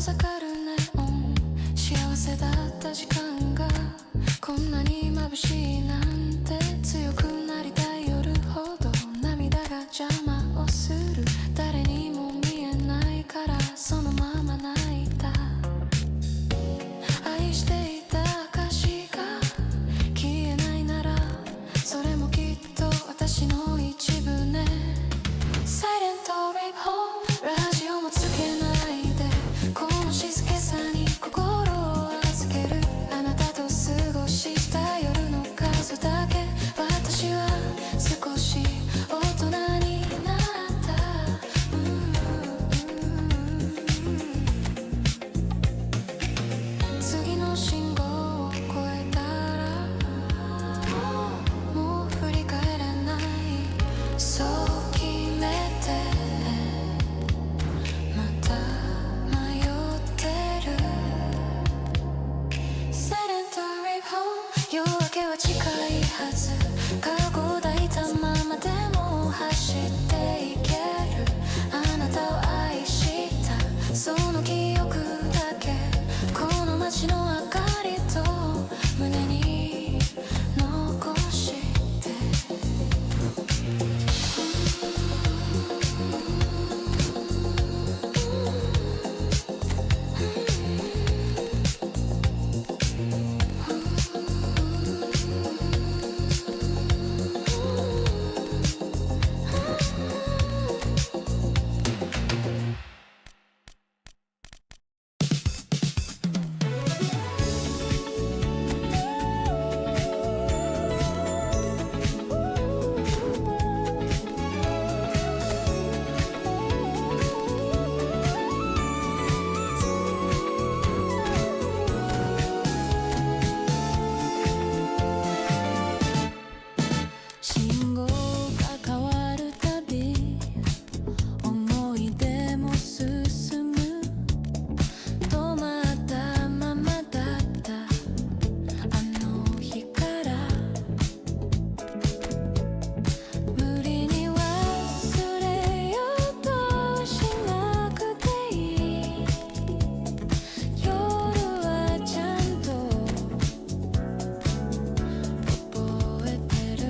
ざかるネオン幸せだった時間がこんなに眩しいなんて強くなりたい夜ほど涙が邪魔をする誰にも見えないからそのまま泣いた愛していた証が消えないならそれもきっと私の一部ね Silent Rip Home ラジオもつけないでこの静けさに心を預けるあなたと過ごした夜の数だけ私は少し大人になった次の信号を越えたらもう振り返れないそう決めてまた迷ってる Silent Rip Home 夜明けは近いはず過去抱いたままでも走っていけるあなたを愛したその記憶だけこの街の明かりと胸に残して信号が変わるたび思い出も進む止まったままだったあの日から無理に忘れようとしなくていい夜はちゃんと覚えてる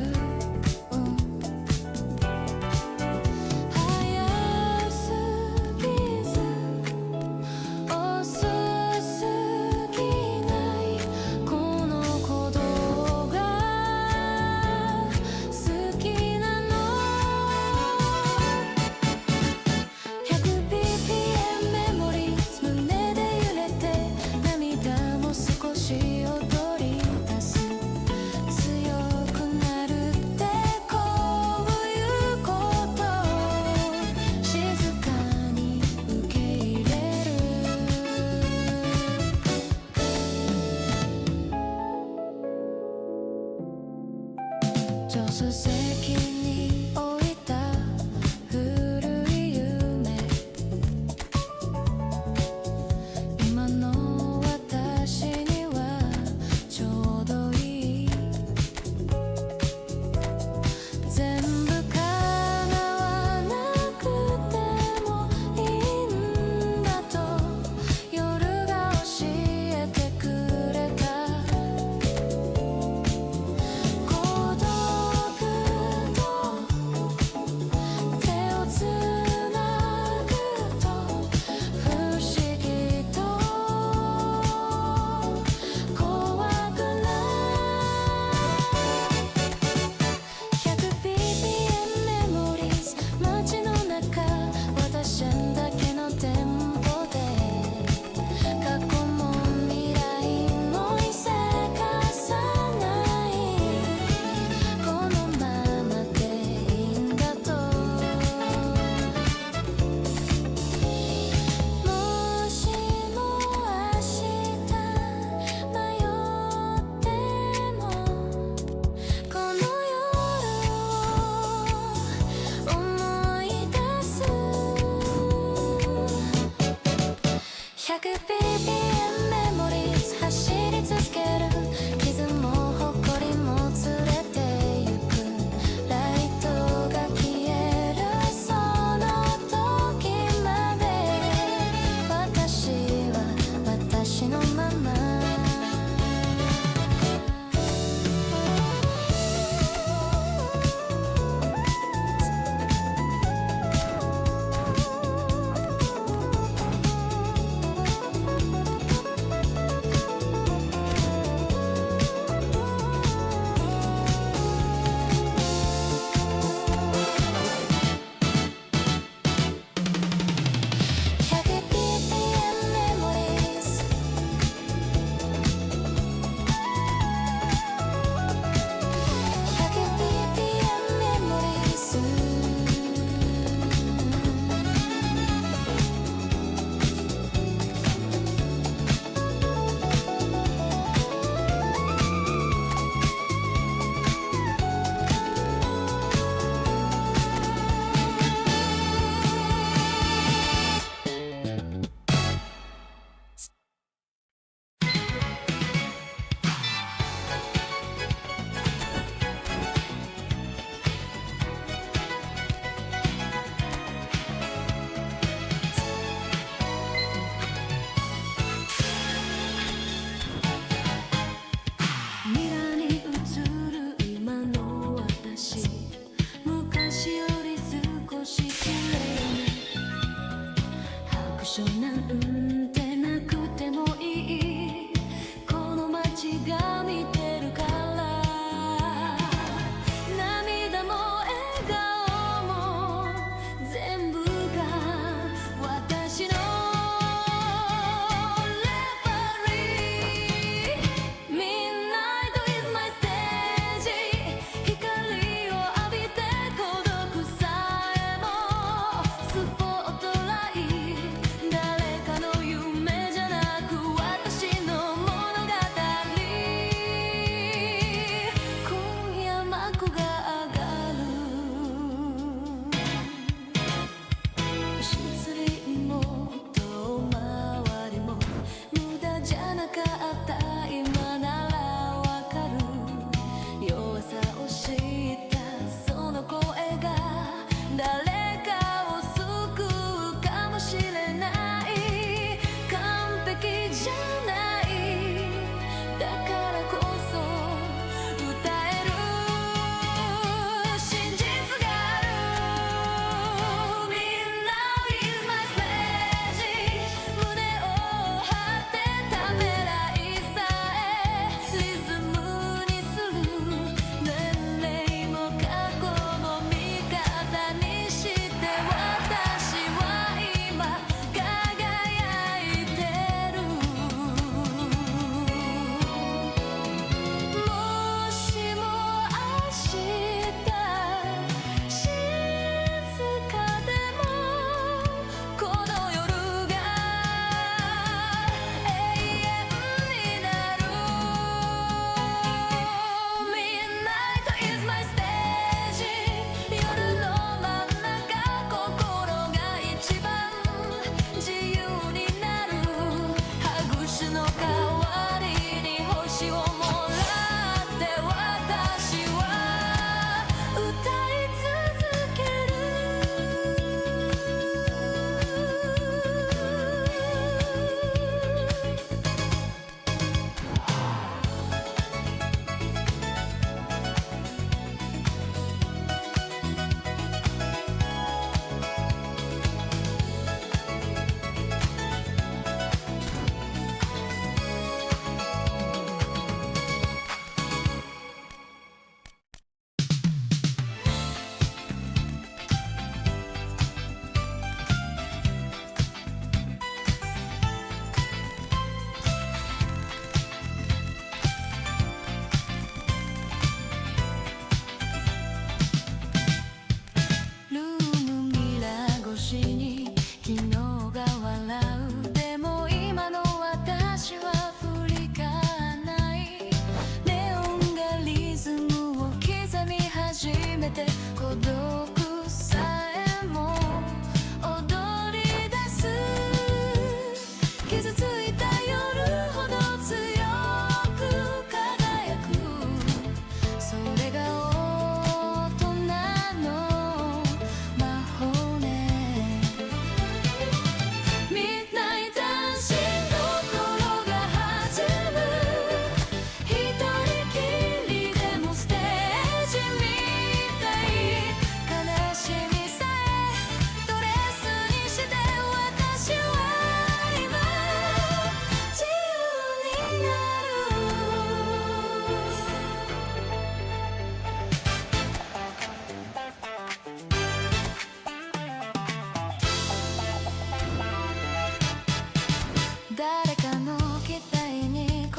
早すぎず遅すぎないこの鼓動が好きなの 100bpm メモリー胸で揺れて涙も少し踊り出す強くなるってこういうこと静かに受け入れる助手席に置いた古い夢今の私にはちょうどいい全部叶わなくてもいいんだと夜が教えてくれた孤独て孤独さえも踊り出す傷ついた夜ほど強く輝くそれが大人の魔法ねミッドナイトダンシング心が弾む一人きりでもステージみたい悲しみさえドレスにして私は今自由になる誰かの期待に応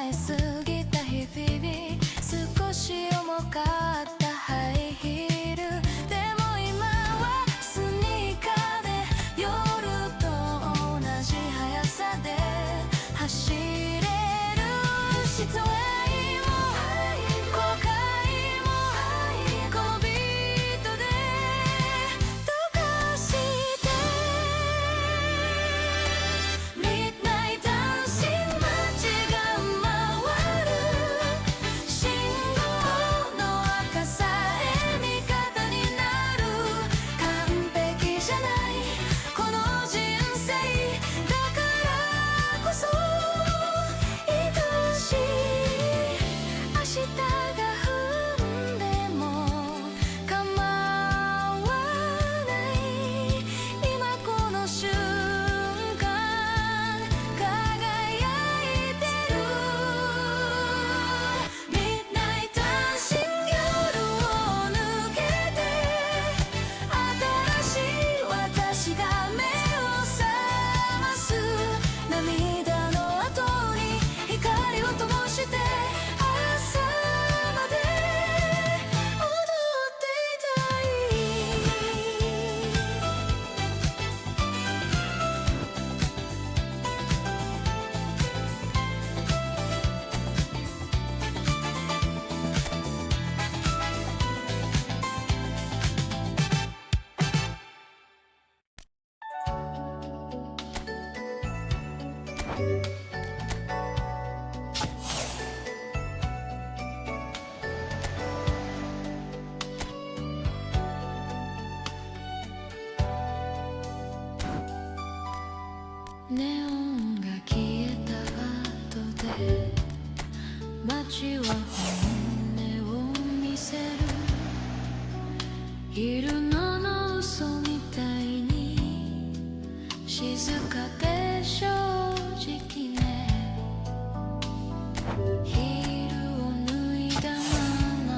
えすぎた日々少し重かったハイヒールでも今はスニーカーで夜と同じ速さで走れる失恋も後悔もこのビートで溶かしてミッドナイトダンシング街が回る信号の赤さえ味方になる完璧じゃないこの人生だからこそ愛しい明日が降んでも構わない今この瞬間輝いてるミッドナイトダンシング夜を抜けて新しい私が目を覚ます涙の後に光を灯して朝まで踊っていたいネオンが消えた後で街は本音を見せる昼間の嘘みたいに静かで正直ねヒールを脱いだまま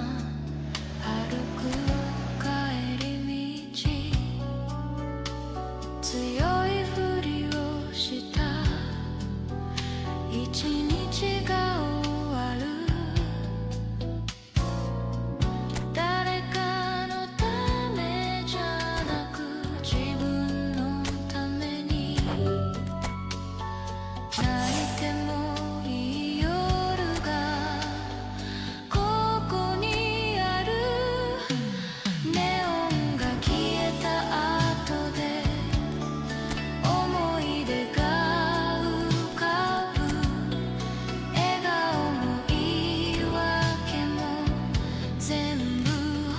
歩く帰り道強いふりをした一日が終わる誰かのためじゃなく自分のために泣いてもいい夜がここにあるネオンが消えた後で思い出が浮かぶ笑顔も言い訳も全部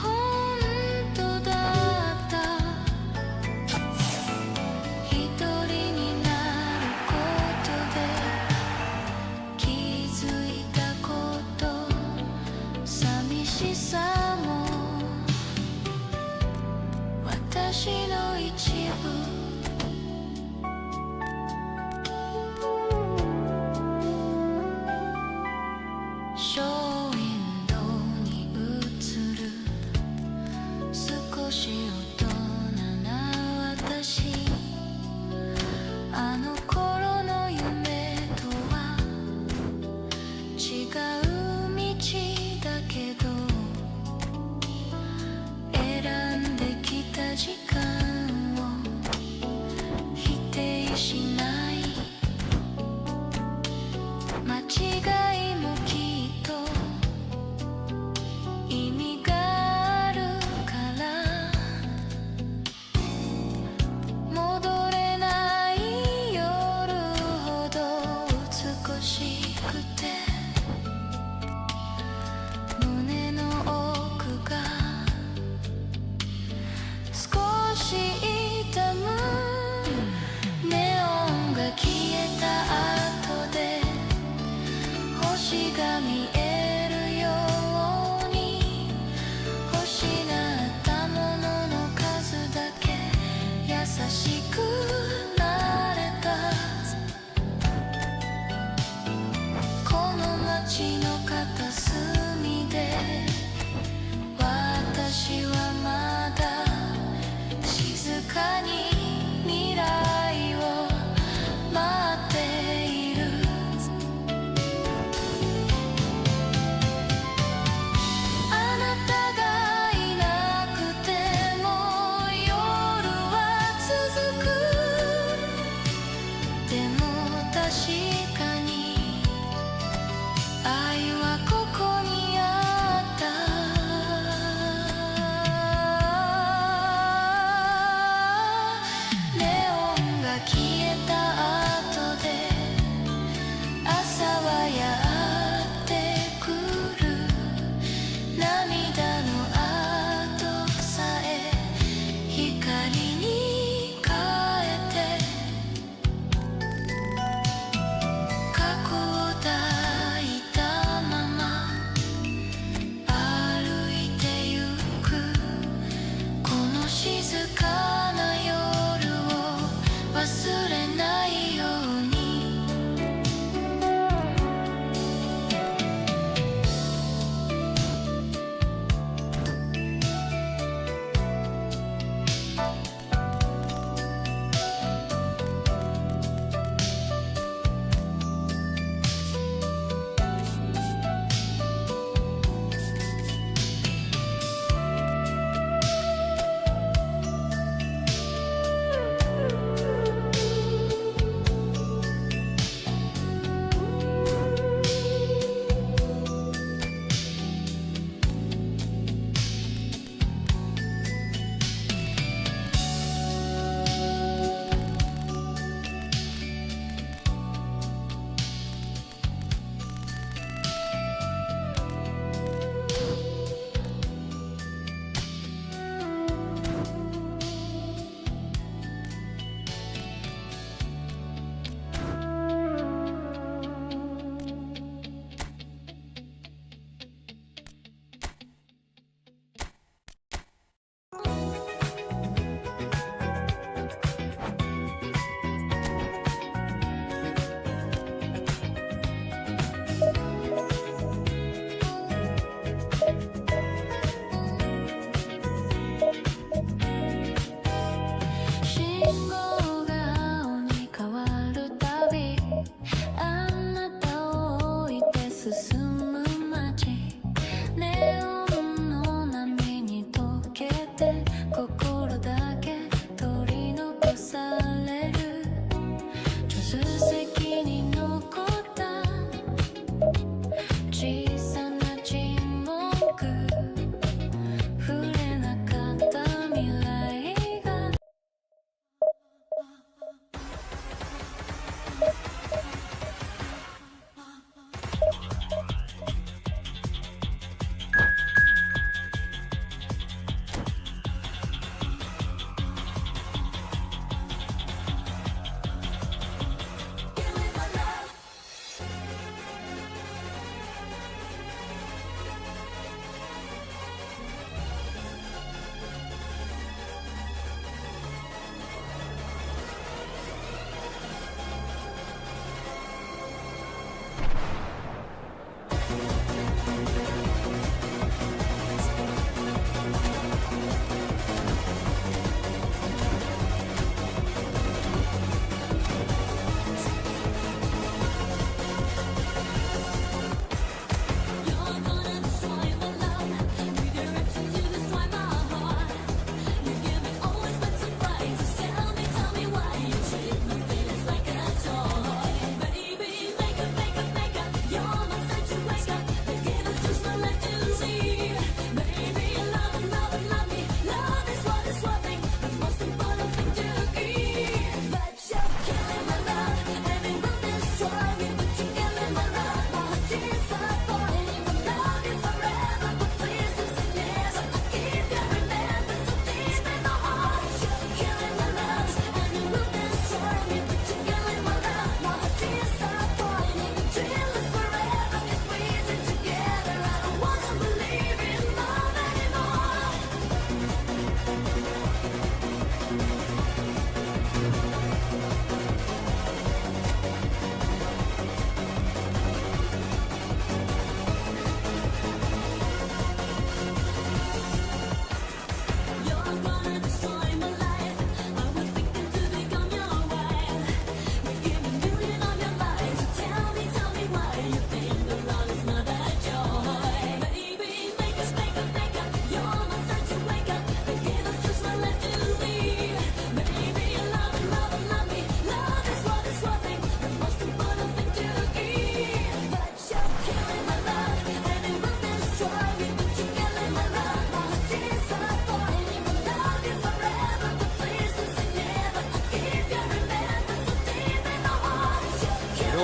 本当だった一人になることで気づいたこと寂しさも私の一部ショーウィンドウに映る少し大人な私あの頃の夢とは違う道だけど選んできた時間を忘れないように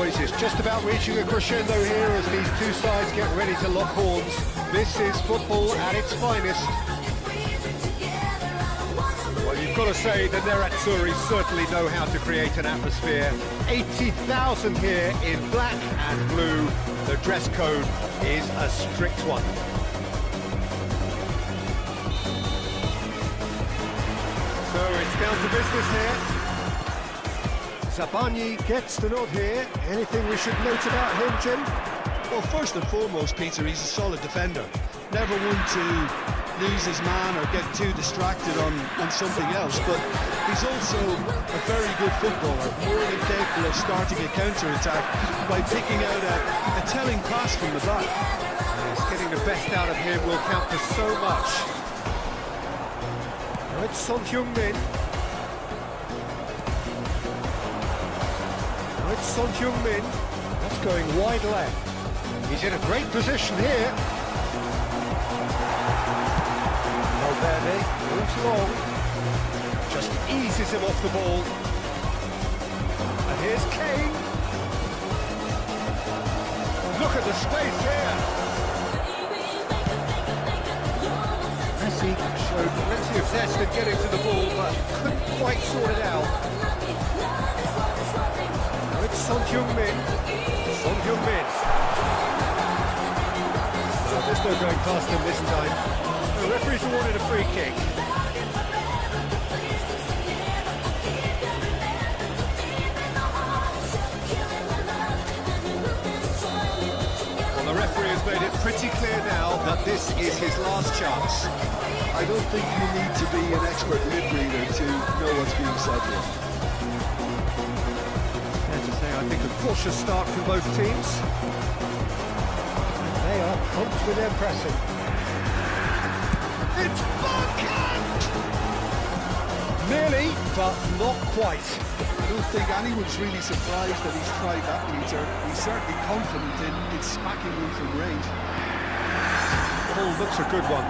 noise is just about reaching a crescendo here as these two sides get ready to lock horns. This is football at its finest. Well, you've got to say the Nerazzurri certainly know how to create an atmosphere. 80,000 here in black and blue. The dress code is a strict one. So it's down to business here. Zabani gets the nod here. Anything we should note about him, Jim? Well, first and foremost, Peter, he's a solid defender. Never one to lose his man or get too distracted on something else, but he's also a very good footballer, more than capable of starting a counter-attack by picking out a telling pass from the back. Yes, getting the best out of him will count for so much. Now it's Son Heung-min. Now it's Son Heung-min. That's going wide left. He's in a great position here. Valverde moves long. Just eases him off the ball. And here's Kane. Look at the space here. Messi showed plenty of zest in getting to the ball, but couldn't quite sort it out. Now it's Son Heung-min. Son Heung-min. There's no going past him this time. The referee's awarded a free kick. Well, the referee has made it pretty clear now that this is his last chance. I don't think you need to be an expert lip reader to know what's being said here. Fair to say, I think a cautious start from both teams. They are prompt with their pressing. It's Bergkamp! Nearly, but not quite. I don't think anyone's really surprised that he's tried that, Peter. He's certainly confident in smacking them from range. Oh, looks a good one.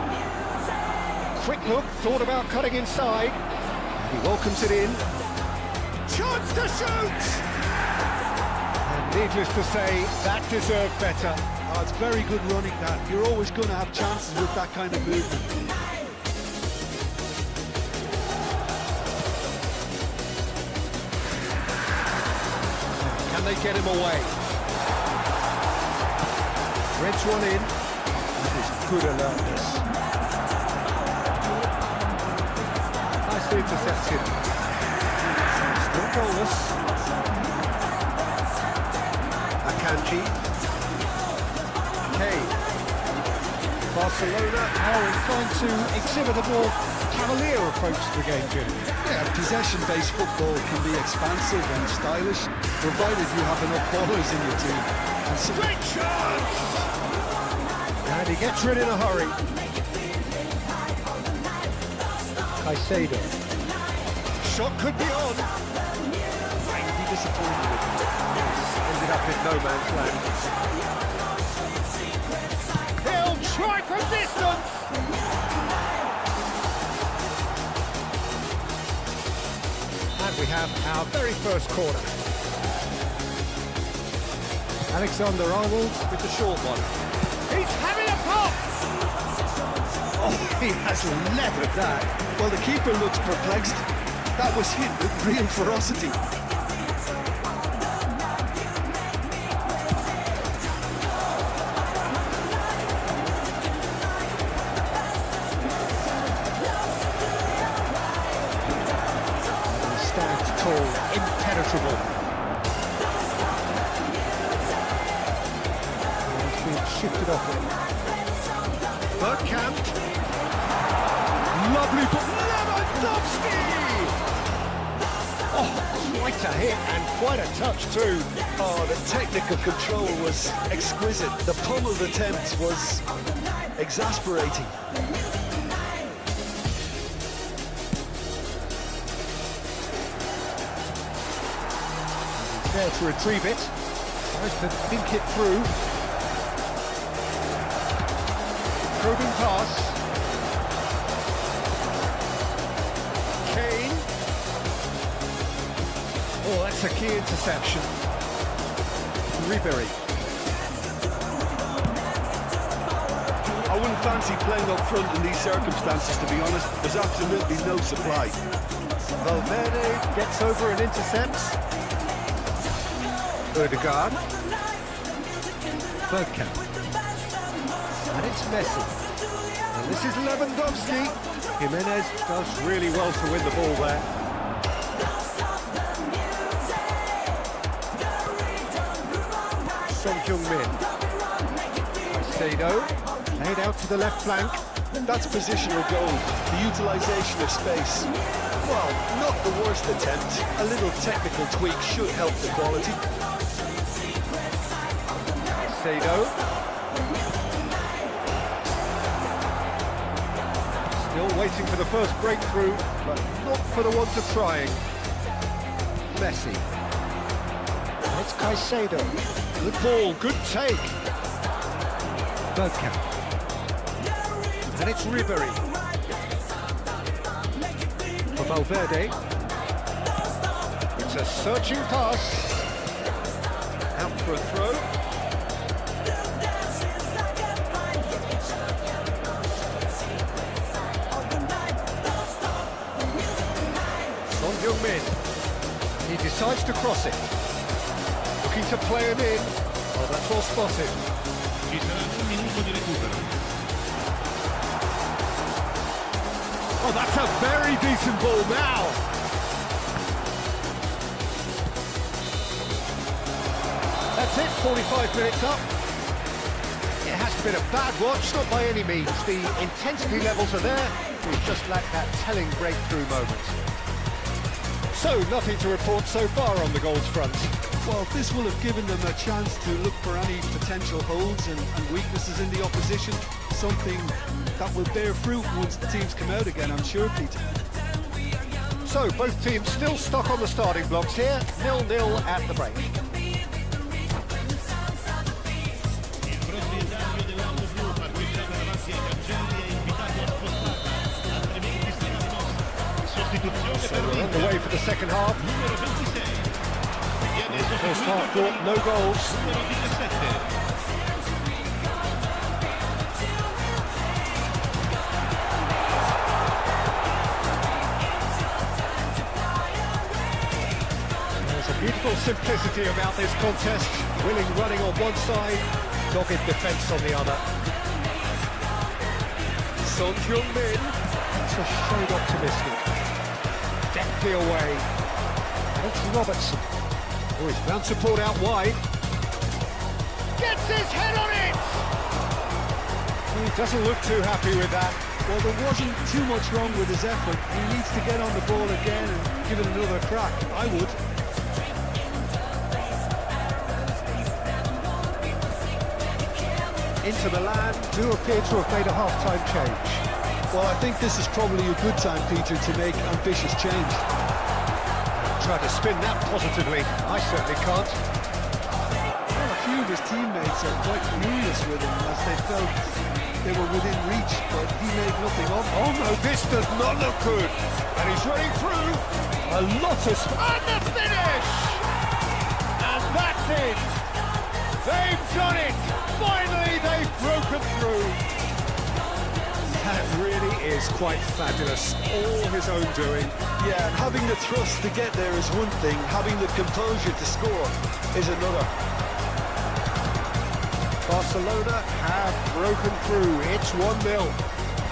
Quick look, thought about cutting inside. He welcomes it in. Chance to shoot! And needless to say, that deserved better. Oh, it's very good running, that. You're always going to have chances with that kind of movement. Can they get him away? Reds one in. That is good alertness. Nicely intercepted. Still goalless. Akanji. Kane. Barcelona are inclined to exhibit a more cavalier approach to the game, Jim. Yeah, possession-based football can be expansive and stylish, provided you have enough ballers in your team. Great chance! And he gets rid in a hurry. Caicedo. Shot could be on. Might be disappointed with him. Ended up in no man's land. He'll try from distance! And we have our very first corner. Alexander-Arnold with the short one. He's having a pop! Oh, he has levered that. Well, the keeper looks perplexed. That was hit with real ferocity. Stands tall, impenetrable. He's being shifted off it. Bergkamp. Lovely ball. Lewandowski! Oh, quite a hit and quite a touch too. Oh, the technical control was exquisite. The pummeled attempt was exasperating. There to retrieve it. Tries to think it through. Probing pass. Kane. Oh, that's a key interception. Ribery. I wouldn't fancy playing up front in these circumstances, to be honest. There's absolutely no supply. Valverde gets over and intercepts. Odegaard. Bergkamp. And it's Messi. And this is Lewandowski. Jimenez does really well to win the ball there. Son Heung-min. Caicedo, laid out to the left flank. That's positional gold, the utilisation of space. Well, not the worst attempt. A little technical tweak should help the quality. Caicedo. Still waiting for the first breakthrough, but not for the want of trying. Messi. It's Caicedo. Good ball, good take. Bergkamp. And it's Ribery. For Valverde. It's a searching pass. Out for a throw. Son Heung-min. He decides to cross it. Looking to play him in. Oh, that's well spotted. Ci sarà un minuto di recupero. Oh, that's a very decent ball now. That's it, 45 minutes up. It has been a bad watch, not by any means. The intensity levels are there. We've just lacked that telling breakthrough moment. So, nothing to report so far on the goals front. Well, this will have given them a chance to look for any potential holes and weaknesses in the opposition. Something that will bear fruit once the teams come out again, I'm sure, Peter. So, both teams still stuck on the starting blocks here, 0-0 at the break. Il proprietario dell'autoblu fa guidare davanti ai cancelli e invitato a spostare, altrimenti sarà rimossa. Sostituzione So per we're l'Inter, underway for the second half. numero 26. Viene First sostituito half per brought no goals. numero 17. There's a beautiful simplicity about this contest. Willing running on one side, dogged defence on the other. Son Heung-min, that's a shade optimistic. Deftly away. And it's Robertson. Oh, he's found support out wide. Gets his head on it! He doesn't look too happy with that. Well, there wasn't too much wrong with his effort. He needs to get on the ball again and give it another crack. I would. Into Milan, do appear to have made a half-time change. Well, I think this is probably a good time, Peter, to make ambitious change. Try to spin that positively. I certainly can't. Well, a few of his teammates are quite furious with him as they felt they were within reach, but he made nothing of it. Oh no, this does not look good. And he's running through. A lot of... And the finish! And that's it! They've done it! Finally, they've broken through. That really is quite fabulous. All his own doing. Yeah, and having the thrust to get there is one thing, having the composure to score is another. Barcelona have broken through. It's 1-0.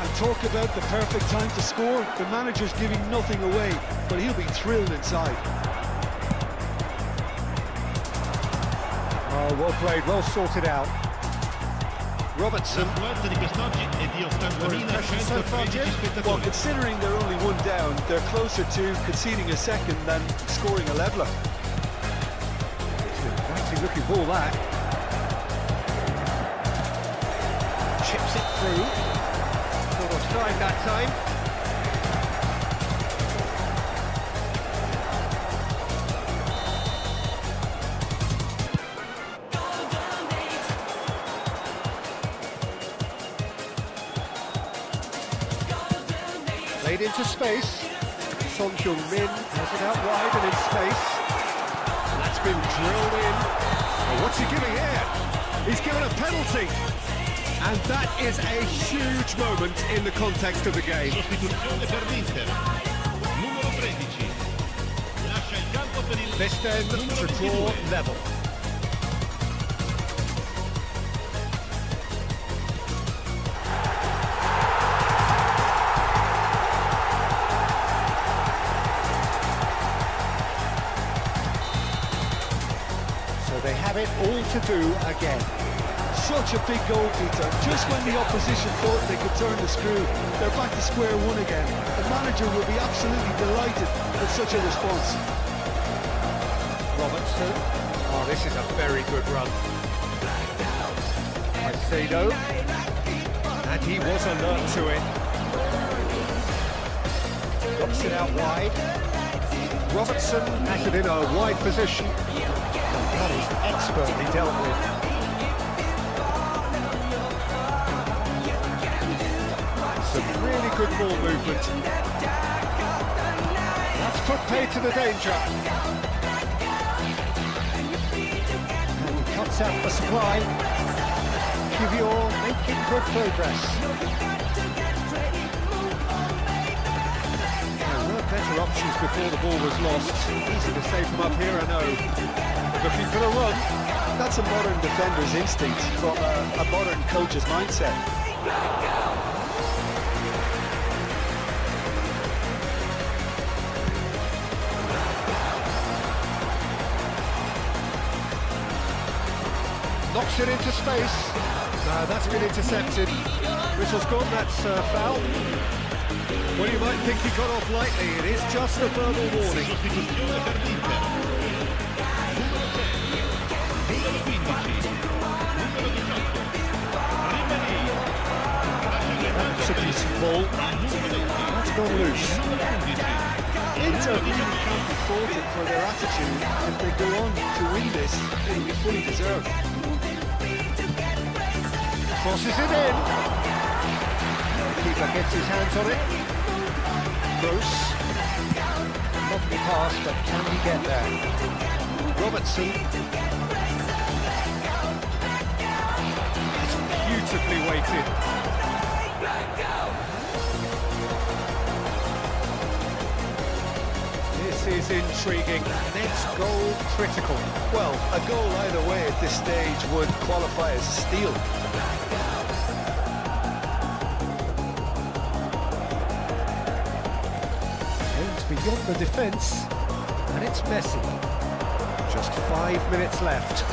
And talk about the perfect time to score. The manager's giving nothing away, but he'll be thrilled inside. Oh, well played, well sorted out. Robertson. L'importanza di quest'oggi è di 80.113 Well, spettatori. considering they're only one down, they're closer to conceding a second than scoring a leveller. It's an inviting looking ball, that. Chips it through. Not offside that time. Played into space. Son Heung-min has it out wide and in space. That's been drilled in. Oh, what's he giving here? He's given a penalty. And that is a huge moment in the context of the game. Sostituzione per l'Inter. Numero 13. Lascia il campo per il This then numero to draw 22. level. So they had have it all to do again. Such a big goal, Peter. Just when the opposition thought they could turn the screw, they're back to square one again. The manager will be absolutely delighted with such a response. Robertson. Oh, this is a very good run. Caicedo. And he was alert to it. Drops it out wide. Robertson acted in a wide position. That is expertly dealt with. Some really good ball movement. That's put pay to the danger. And he cuts out the supply. Kivior making good progress. There were better options before the ball was lost. Easy to save them up here, I know. Looking for the run. That's a modern defender's instinct from a modern coach's mindset. Knocks it into space. No, that's been intercepted. Whistle's gone, that's foul. Well, you might think he got off lightly. It is just a verbal warning. Sostituzione per l'Inter. Numero 15. Numero 18. Ribéry. That's a decent ball. That's gone loose. Inter really can't be faulted for their attitude. If they go on to win this, it'll be fully deserved. Crosses it in. Keeper gets his hands on it. Bruce. Lovely pass, but can he get there? Robertson. It's beautifully weighted. This is intriguing. Next goal critical. Well, a goal either way at this stage would qualify as a steal. Aims beyond the defence, and it's messy. Just 5 minutes left.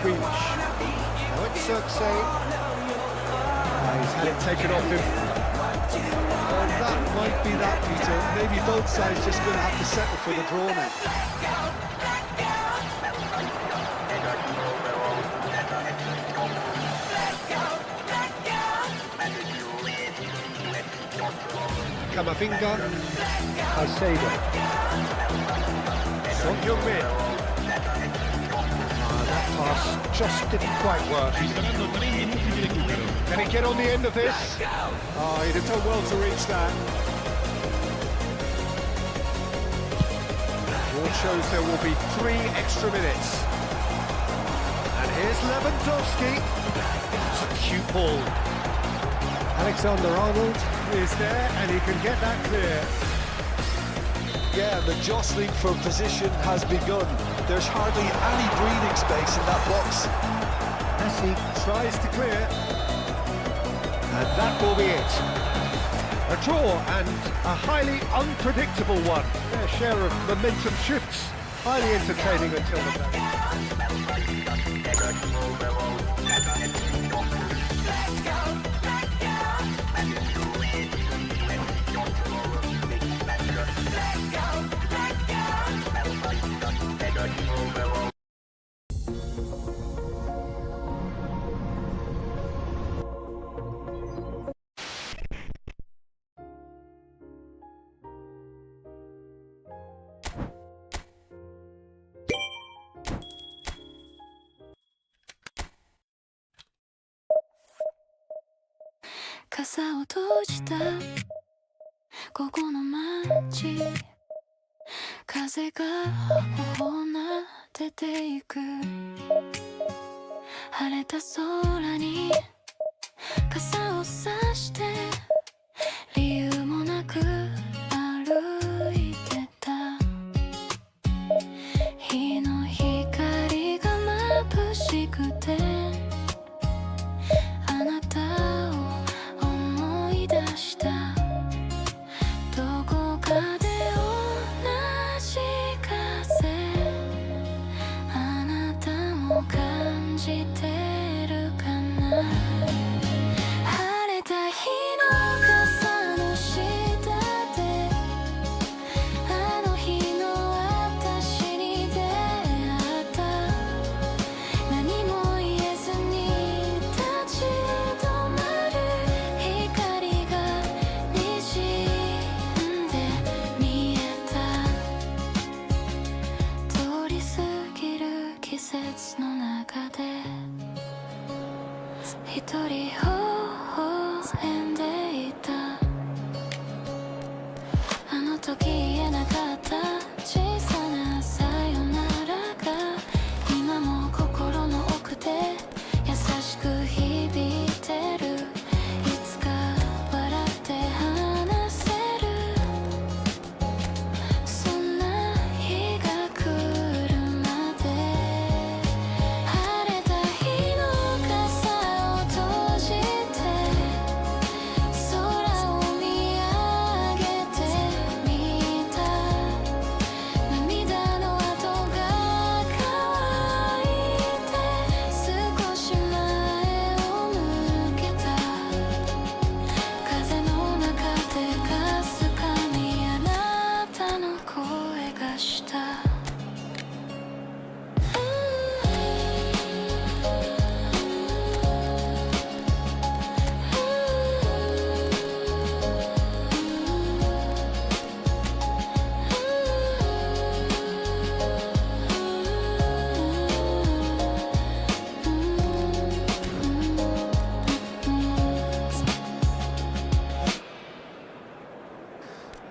Grealish. Now it's Circe. He's had it taken off him. Well, that might be that, Peter. Maybe both sides just going to have to settle for the draw now. Camavinga. Caicedo. Son Heung-min. That pass just didn't quite work. Ci saranno 3 minuti di recupero. Can he get on the end of this? Oh, he'd have done well to reach that. Board shows there will be 3 extra minutes. And here's Lewandowski. It's a cute ball. Alexander-Arnold is there, and he can get that clear. Yeah, the jostling for position has begun. There's hardly any breathing space in that box. Messi tries to clear. And that will be it. A draw and a highly unpredictable one. Their share of momentum shifts. Highly entertaining until the very.傘を閉じたここの街風が頬なでていく晴れた空に傘を差して理由もなく歩いてた日の光が眩しくてあなたを思い出したどこかで同じ風時言えなかった小さなさよならが今も心の奥で優しく響いてるいつか笑って話せるそんな日が来るまで晴れた日の傘を閉じて空を見上げてみた涙の跡が乾いて少し前を向けた風の中でかすかにあなたの声がした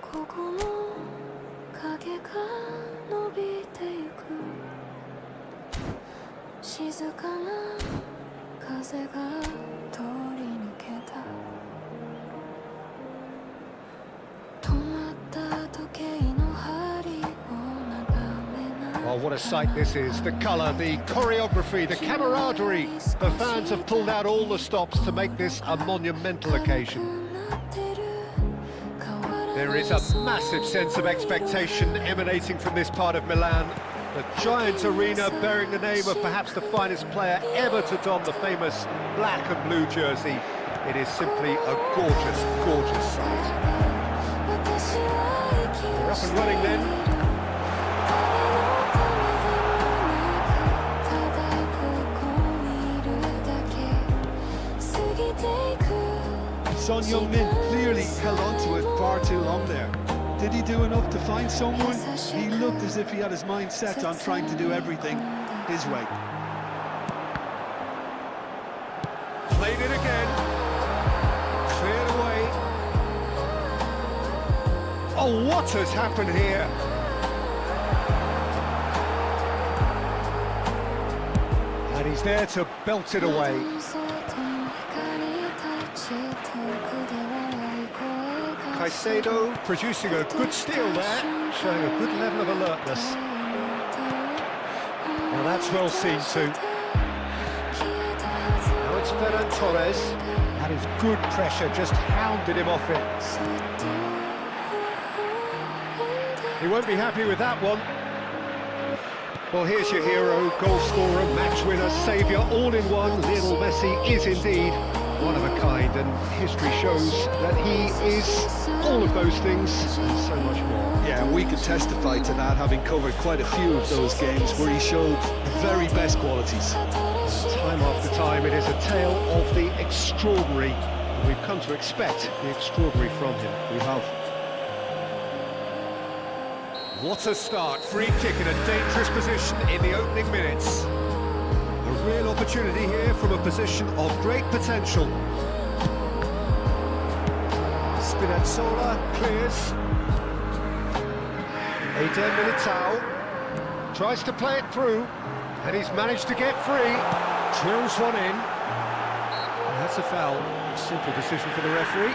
ここの影が伸びてゆく静かな風が通り抜けた止まった時計の針を眺めな Oh, what a sight this is. The colour, the choreography, the camaraderie. The fans have pulled out all the stops to make this a monumental occasion. There is a massive sense of expectation emanating from this part of Milan. The giant arena bearing the name of perhaps the finest player ever to don the famous black and blue jersey. It is simply a gorgeous, gorgeous sight. We're up and running then. Son Heung-min clearly held on to it far too long there. Did he do enough to find someone? He looked as if he had his mind set on trying to do everything his way. Played it again. Cleared away. Oh, what has happened here? And he's there to belt it away. Caicedo producing a good steal there, showing a good level of alertness. Now that's well seen too. Now it's Ferran Torres. That is good pressure, just hounded him off it. He won't be happy with that one. Well, here's your hero, goal scorer, match winner, saviour, all in one. Lionel Messi is indeed one of a kind, and history shows that he is all of those things and so much more. Yeah, we can testify to that, having covered quite a few of those games where he showed the very best qualities. Time after time, it is a tale of the extraordinary, and we've come to expect the extraordinary from him. We have. What a start, free kick in a dangerous position in the opening minutes. A real opportunity here from a position of great potential. Spinazzola clears. Eder Militao tries to play it through, and he's managed to get free. Drills one in. And that's a foul. A simple decision for the referee.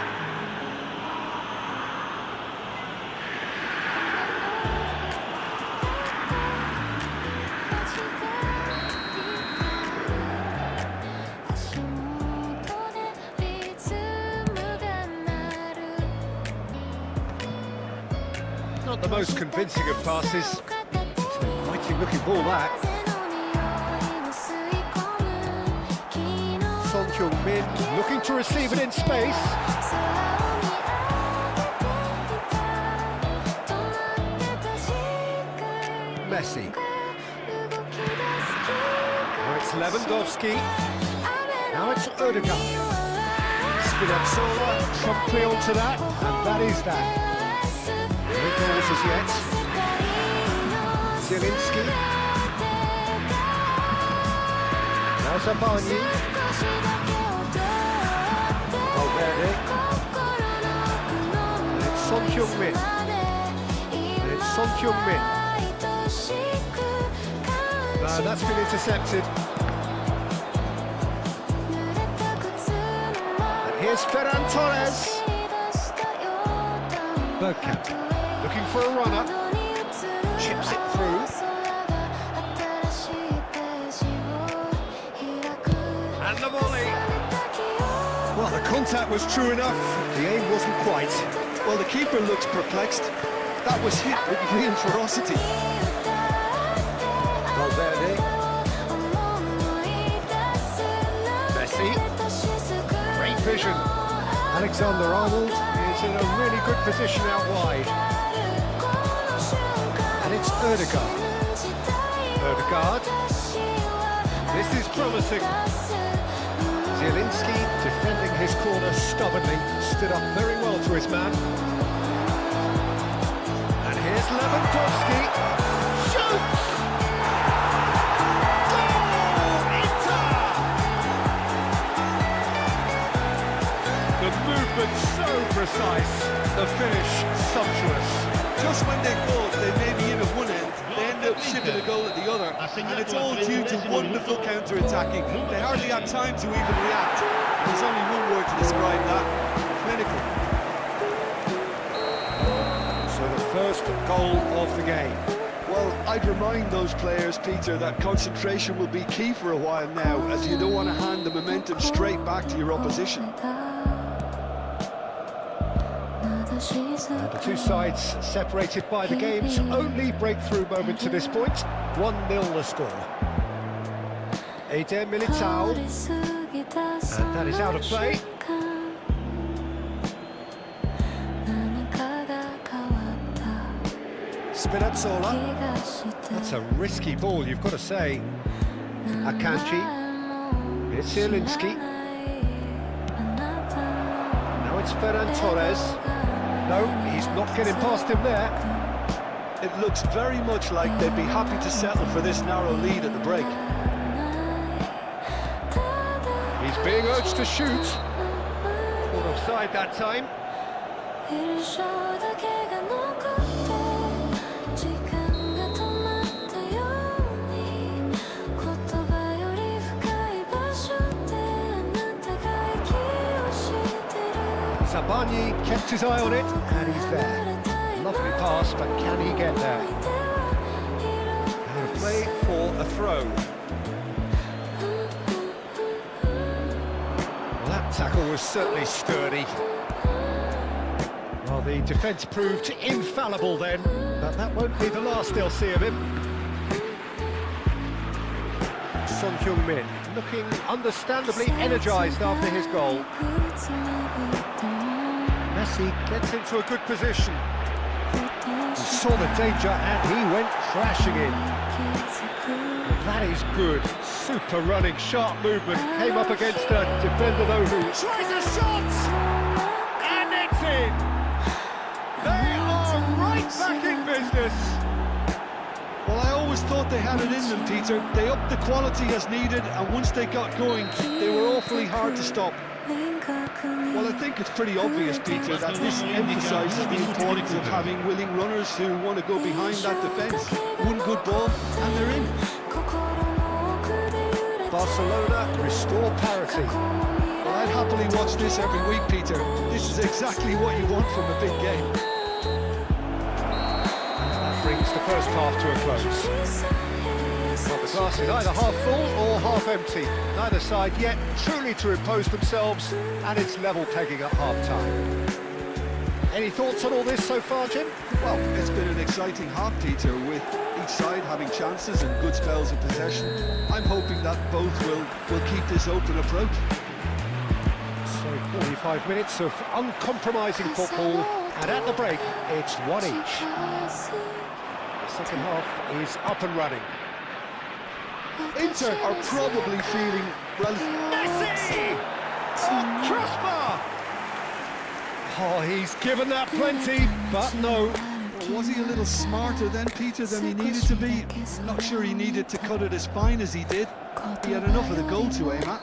Not the most convincing of passes. It's an exciting looking ball, that. Son Heung-min looking to receive it in space. Messi. Now it's Lewandowski. Now it's Odegaard. Spinazzola promptly onto that, and that is that. No goals as yet. Zielinski. Now Zabani. Valverde. And it's Son Heung-min. Son Heung-min. That's been intercepted. And here's Ferran Torres. Bergkamp looking for a runner. Chips it through. And the volley. Well, the contact was true enough. The aim wasn't quite. Well, the keeper looks perplexed. That was hit with real ferocity. Valverde. Messi. Great vision. Alexander-Arnold is in a really good position out wide. And it's Ødegaard. Ødegaard. This is promising. Zielinski, defending his corner stubbornly, stood up very well to his man. And here's Lewandowski. Shoots! The movement so precise, the finish sumptuous. Just when they thought they may be in at one end, they end up shipping a goal at the other, and it's all due to wonderful counter-attacking. They hardly had time to even react. There's only one word to describe that: clinical. So the first goal of the game. Well, I'd remind those players, Peter, that concentration will be key for a while now, as you don't want to hand the momentum straight back to your opposition. And the two sides separated by the game's only breakthrough moment to this point. 1-0 the score. Eder Militao. And that is out of play. Spinazzola. That's a risky ball, you've got to say. Akanji. It's Zielinski. Now it's Ferran Torres. No, he's not getting past him there. It looks very much like they'd be happy to settle for this narrow lead at the break. He's being urged to shoot. Caught offside that time. Sabani kept his eye on it, and he's there. Lovely pass, but can he get there? And a play for a throw. Well, that tackle was certainly sturdy. Well, the defence proved infallible then, but that won't be the last they'll see of him. Son Heung-min looking understandably energised after his goal. Messi gets into a good position. He saw the danger and he went crashing in. That is good. Super running, sharp movement. Came up against a defender though who tries a shot! And it's in! They are right back in business! Well, I always thought they had it in them, Peter. They upped the quality as needed, and once they got going, they were awfully hard to stop. Well, I think it's pretty obvious, Peter, that this emphasises the importance of having willing runners who want to go behind that defence. One good ball, and they're in. Barcelona restore parity. Well, I'd happily watch this every week, Peter. This is exactly what you want from a big game. That brings the first half to a close. Well, the glass is either half full or half empty. Neither side yet truly to impose themselves, and it's level pegging at half-time. Any thoughts on all this so far, Jim? Well, it's been an exciting half, Peter, with each side having chances and good spells of possession. I'm hoping that both will keep this open approach. So 45 minutes of uncompromising football, and at the break, it's one each. The second half is up and running. Inter are probably feeling Messi! Oh, crossbar! Oh, he's given that plenty, but no. Was he a little smarter then, Peter, than he needed to be? Not sure he needed to cut it as fine as he did. He had enough of the goal to aim at.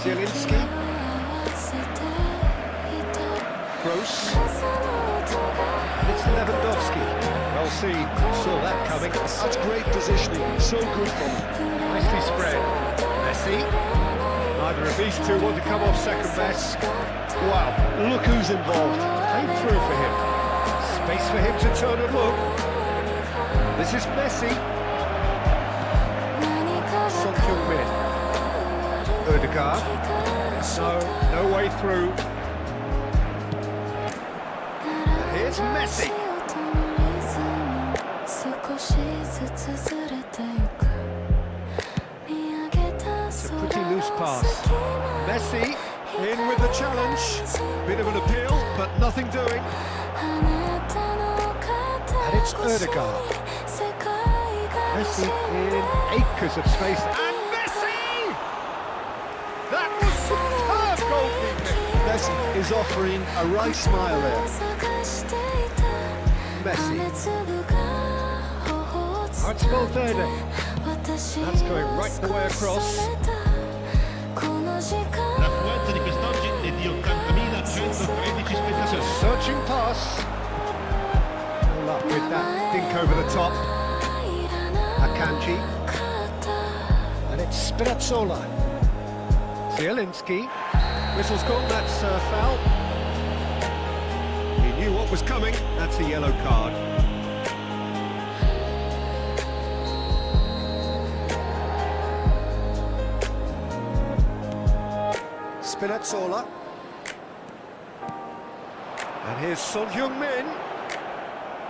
Zielinski. Gross. It's Lewandowski. Well seen, saw that coming. That's great positioning, so good for him. Nicely spread. Messi. Neither of these two want to come off second best. Wow, look who's involved. Came through for him. Space for him to turn and look. This is Messi. Son Heung-min. Ødegaard. No way through. And here's Messi. It's a pretty loose pass. Messi in with the challenge. Bit of an appeal, but nothing doing. And it's Ødegaard. Messi in acres of space. And Messi! That was superb goalkeeping. Messi is offering a right smile there. Messi. It's Valverde. That's going right the way across. L'affluenza di quest'oggi è di 80.113 spettatori. Searching pass. All up with that dink over the top. Akanji. And it's Spinazzola. Zielinski. Whistle's gone, that's a foul. He knew what was coming, that's a yellow card. Spinazzola. And here's Son Heung-min.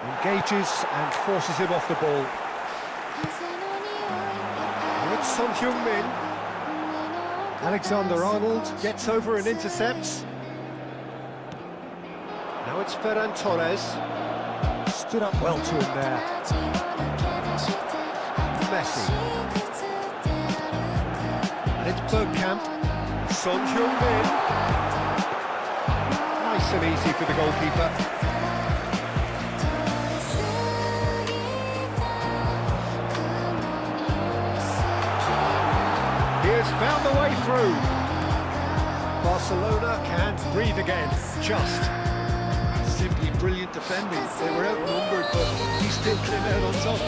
Engages and forces him off the ball. And it's Son Heung-min. Alexander-Arnold gets over and intercepts. Now it's Ferran Torres. Stood up well to him there. Messi. And it's Bergkamp. Son Heung-min. Nice and easy for the goalkeeper. He has found the way through. Barcelona can breathe again, just. Simply brilliant defending. They were outnumbered, but he still came out on top.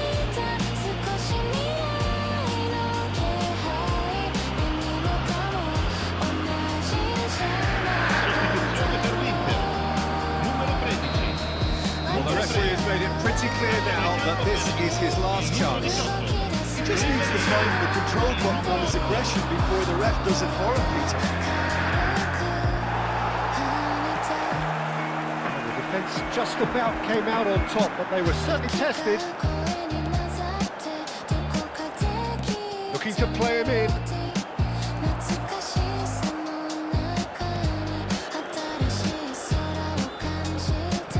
Well, the referee has made it pretty clear now that this is his last chance. He just needs to find the control button on his aggression before the ref does it for him, Pete. The defence just about came out on top, but they were certainly tested. Looking to play him in.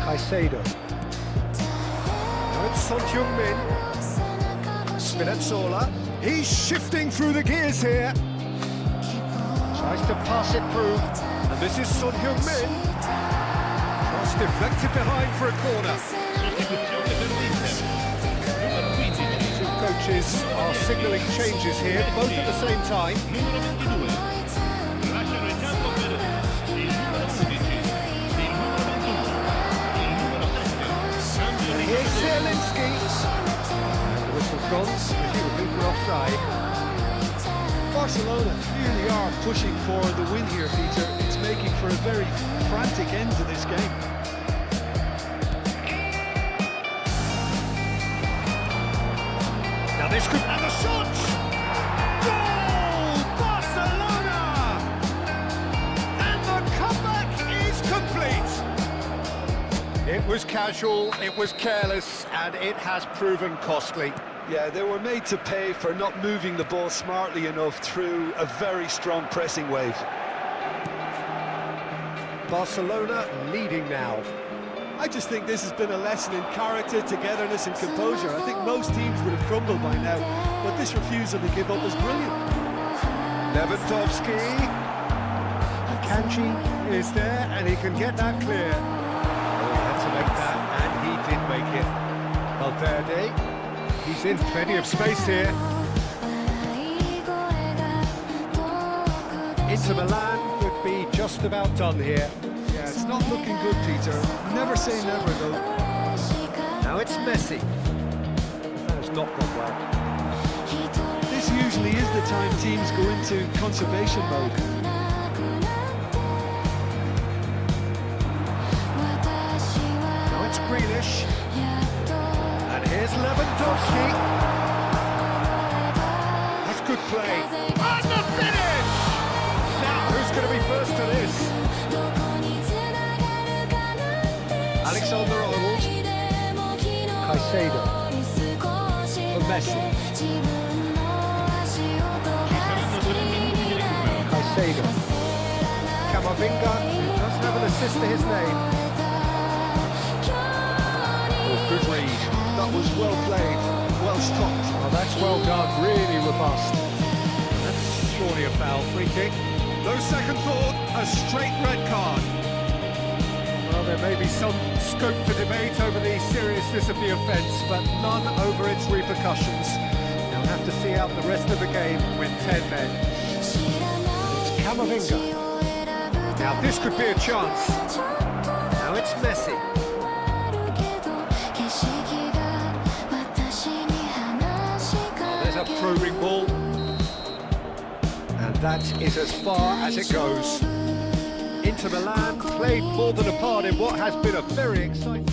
Caicedo. Now it's Son Heung-min. Spinazzola. He's shifting through the gears here. Tries to pass it through. And this is Son Heung-min. Cross deflected behind for a corner. Sostituzione per l'Inter. Numero 15. Two coaches are signalling changes here, both at the same time. Numero 22. Lasciano il campo per il numero 11. Il numero 21. Il numero 7. Cambio di Here's giocatore. Zielinski. And the whistle's gone, presumably for offside. Barcelona really are pushing for the win here, Peter. It's making for a very frantic end to this game. Now this could... And the shot! Goal! Barcelona! And the comeback is complete! It was casual, it was careless, and it has proven costly. Yeah, they were made to pay for not moving the ball smartly enough through a very strong pressing wave. Barcelona leading now. I just think this has been a lesson in character, togetherness and composure. I think most teams would have crumbled by now, but this refusal to give up is brilliant. Lewandowski. Akanji is there, and he can get that clear. Oh, he had to make that, and he did make it. Valverde. He's in plenty of space here. Inter Milan could be just about done here. Yeah, it's not looking good, Peter. Never say never, though. Now it's Messi. That has not gone well. This usually is the time teams go into conservation mode. Now it's Grealish. And here's Lewandowski. That's good play. And the finish! Now, who's going to be first to this? Alexander-Arnold. Caicedo. For Messi. Caicedo. Camavinga, who doesn't have an assist to his name. Oh, good read. That was well played, well stopped. Oh, that's well done, really robust. That's surely a foul, free kick. No second thought, a straight red card. Well, there may be some scope for debate over the seriousness of the offence, but none over its repercussions. They'll have to see out the rest of the game with 10 men. It's Camavinga. Now this could be a chance. Now it's Messi. Oh, there's a probing ball. And that is as far as it goes. Inter Milan played more than a part in what has been a very exciting...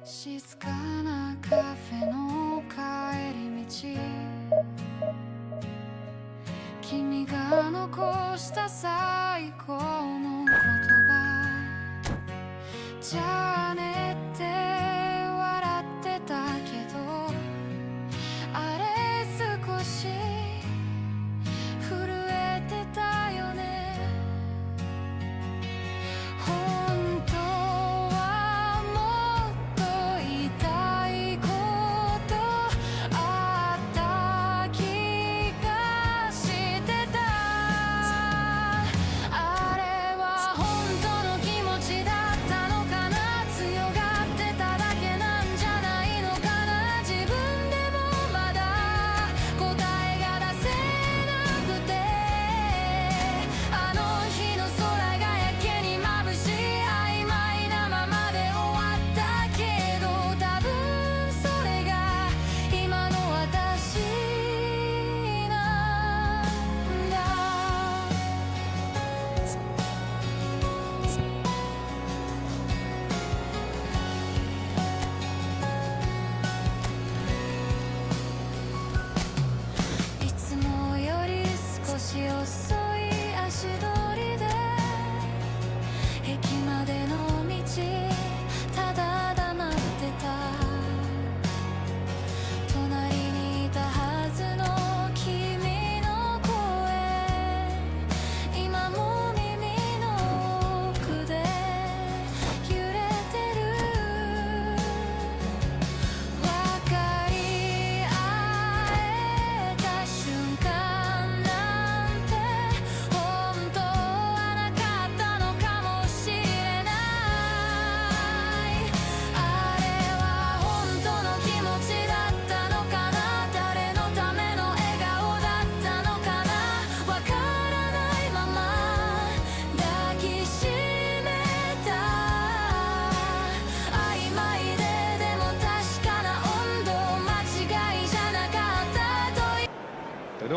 静かなカフェの帰り道、君が残した最高の言葉、じゃあねって笑ってたけど、あれ少し震えてたよね。本当はもっと言いたいことあった気がしてた。あれは本当の気持ちだったのかな。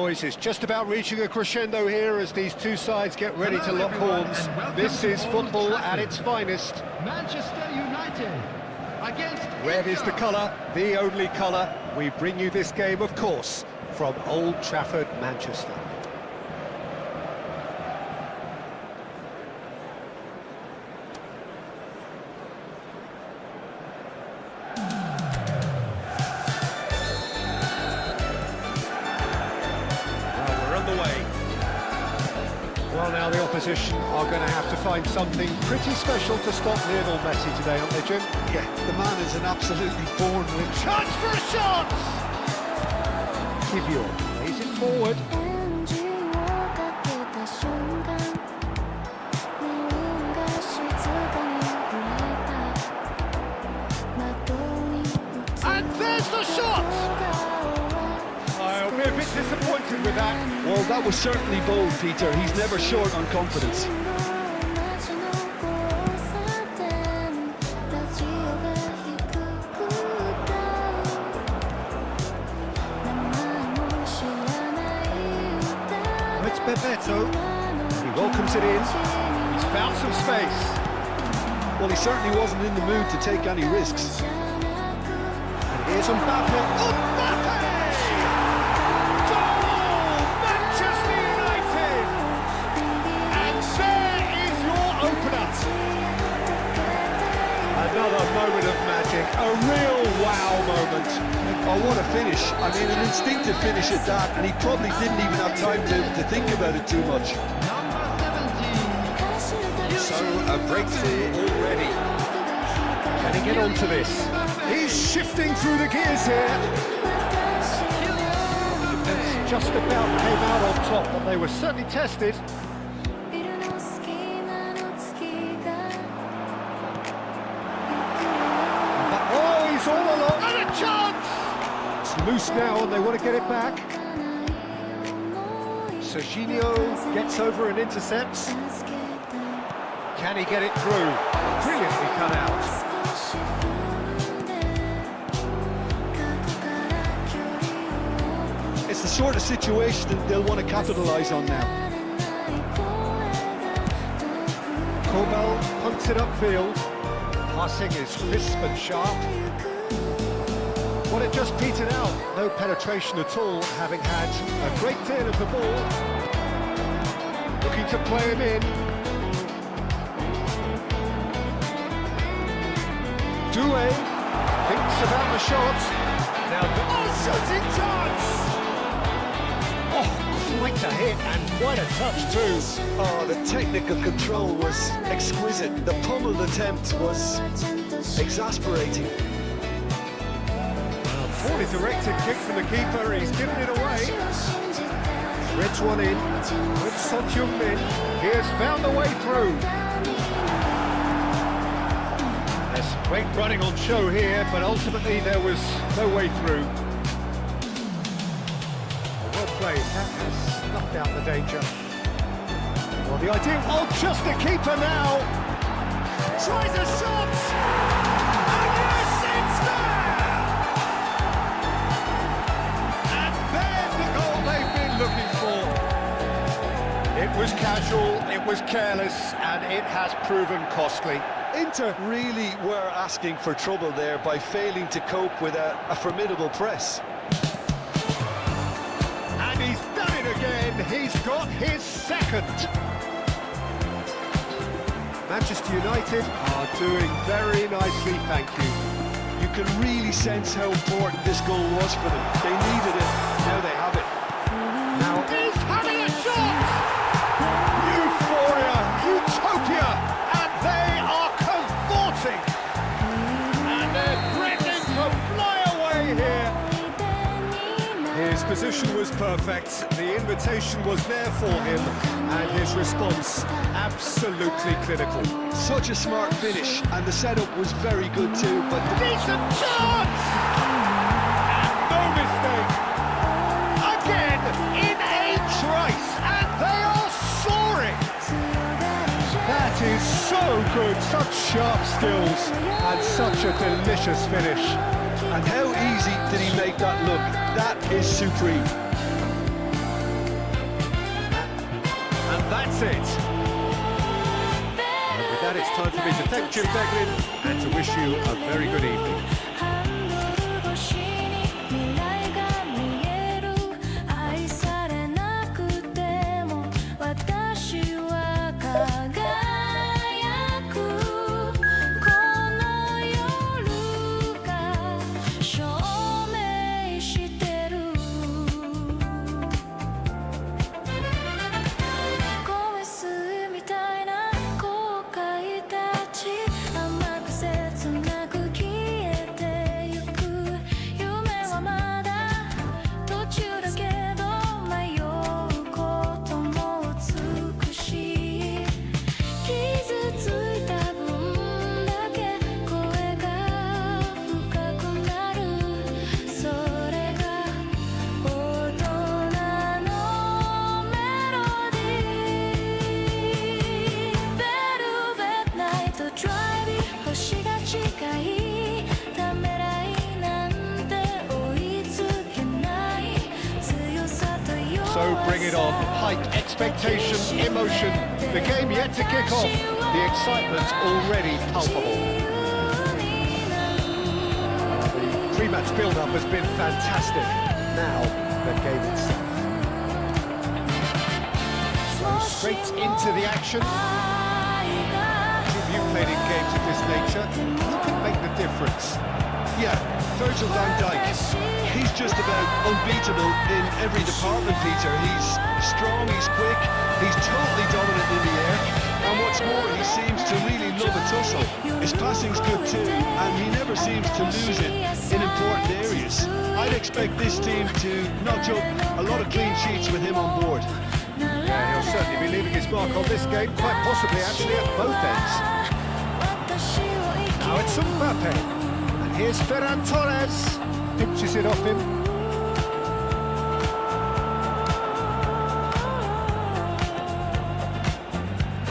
boys, it's just about reaching a crescendo here as these two sides get ready to lock horns. This is football at its finest. Manchester United against Red is the colour, the only colour. We bring you this game, of course, from Old Trafford, Manchester. Well, now the opposition are going to have to find something pretty special to stop Lionel Messi today, aren't they, Jim? Yeah, the man is an absolutely born winner. Chance for a shot! Kivior plays it forward. And there's the shot! I'll be a bit disappointed with that. Well, that was certainly bold, Peter. He's never short on confidence. It's Bebeto. He welcomes it in. He's found some space. Well, he certainly wasn't in the mood to take any risks. And here's Mbappe. Mbappe! Goal! Manchester United! And there is your opener. Another moment of magic. A real wow moment. Oh, what a finish. I mean, an instinctive finish at that, and he probably didn't even have time to think about it too much. So, a breakthrough already. Can he get onto this? He's shifting through the gears here. The defence just about came out on top, but they were certainly tested. Oh, he's all along. And a chance! It's loose now, and they want to get it back. Serginho gets over and intercepts. Can he get it through? Brilliantly cut out. It's the sort of situation that they'll want to capitalise on now. Kobel punts it upfield. Passing is crisp and sharp. Well, it just petered out. No penetration at all, having had a great deal of the ball. Looking to play him in. Doué thinks about the shot. Now, shooting chance! Oh, quite a hit and quite a touch too. Oh, the technical control was exquisite. The pummeled attempt was exasperating. Poorly directed kick from the keeper, he's given it away. Threads one in, with Son Heung-min. He has found a way through. There's great running on show here, but ultimately there was no way through. Well played, that has snuffed out the danger. Well, the idea, oh, just the keeper now! Tries a shot! And yes, it's there! And there's the goal they've been looking for. It was casual, it was careless, and it has proven costly. Inter really were asking for trouble there by failing to cope with a formidable press. And he's done it again, he's got his second. Manchester United are doing very nicely, thank you. You can really sense how important this goal was for them. They needed it, now they have it. Now he's having a shot! Euphoria, utopia, and they are cavorting. And they're threatening to fly away here. His position was perfect, the invitation was there for him, and his response absolutely clinical. Such a smart finish, and the setup was very good too, but Decent chance! And no mistake! Again, in a trice, and they are soaring! That is so good, such sharp skills, and such a delicious finish. and how easy did he make that look? That is supreme. That's it. And with that, it's time for me to thank Jim Beglin and to wish you a very good evening. ハンドル越しに未来が見える愛されなくても私は輝くこの夜が証明してるゴメスみたいな後悔たち甘く切なく消えてゆく夢はまだ途中だけど迷うことも美しい傷ついた分だけ声が深くなるそれが大人のメロディーベルベットナイトドライビー星が近いためらいなんて追いつけない強さと弱さ So bring it on. Hype, expectation, emotion. The game yet to kick off. The excitement already palpable. The pre-match build-up has been fantastic. Now, the game itself. So straight into the action. Have you played in games of this nature? Who can make the difference? Yeah, Virgil van Dijk. He's just about unbeatable in every department, Peter. He's strong, he's quick, he's totally dominant in the air. And what's more, he seems to really love a tussle. His passing's good too, and he never seems to lose it in important areas. I'd expect this team to notch up a lot of clean sheets with him on board. Yeah, he'll certainly be leaving his mark on this game, quite possibly actually at both ends. Now it's Mbappe, and here's Ferran Torres, pinches it off him.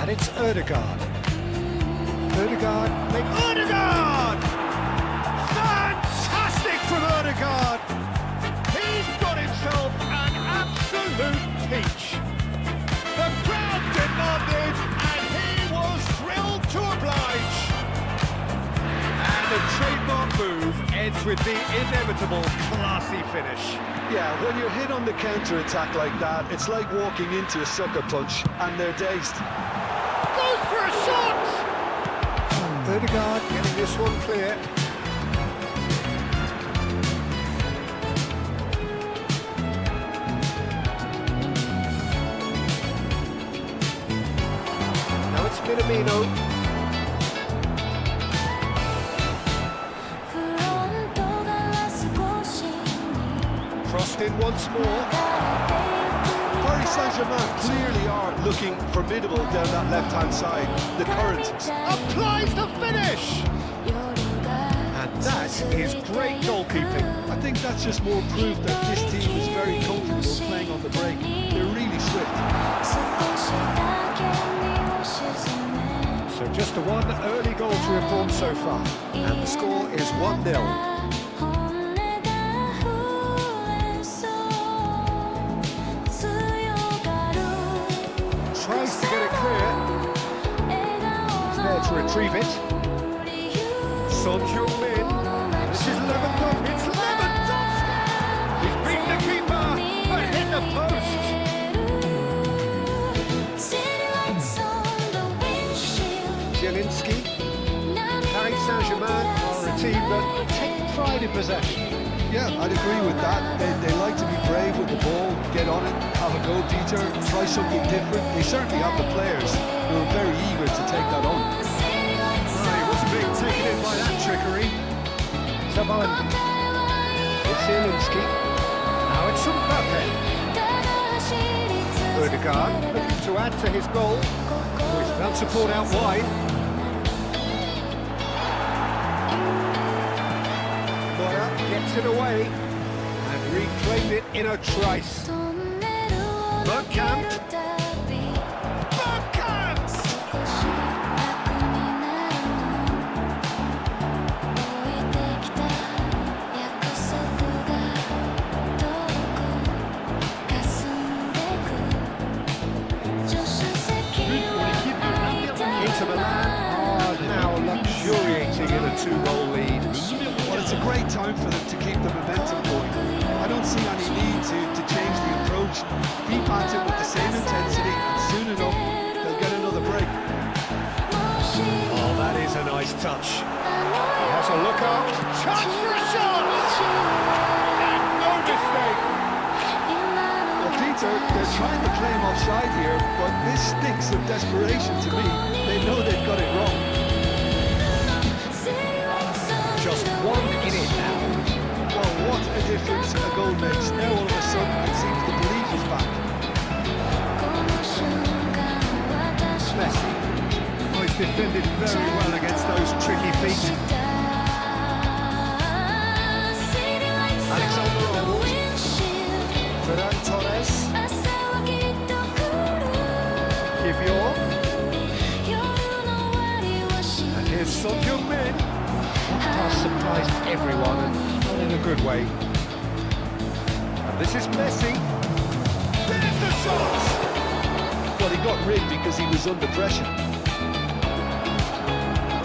And it's Ødegaard. Ødegaard! Fantastic from Ødegaard! He's got himself an absolute peach. The crowd demanded, and he was thrilled to oblige. And the trademark move ends with the inevitable classy finish. Yeah, when you're hit on the counter-attack like that, it's like walking into a sucker punch, and they're dazed. Goes for a shot! Ødegaard getting this one clear. Now it's Minamino. Crossed in once more. Paris Saint-Germain clearly are looking formidable down that left-hand side. The current. Applies the finish! And that is great goalkeeping. I think that's just more proof that this team is very comfortable playing on the break. They're really swift. So just the one early goal to report so far. And the score is 1-0. Tries to get it clear. He's there to retrieve it. Son Heung-min. This is Lewandowski. It's Lewandowski! He's beaten the keeper, but hit the post. Zielinski. Paris Saint-Germain are a team that take pride in possession. Yeah, I'd agree with that. They like to be brave with the ball, get on it, have a go, Peter, try something different. They certainly have the players who are very eager to take that on. Well, he wasn't being taken in by that trickery. Saban. It's Zielinski. Now it's Mbappe. Ødegaard looking to add to his goal. Oh, he's found support out wide. Gets it away and reclaimed it in a trice. Bergkamp. Bergkamp! 2-goal lead. Well, it's a great time for them to keep the momentum going. I don't see any need to change the approach. Keep at it with the same intensity, and soon enough, they'll get another break. Oh, that is a nice touch. He has a look up. Chance for a shot! And no mistake. Well, Peter, they're trying to claim offside here, but this stinks of desperation to me. They know they've got it wrong. Just one in it now. Well, what a difference a goal makes. Now all of a sudden it seems the belief is back. Messi. Oh, he's defended very well against those tricky feet. Alexander-Arnold. Ferran Torres. Kivior. And here's Son Heung-min. Pass surprised everyone, and not in a good way. And this is Messi. There's the shot! Well, he got rid because he was under pressure.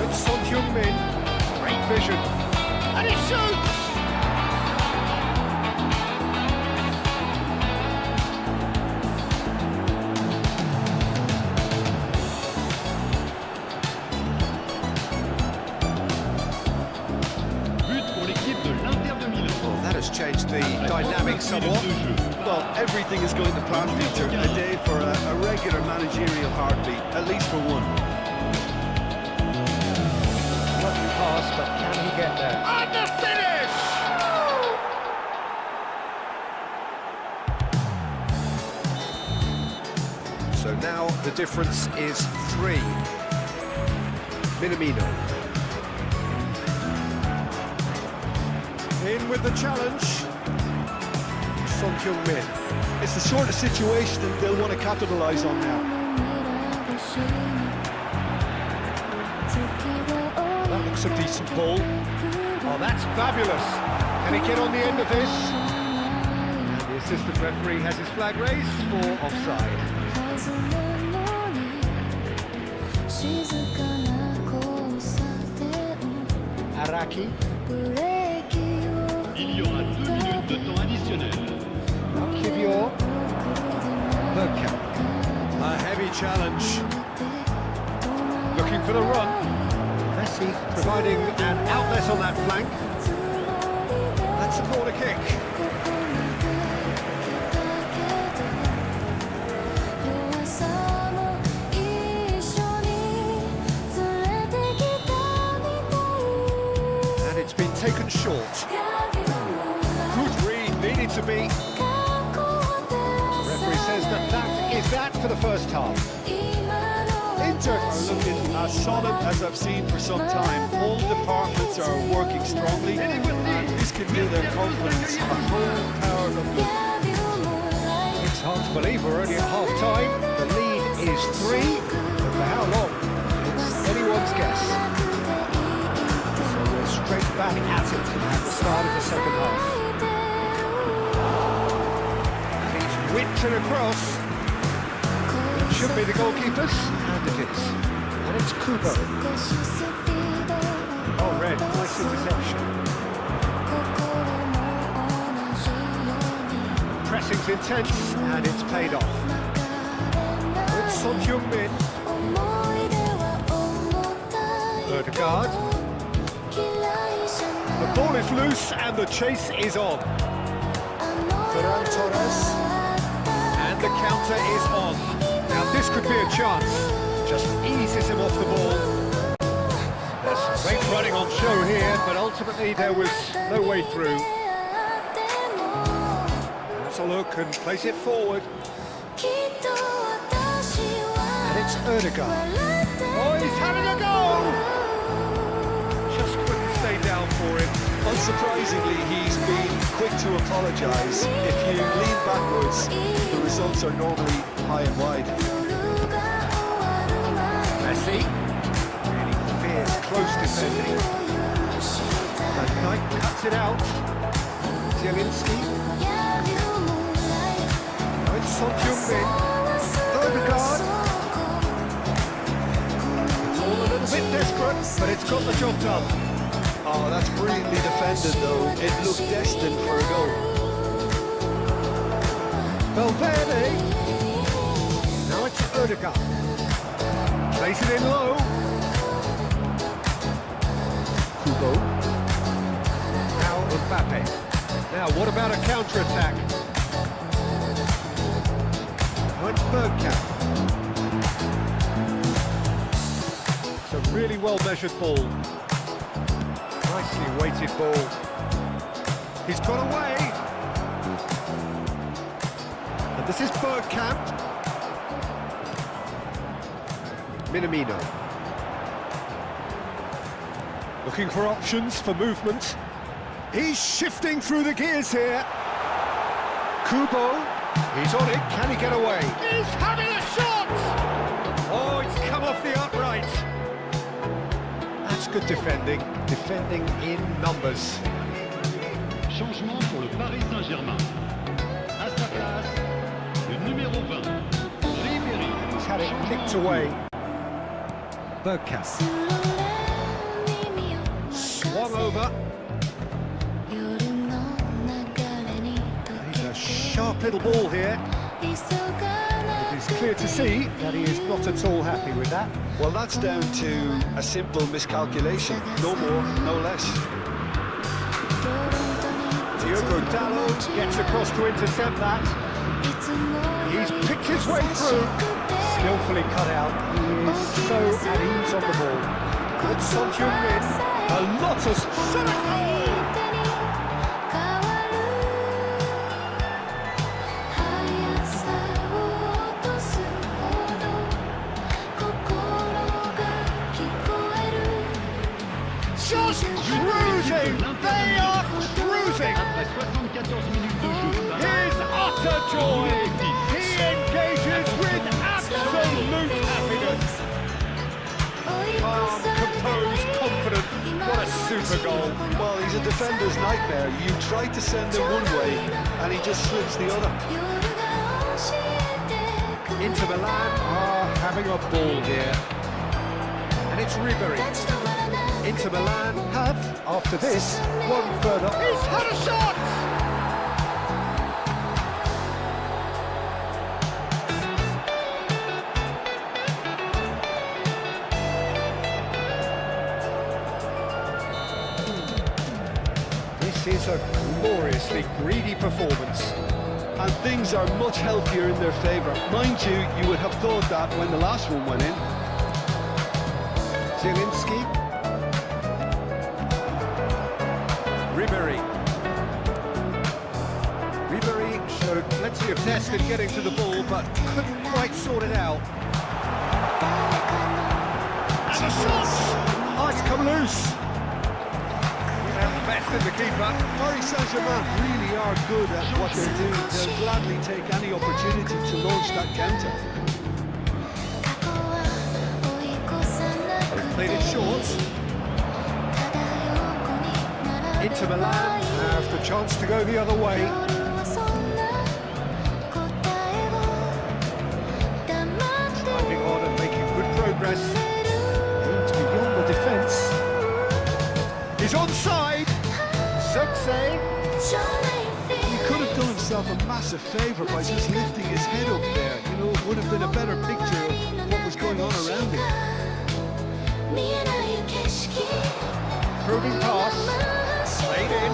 It's Son Heung-min. Great vision. And he shoots! That has changed the dynamics somewhat. Well, everything is going to plan, Peter. A day for a regular managerial heartbeat, at least for one. Lucky pass, but can he get there? And the finish! So now the difference is 3. Minamino. In with the challenge. Son Heung-min. It's the sort of situation that they'll want to capitalise on now. That looks a decent ball. Oh, that's fabulous. Can he get on the end of this? And the assistant referee has his flag raised for offside. Araki. Il y aura 2 minutes de temps additionnel. Kivior. Bergkamp. A heavy challenge. Looking for the run. Messi providing an outlet on that flank. That's a corner kick. And it's been taken short. Good read, needed to be. The referee says that is that for the first half. Inter are looking as solid as I've seen for some time. All departments are working strongly. This can give their confidence a whole power of look. It's hard to believe we're only at half-time. The lead is 3, but for how long? It's anyone's guess. So we're straight back at it at the start of the second half. And he's whipped it across. It should be the goalkeepers, and it is. And it's Kubo. Oh, red, nice interception. Pressing's intense, and it's paid off. It's Son Heung-min. Ødegaard. The ball is loose, and the chase is on. Ferran Torres. And the counter is on. Now this could be a chance. Just eases him off the ball. There's some great running on show here, but ultimately there was no way through. Let's a look and place it forward. And it's Ødegaard. Oh, he's having a go! Just couldn't stay down for him. Unsurprisingly, he's been quick to apologise. If you lean backwards, the results are normally high and wide. Messi. Really fierce, close defending. And Knight cuts it out. Zielinski. Now it's Son Heung-min. Ødegaard. It's all a little bit desperate, but it's got the job done. Oh, that's brilliantly defended, though. It looked destined for a goal. Valverde. Now it's Odegaard. Plays it in low. Kubo. Now Mbappe. Now what about a counter-attack? Now it's Bergkamp. It's a really well-measured ball. Nicely weighted ball. He's got away. And this is Bergkamp. Minamino. Looking for options for movement. He's shifting through the gears here. Kubo. He's on it. Can he get away? He's having a shot! Oh, it's come off the upright. That's good defending. Defending in numbers. Changement pour le Paris Saint-Germain. À sa place, le numéro 20, Ribéry. He's had it nicked away. Bergkamp. Swung over. He's a sharp little ball here. It is clear to see that he is not at all happy with that. Well, that's down to a simple miscalculation. No more, no less. Diogo Dalot gets across to intercept that. He's picked his way through. Skillfully cut out. He is so at ease on the ball. Good Son Heung-min. A lot of... Just cruising! They are cruising! Après 74 minutes de jeu. His utter joy! He engages with absolute happiness! Calm, composed, confident. What a super goal. Well, he's a defender's nightmare. You try to send him one way, and he just slips the other. Inter Milan are having a ball here. And it's Ribéry. Inter Milan have, after this, one further. He's had a shot! This is a gloriously greedy performance. And things are much healthier in their favour. Mind you, you would have thought that when the last one went in. Zielinski. Ribéry. Ribéry showed plenty of zest in getting to the ball, but couldn't quite sort it out. And a shot! Oh, it's come loose. Best in the keeper. Paris Saint-Germain really are good at what they're doing. They'll gladly take any opportunity to launch that counter. They've played it short. Inter Milan have the chance to go the other way. Driving on and making good progress. Aims beyond the defence. He's onside. Success. He could have done himself a massive favour by just lifting his head up there. You know, it would have been a better picture of what was going on around him. Probing pass. Played in.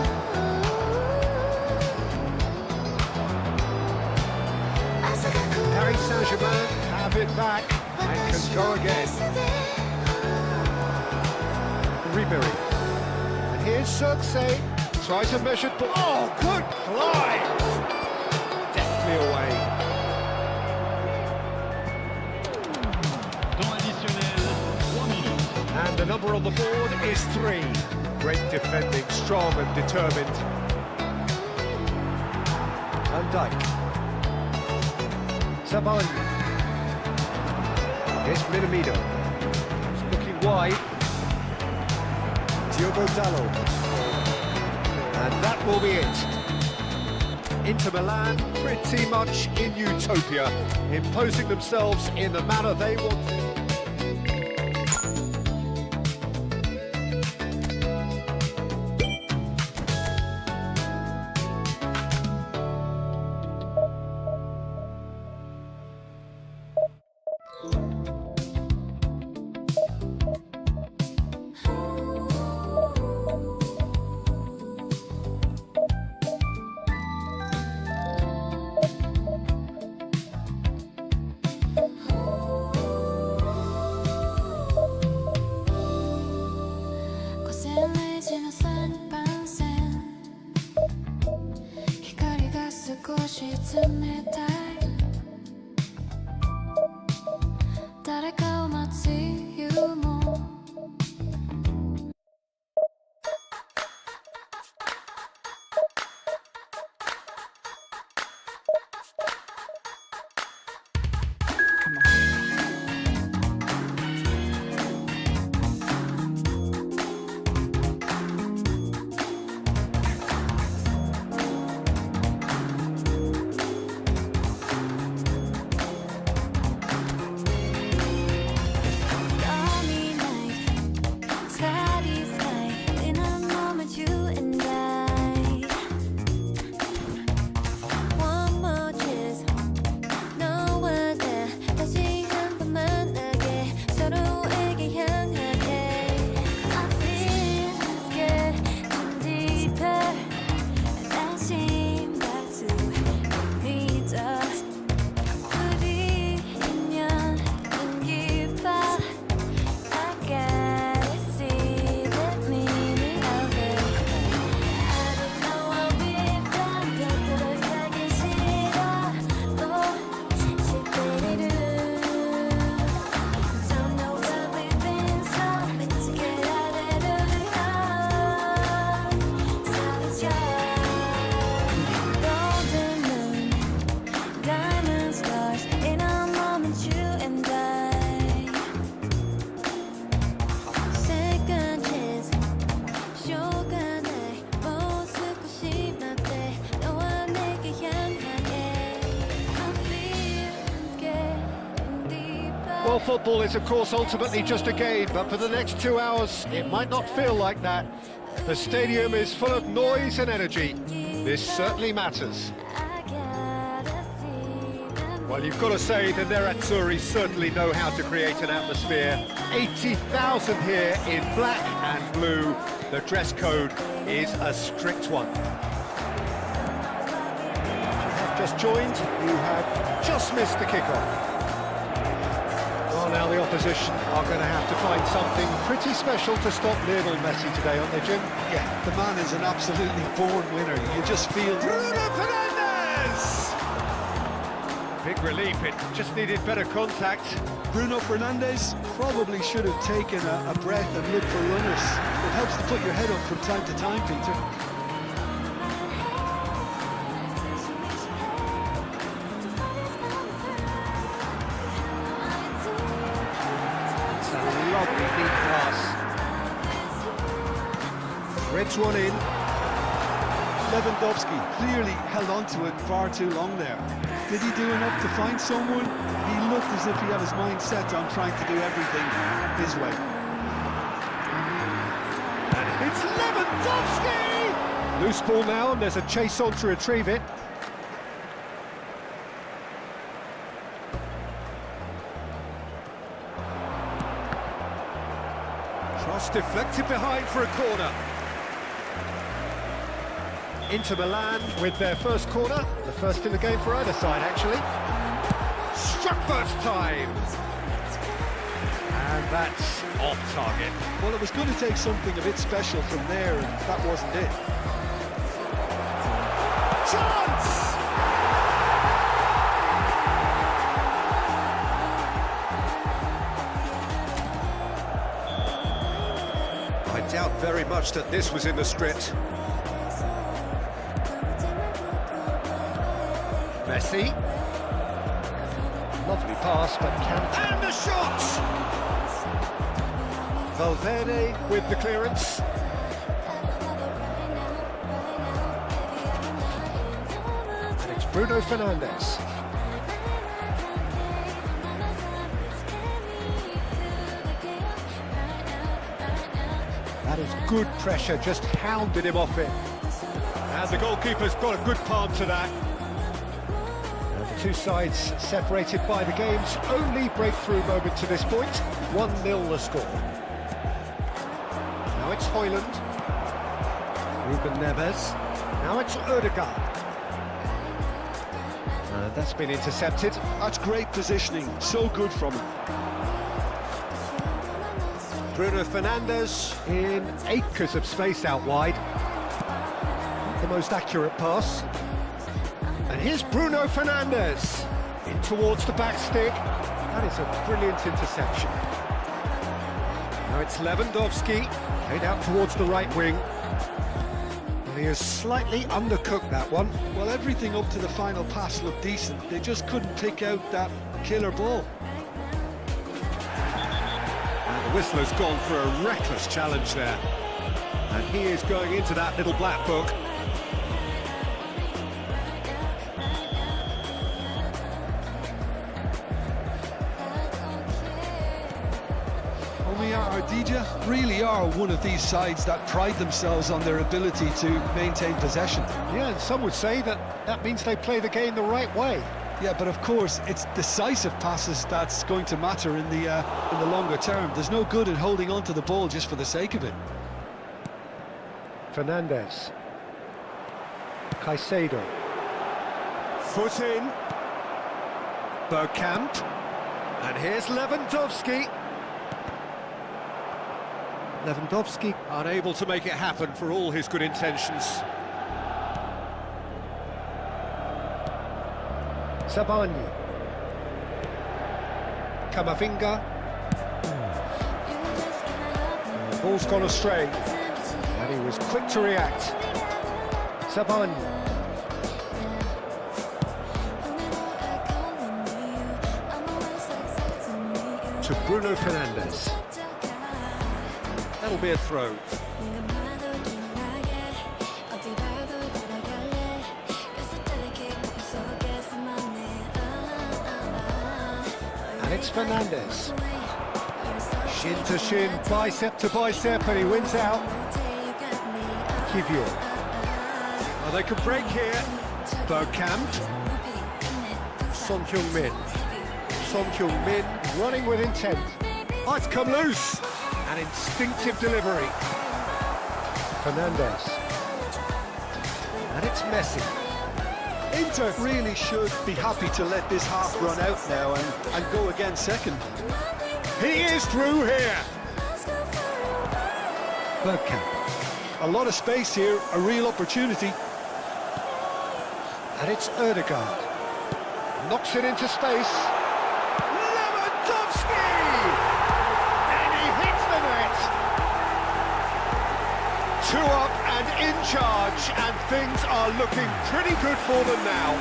Paris Saint-Germain have it back and can go again. Ribéry. And here's Success. Tries a measured ball. Oh, good climb! Deftly away. Temps additionnel, 3 minutes. And the number on the board is 3. Great defending, strong and determined. Van Dijk. Sabali. Here's Minamino. He's looking wide. Diogo Dalot. And that will be it. Inter Milan pretty much in utopia, imposing themselves in the manner they wanted. 0時の3番線光が少し冷たい誰かを待つ理由もWell, football is, of course, ultimately just a game, but for the next 2 hours, it might not feel like that. The stadium is full of noise and energy. This certainly matters. Well, you've got to say the Nerazzurri certainly know how to create an atmosphere. 80,000 here in black and blue. The dress code is a strict one. If you have just joined, you have just missed the kickoff. Well, now the opposition are going to have to find something pretty special to stop Lionel Messi today, aren't they, Jim? Yeah, the man is an absolutely born winner. You just feel... Bruno Fernandes! Big relief, it just needed better contact. Bruno Fernandes probably should have taken a breath and looked for runners. It helps to put your head up from time to time, Peter. It's a lovely deep pass. Threads one in. Lewandowski clearly held on to it far too long there. Did he do enough to find someone? He looked as if he had his mind set on trying to do everything his way. And it's Lewandowski! Loose ball now, and there's a chase on to retrieve it. Cross deflected behind for a corner. Inter Milan with their first corner, the first in the game for either side, actually. Struck first time. And that's off target. Well, it was going to take something a bit special from there, and that wasn't it. Chance! I doubt very much that this was in the script. Messi. Lovely pass, but can't. And the shot! Valverde with the clearance. And it's Bruno Fernandes. That is good pressure, just hounded him off it. And the goalkeeper's got a good palm to that. Two sides separated by the game's only breakthrough moment to this point. 1-0 the score. Now it's Højlund. Ruben Neves. Now it's Ødegaard. That's been intercepted. That's great positioning. So good from him. Bruno Fernandes in acres of space out wide. Not the most accurate pass. And here's Bruno Fernandes in towards the back stick. That is a brilliant interception. Now it's Lewandowski, played out towards the right wing. And he has slightly undercooked that one. Well, everything up to the final pass looked decent. They just couldn't pick out that killer ball. And the whistler's gone for a reckless challenge there. And he is going into that little black book. Ardija really are one of these sides that pride themselves on their ability to maintain possession. Yeah, and some would say that that means they play the game the right way. Yeah, but of course, it's decisive passes that's going to matter in the longer term. There's no good in holding on to the ball just for the sake of it. Fernandes. Caicedo. Foot in. Bergkamp. And here's Lewandowski. Lewandowski unable to make it happen for all his good intentions. Sabani. Camavinga. Ball's gone astray, and he was quick to react. Sabani. To Bruno Fernandes. That'll be a throw. And it's Fernandes. Shin to shin, bicep to bicep, and he wins out. Kivior. Well, they can break here. Bergkamp. Son Heung-min. Son Heung-min running with intent. Oh, it's come loose. An instinctive delivery. Fernandes. And it's Messi. Inter really should be happy to let this half run out now and go again second. He is through here. Bergkamp. A lot of space here, a real opportunity. And it's Ødegaard. Knocks it into space. Lewandowski! And he hits the net. 2 up and in charge, and things are looking pretty good for them now.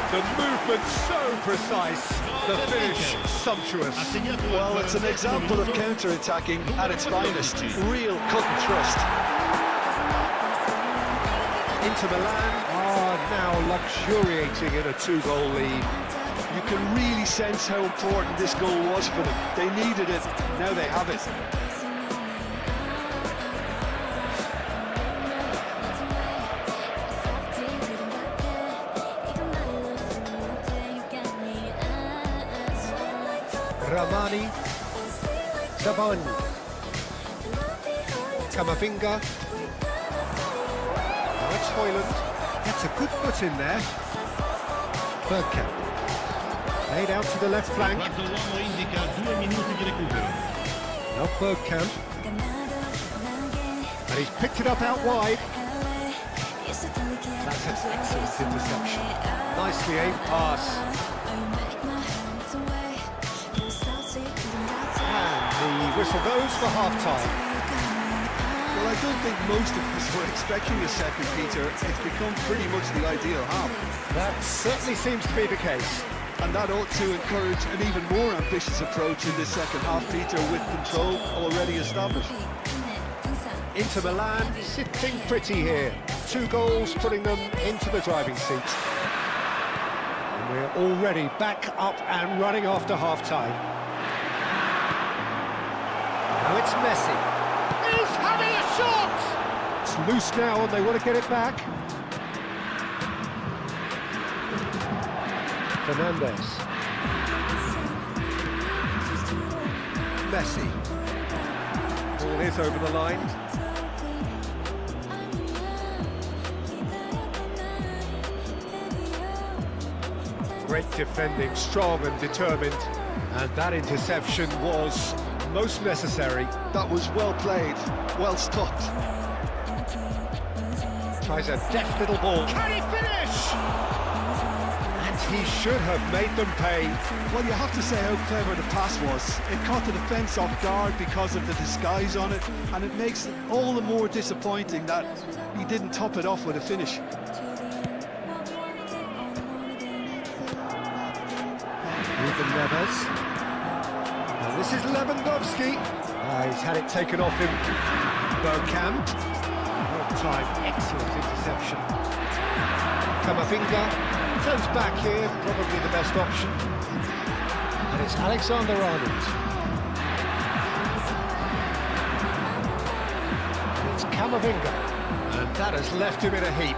The movement so precise, the finish sumptuous. Well, it's an example of counter-attacking at its finest. Real cut and thrust. Inter Milan are now luxuriating in a 2-goal lead. You can really sense how important this goal was for them. They needed it, now they have it. Ramani, Sabani, Camavinga. That's Højlund. That's a good foot in there. Bergkamp. Laid out to the left flank. Now Bergkamp. And he's picked it up out wide. That's an excellent interception. Nicely aimed pass. And the whistle goes for half-time. Well, I don't think most of us were expecting a second, Peter. It's become pretty much the ideal half. That certainly seems to be the case. And that ought to encourage an even more ambitious approach in this second half, Peter, with control already established. Inter Milan sitting pretty here. 2 goals putting them into the driving seat. And we're already back up and running after half-time. Now it's Messi. He's having a shot! It's loose now and they want to get it back. Fernandes. Messi. Ball is over the line. Great defending, strong and determined. And that interception was most necessary. That was well played, well stopped. Tries a deft little ball. Can he finish? And he should have made them pay. Well, you have to say how clever the pass was. It caught the defence off guard because of the disguise on it, and it makes it all the more disappointing that he didn't top it off with a finish. Ruben Neves. And this is Lewandowski. He's had it taken off him. Bergkamp. Time, excellent interception. Camavinga turns back here, probably the best option. And it's Alexander-Arnold. And it's Camavinga. And that has left him in a heap.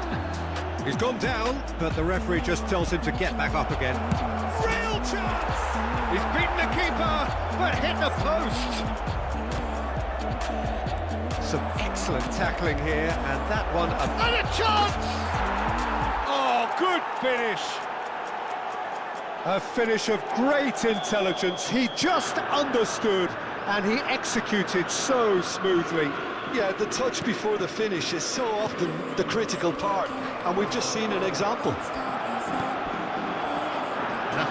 He's gone down, but the referee just tells him to get back up again. Real chance! He's beaten the keeper, but hit the post. Some excellent tackling here, and that one, and a chance! Oh, good finish! A finish of great intelligence. He just understood, and he executed so smoothly. Yeah, the touch before the finish is so often the critical part, and we've just seen an example.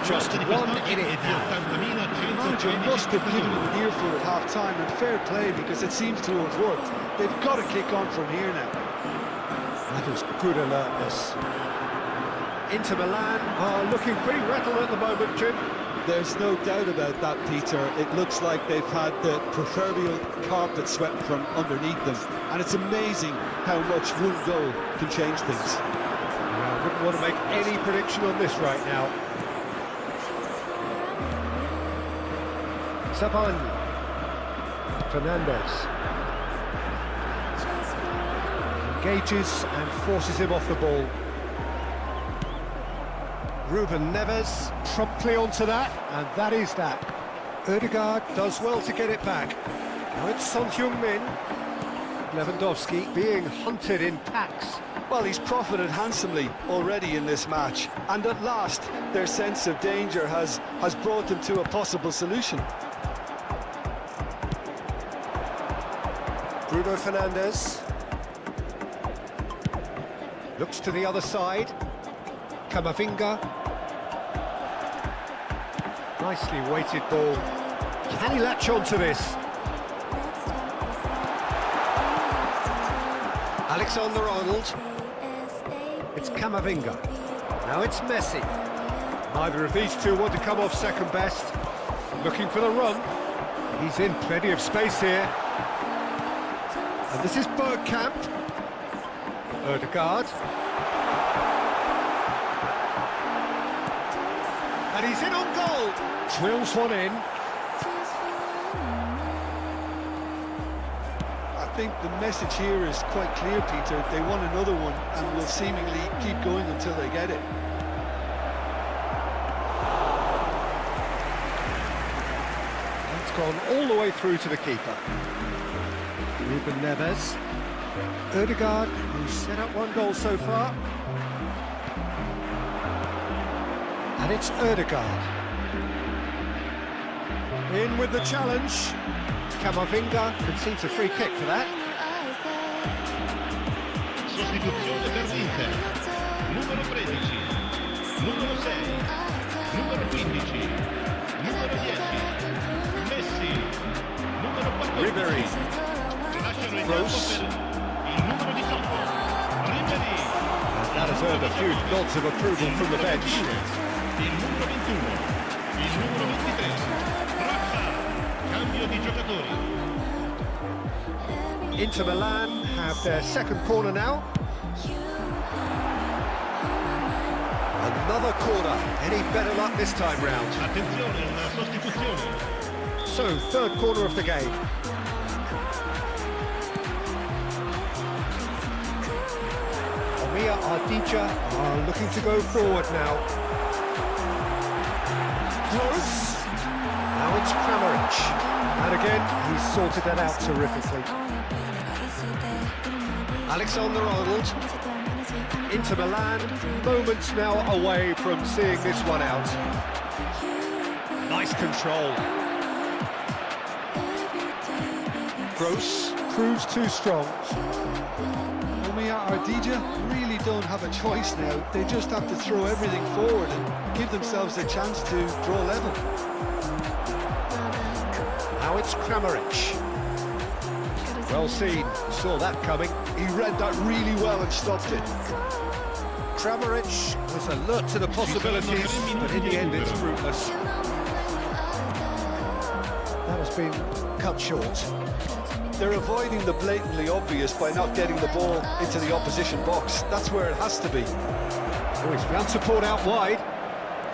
Just one in it. The manager must have given him an earful at half-time, and fair play, because it seems to have worked. They've got to kick on from here now. That was good alertness. Inter Milan are looking pretty rattled at the moment, Jim. There's no doubt about that, Peter. It looks like they've had the proverbial carpet swept from underneath them, and it's amazing how much one goal can change things. I wouldn't want to make any prediction on this right now. Saban. Fernandes. Engages and forces him off the ball. Ruben Neves promptly onto that, and that is that. Ødegaard does well to get it back. Now it's Son Heung-min. Lewandowski being hunted in packs. Well, he's profited handsomely already in this match, and at last their sense of danger has brought them to a possible solution. Bruno Fernandes looks to the other side. Camavinga. Nicely weighted ball. Can he latch on to this? Alexander-Arnold. It's Camavinga. Now it's Messi. Neither of these two want to come off second best. Looking for the run. He's in plenty of space here. And this is Bergkamp. Ødegaard. And he's in on goal. Drills one in. I think the message here is quite clear, Peter. They want another one and will seemingly keep going until they get it. It's gone all the way through to the keeper. Ruben Neves. Ødegaard, who's set up one goal so far. And it's Ødegaard. In with the challenge. Camavinga concedes a free kick for that. Sostituzione per l'Inter. Numero 13, numero 6, numero 15, numero 10, Messi, numero 14. Ribery. Lasciano il campo per il numero 18, Ribery. That has earned a few nods of approval from the bench. Il numero 21, il numero 23, Rafa, cambio di giocatori. Inter Milan have their second corner now. Another corner. Any better luck this time round? Attenzione, una sostituzione. So, third corner of the game. Omiya Ardija are looking to go forward now. Close. Now it's Kramaric. And again, he's sorted that out terrifically. Alexander-Arnold. Inter Milan, moments now away from seeing this one out. Nice control. Gross proves too strong. Omia Ardija really don't have a choice now. They just have to throw everything forward and give themselves a chance to draw level. Now it's Kramaric. Well seen, saw that coming. He read that really well and stopped it. Kramaric was alert to the possibilities, but in the end it's fruitless. That has been cut short. They're avoiding the blatantly obvious by not getting the ball into the opposition box. That's where it has to be. Oh, he's found support out wide.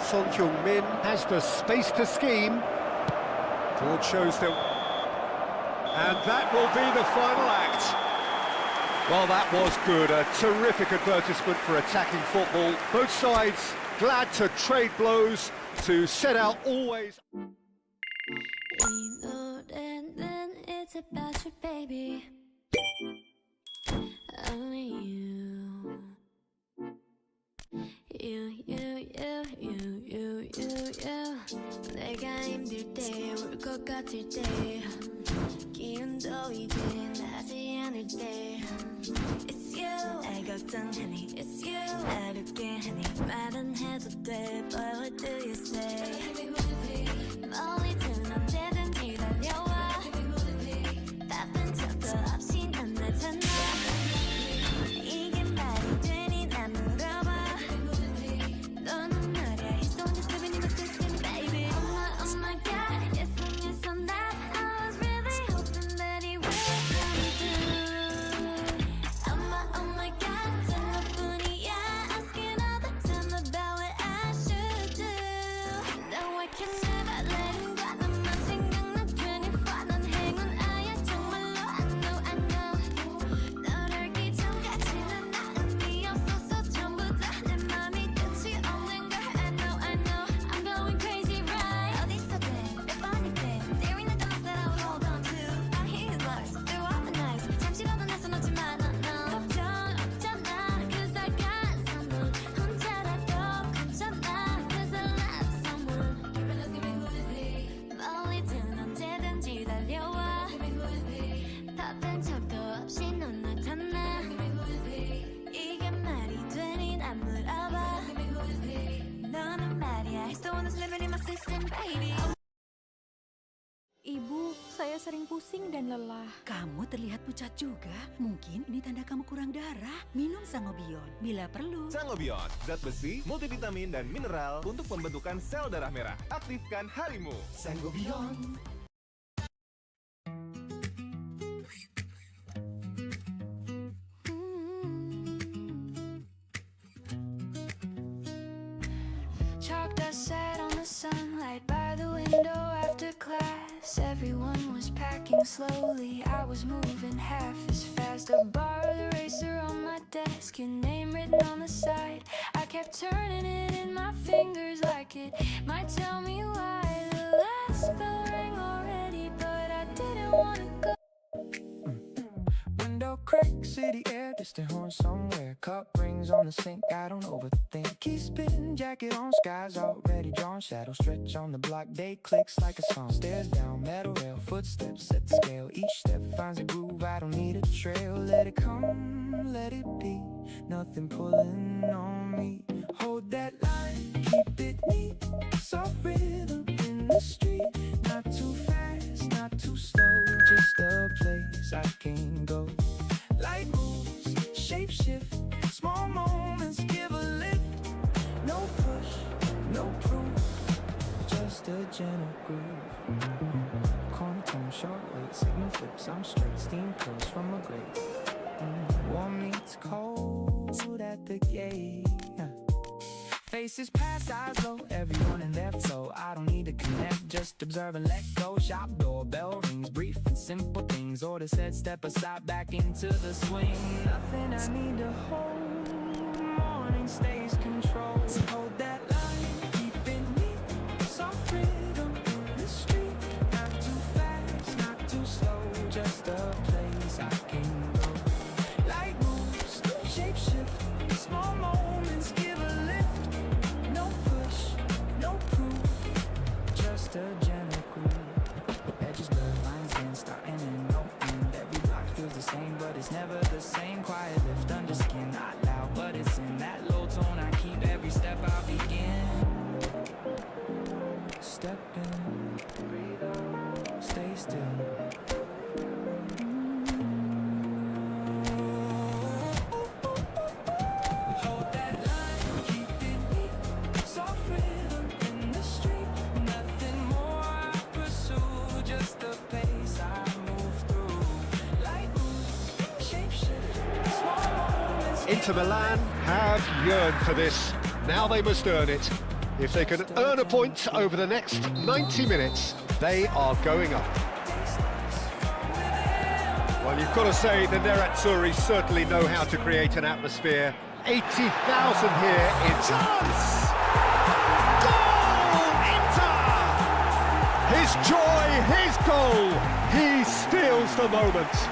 Son Heung-min has the space to scheme. Forward shows that... And that will be the final act. Well, that was good. A terrific advertisement for attacking football. Both sides glad to trade blows, to set out always... It's about you, baby. Only you. You. 내가 힘들 때, 울 것 같을 때, 기운도 이제 나지 않을 때. It's you. 날 걱정하니, it's you. 어렵게 하니, 말은 해도 돼, but what do you say? 멀리 둔 언제든지 달려와. 바쁜 척도 없이 난 나타나. 이게 말이 되니 난 물어봐. 너는 말야, it's don't just living in the system, baby. Oh my God, yes on that. I was really hoping that he would come through. Oh my God, 전 너뿐이야. Asking all the time about what I should do. No, I can never let him go. 너만 생각나 24. 넌 행운아야 정말로. I know. 널 알기 전까지는 나 의미 없었어. 전부 다 내 맘이 끝이 없는 걸. I know. I'm going crazy, right? 어디서든 몇 번이든 there ain't nothing else that I would hold on to. I hear his lies through all the nights. 잠시라도 내 손 놓지 마, no. 걱정 없잖아, 'cause I got someone. 혼자라도 괜찮아, 'cause I love someone. 멀리 둔 언제든지 달려와. 바쁜 척도 없이 넌 나타나. 이게 말이 되니 난 물어봐. 너는 말이야, he's the one that's living in my system, baby. Ibu, saya sering pusing dan lelah. Kamu terlihat pucat juga. Mungkin ini tanda kamu kurang darah. Minum Sangobion bila perlu. Sangobion, zat besi, multivitamin, dan mineral untuk pembentukan sel darah merah. Aktifkan harimu. Sangobion. Chalk dust sat on the sunlight by the window after class. Everyone was packing slowly, I was moving half as fast. A borrowed eraser on my desk, your name written on the side. I kept turning it in my fingers like it might tell me why. The last bell rang already, but I didn't want to go. Window crack, city air, distant horn somewhere. Cup rings on the sink, I don't overthink. Key spin, jacket on, skies already drawn. Shadow stretch on the block, day clicks like a song. Stairs down, metal rail, footsteps set the scale. Each step finds a groove, I don't need a trail. Let it come, let it be, nothing pulling on me. Hold that line, keep it neat, soft rhythm in the street. Not too fast, not too slow, just a place I can go. Light moves, shape shift, small moments give a lift. No push, no proof, just a gentle groove. Corner tone, short weight, signal flips, I'm straight. Steam curls from a grate. Warm meets cold at the gate. Faces pass, eyes low, everyone in their flow. I don't need to connect, just observe and let go. Shop doorbell rings, brief and simple things. Order said, step aside, back into the swing. Nothing I need to hold, morning stays controlled. Hold that line, keep it neat, soft rhythm in the street. Not too fast, not too slow, just a place I can go. Light moves, shape shift, small moments give a lift. No push, no proof, just a gentle groove. Edges blur, lines in, starting and open. same, but it's never the same. Quiet lift under skin, not loud, but it's in that low tone. I keep every step I begin. Step in, breathe out, stay still. Hold that line, keep it neat, soft rhythm in the street. Nothing more I pursue, just the pace I move through. Light moves, shape shift, small moments. Inter Milan have yearned for this. Now they must earn it. If they can earn a point over the next 90 minutes, they are going up. Well, you've got to say the Nerazzurri certainly know how to create an atmosphere. 80,000 here in chance! Goal! Inter! His joy, his goal! He steals the moment.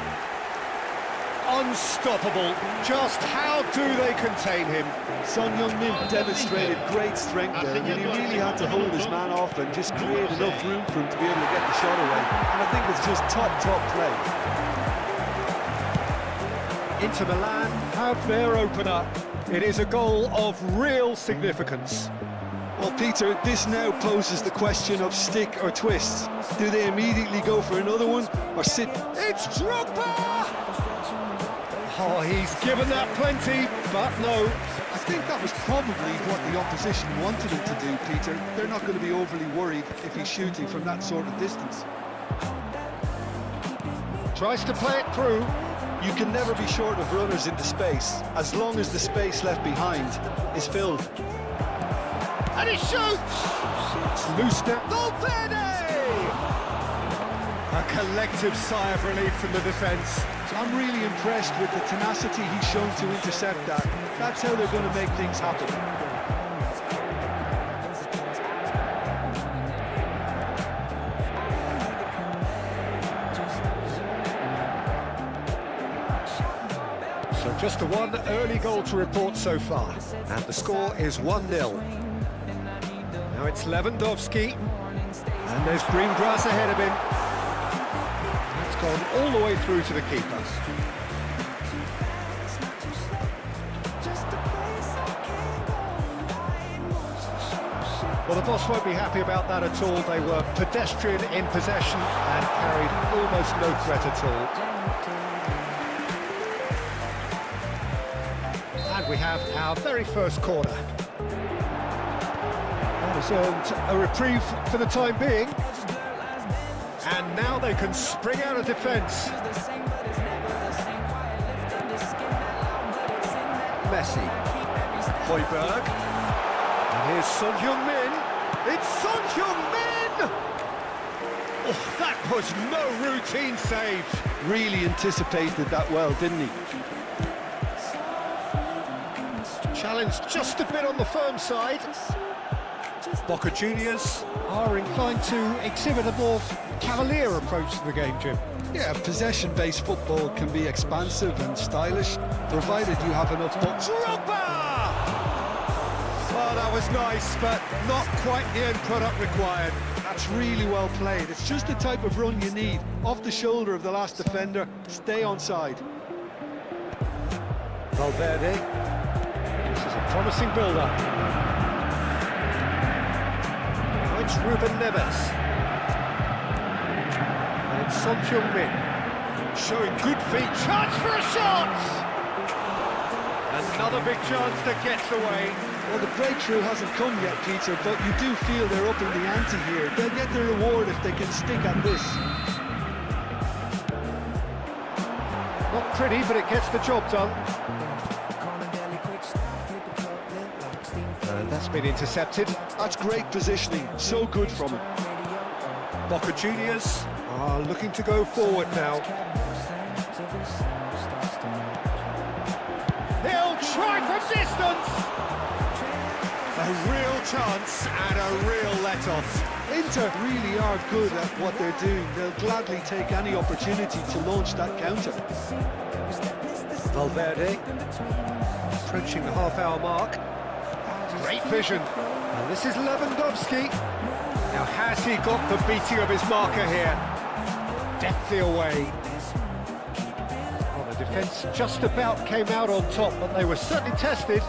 Unstoppable. Just how do they contain him? Son Heung-min demonstrated great strength there. I mean, he really had to hold his man off and just create enough room for him to be able to get the shot away. And I think it's just top play. Inter Milan have their opener. It is a goal of real significance. Well, Peter, this now poses the question of stick or twist. Do they immediately go for another one or sit? It's Drogba! Oh, he's given that plenty, but no. I think that was probably what the opposition wanted him to do, Peter. They're not going to be overly worried if he's shooting from that sort of distance. Tries to play it through. You can never be short of runners into space, as long as the space left behind is filled. And he shoots! It's loose now. Valverde! A collective sigh of relief from the defence. I'm really impressed with the tenacity he's shown to intercept that. That's how they're going to make things happen. So just the one early goal to report so far. And the score is 1-0. Now it's Lewandowski. And there's green grass ahead of him. That's gone all the way through to the keeper. Well, the boss won't be happy about that at all. They were pedestrian in possession and carried almost no threat at all. And we have our very first corner. That has earned a reprieve for the time being. And now they can spring out of defence. Messi. Højbjerg. And here's Son Heung-min. It's Son Heung-min! Oh, that was no routine save. Really anticipated that well, didn't he? Challenged just a bit on the firm side. Boca Juniors are inclined to exhibit a more cavalier approach to the game, Jim. Yeah, possession-based football can be expansive and stylish, provided you have enough box. Drogba! Well, that was nice, but not quite the end product required. That's really well played. It's just the type of run you need. Off the shoulder of the last defender, stay onside. Valverde. This is a promising build-up. Now it's Ruben Neves. And it's Son Heung-min. Showing good feet. Chance for a shot! Another big chance that gets away. Well, the breakthrough hasn't come yet, Peter, but you do feel they're up in the ante here. They'll get the reward if they can stick at this. Not pretty, but it gets the job done. And that's been intercepted. That's great positioning. So good from him. Boca Juniors are looking to go forward now. He'll try for distance! A real chance and a real let-off. Inter really are good at what they're doing. They'll gladly take any opportunity to launch that counter. Valverde approaching the half-hour mark. Great vision. And this is Lewandowski. Now has he got the beating of his marker here? Deftly away. Defence just about came out on top, but they were certainly tested.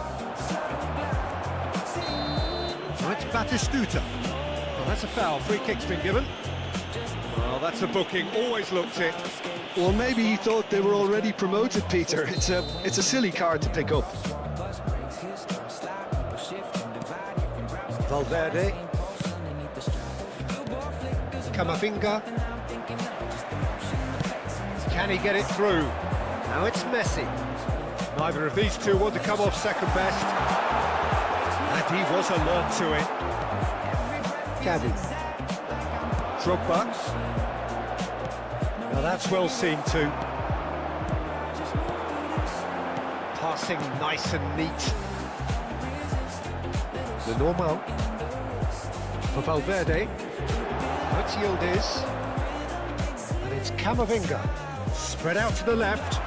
Well, it's Batistuta. Well, that's a foul. Free kick's been given. Well, that's a booking. Always looked it. Well, maybe he thought they were already promoted, Peter. It's a silly card to pick up. Valverde. Camavinga. Can he get it through? Now it's Messi. Neither of these two want to come off second best. And he was alert to it. Gavi. Drogba. Now that's well seen too. Passing nice and neat. The normal. For Valverde. That's Yildiz. And it's Camavinga. Spread out to the left.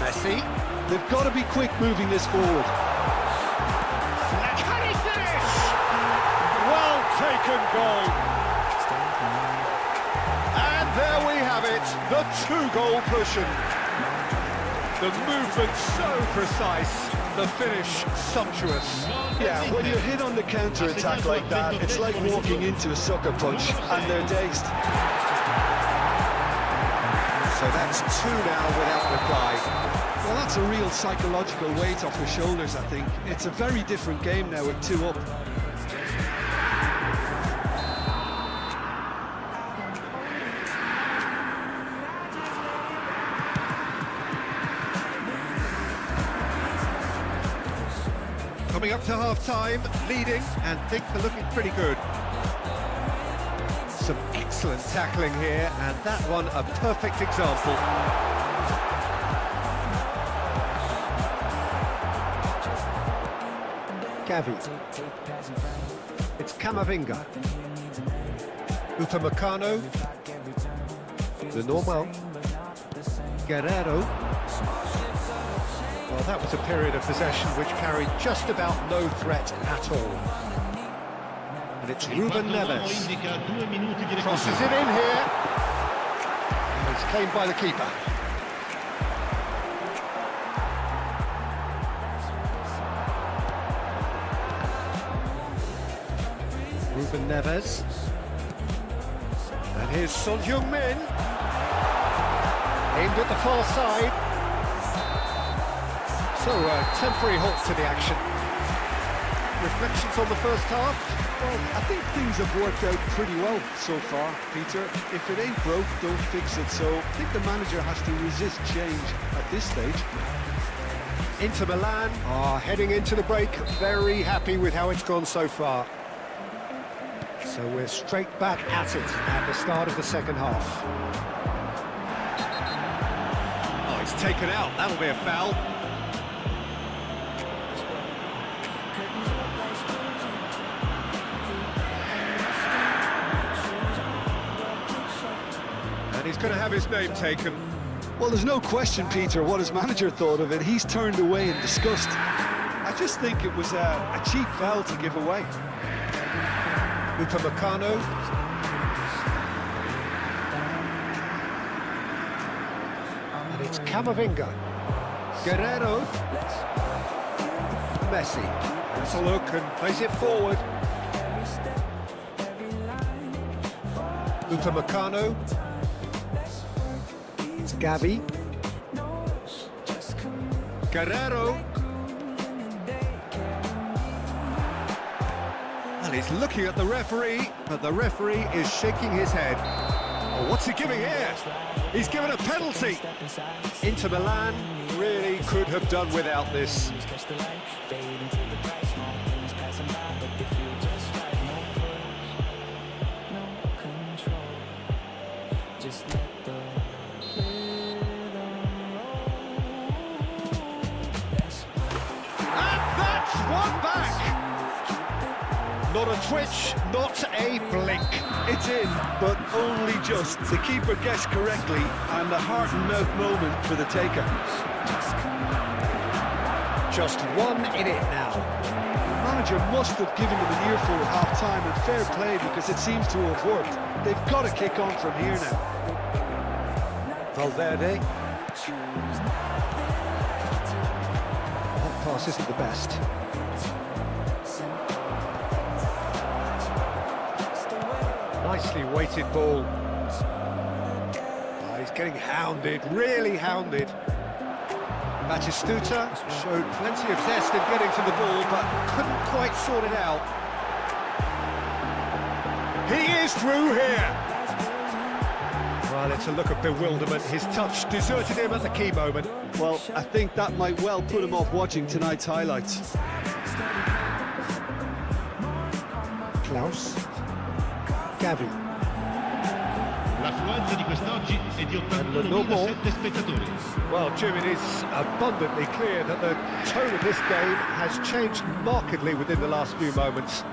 Messi. They've got to be quick moving this forward. Can he finish? Well taken goal. And there we have it, the two-goal cushion. The movement so precise, the finish sumptuous. Yeah, when you're hit on the counter-attack like that, it's like walking into a sucker punch, and they're dazed. So that's two now without reply. Well, that's a real psychological weight off their shoulders, I think. It's a very different game now with 2 up. Coming up to half-time, leading, and think they're looking pretty good. Some excellent tackling here, and that one a perfect example. Gavi. It's Camavinga. Upamecano. The normal. Guerrero. Well, that was a period of possession which carried just about no threat at all. And it's Ruben Neves. Crosses it in here. And it's claimed by the keeper. Ruben Neves. And here's Son Heung-min. Aimed at the far side. So, temporary halt to the action. Reflections on the first half? Well, I think things have worked out pretty well so far, Peter. If it ain't broke, don't fix it. So I think the manager has to resist change at this stage. Inter Milan are heading into the break, very happy with how it's gone so far. So we're straight back at it at the start of the second half. Oh, it's taken out. That'll be a foul. And he's going to have his name taken. Well, there's no question, Peter, what his manager thought of it. He's turned away in disgust. I just think it was a cheap foul to give away. Upamecano. And it's Camavinga. Guerrero. Messi. That's a look and plays it forward. Upamecano. It's Gavi. Guerrero. And he's looking at the referee, but the referee is shaking his head. Oh, what's he giving here? He's given a penalty. Inter Milan really could have done without this. And that's one back. Not a twitch, not a blink. It's in, but only just. The keeper guessed correctly, and a heart-and-mouth moment for the taker. Just one in it now. The manager must have given them an earful at half-time, and fair play, because it seems to have worked. They've got to kick on from here now. Valverde. pass isn't the best. Nicely weighted ball. Oh, he's getting hounded, really hounded. Batistuta showed plenty of zest in getting to the ball, but couldn't quite sort it out. He is through here. Well, it's a look of bewilderment. His touch deserted him at the key moment. Well, I think that might well put him off watching tonight's highlights. Klaus. Gavi. L'affluenza di quest'oggi è di 81.007 spettatori. Well, Jim, it is abundantly clear that the tone of this game has changed markedly within the last few moments.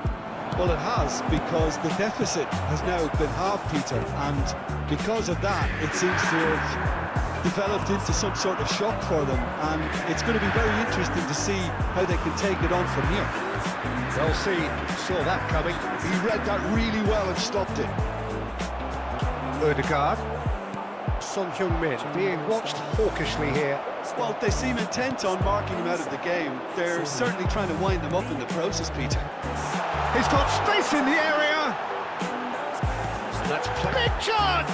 Well, it has, because the deficit has now been halved, Peter, and because of that, it seems to have developed into some sort of shock for them, and it's going to be very interesting to see how they can take it on from here. They'll see, saw that coming. He read that really well and stopped it. Ødegaard. Son Heung-min being watched hawkishly here. Well, they seem intent on marking him out of the game. They're certainly trying to wind them up in the process, Peter. He's got space in the area. That's big chance.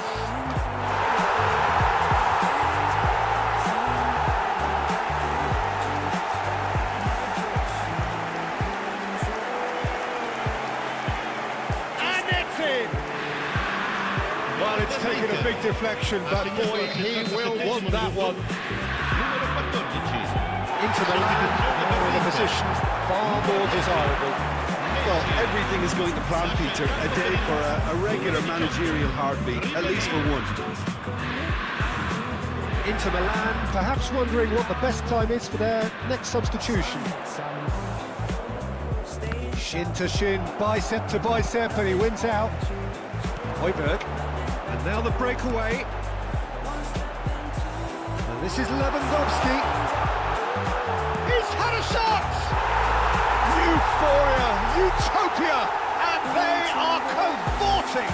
And it's in. Well, it's taken a big deflection, but boy, he will want that one. Into the land, now in a position far more desirable. Well, everything is going to plan, Peter. A day for a regular managerial heartbeat, at least for one. Into Milan, perhaps wondering what the best time is for their next substitution. Shin to shin, bicep to bicep, and he wins out. Højbjerg, and now the breakaway. And this is Lewandowski. He's had a shot! Euphoria, utopia, and they are cavorting.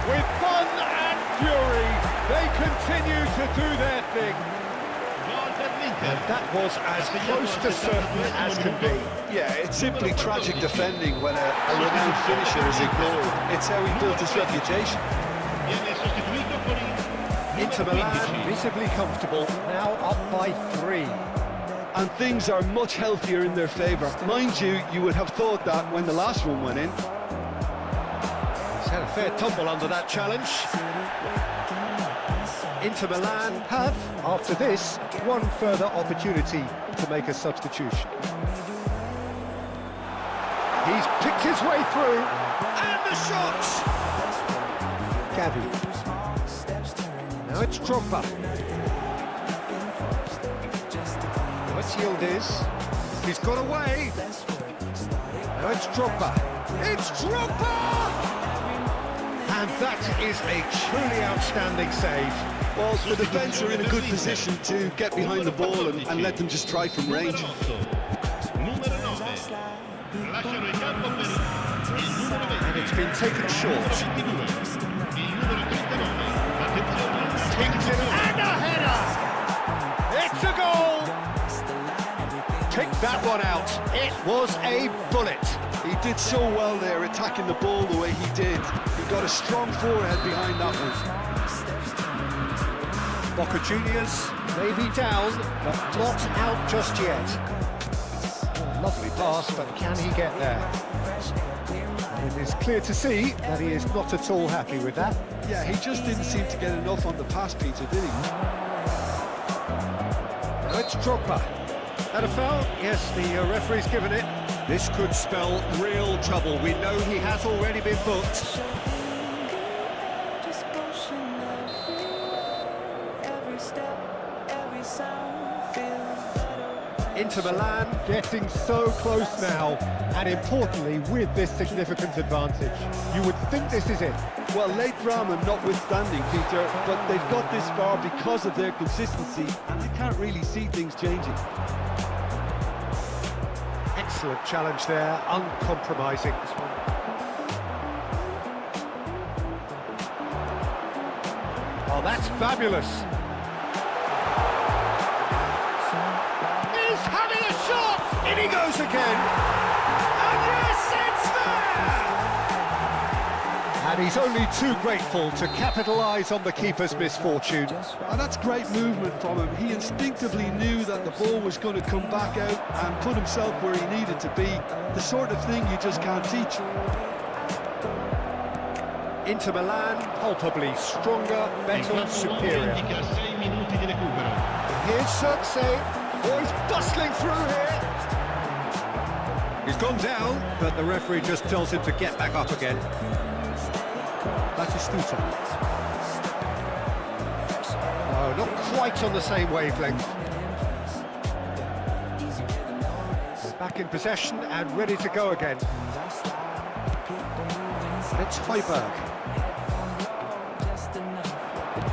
With fun and fury, they continue to do their thing. And that was as close to certain as can be. Yeah, it's simply tragic defending when a renowned finisher is ignored. It's how he built his reputation. Inter Milan visibly comfortable, now up by 3. And things are much healthier in their favour. Mind you, you would have thought that when the last one went in. He's had a fair tumble under that challenge. Inter Milan have, after this, one further opportunity to make a substitution. He's picked his way through, and the shot! Gavi. Now it's Drogba. Now it's Yildiz. He's got away. Now it's Drogba. It's Drogba! And that is a truly outstanding save. Well, the defence are in a good position to get behind the ball and let them just try from range. And it's been taken short. Kicks it and a header! It's a goal! Take that one out. It was a bullet. He did so well there, attacking the ball the way he did. He got a strong forehead behind that one. Boca Juniors may be down, but not out just yet. Lovely pass, but can he get there? And it is clear to see that he is not at all happy with that. Yeah, he just didn't seem to get enough on the pass, Peter, did he? Now it's Drogba. And a foul? Yes, the referee's given it. This could spell real trouble. We know he has already been booked. Inter Milan getting so close now, and importantly with this significant advantage. You would think this is it. Well, late drama notwithstanding, Peter, but they've got this far because of their consistency, and I can't really see things changing. Excellent challenge there, uncompromising. Oh, that's fabulous. he goes again! And yes, it's there! And he's only too grateful to capitalise on the keeper's misfortune. And that's great movement from him. He instinctively knew that the ball was going to come back out and put himself where he needed to be. The sort of thing you just can't teach. Inter Milan, palpably stronger, better, superior. indica 6 minuti di recupero. Here's Circe. Oh, he's bustling through here. He's gone down, but the referee just tells him to get back up again. Batistuta. Oh, not quite on the same wavelength. Back in possession and ready to go again. It's Højbjerg.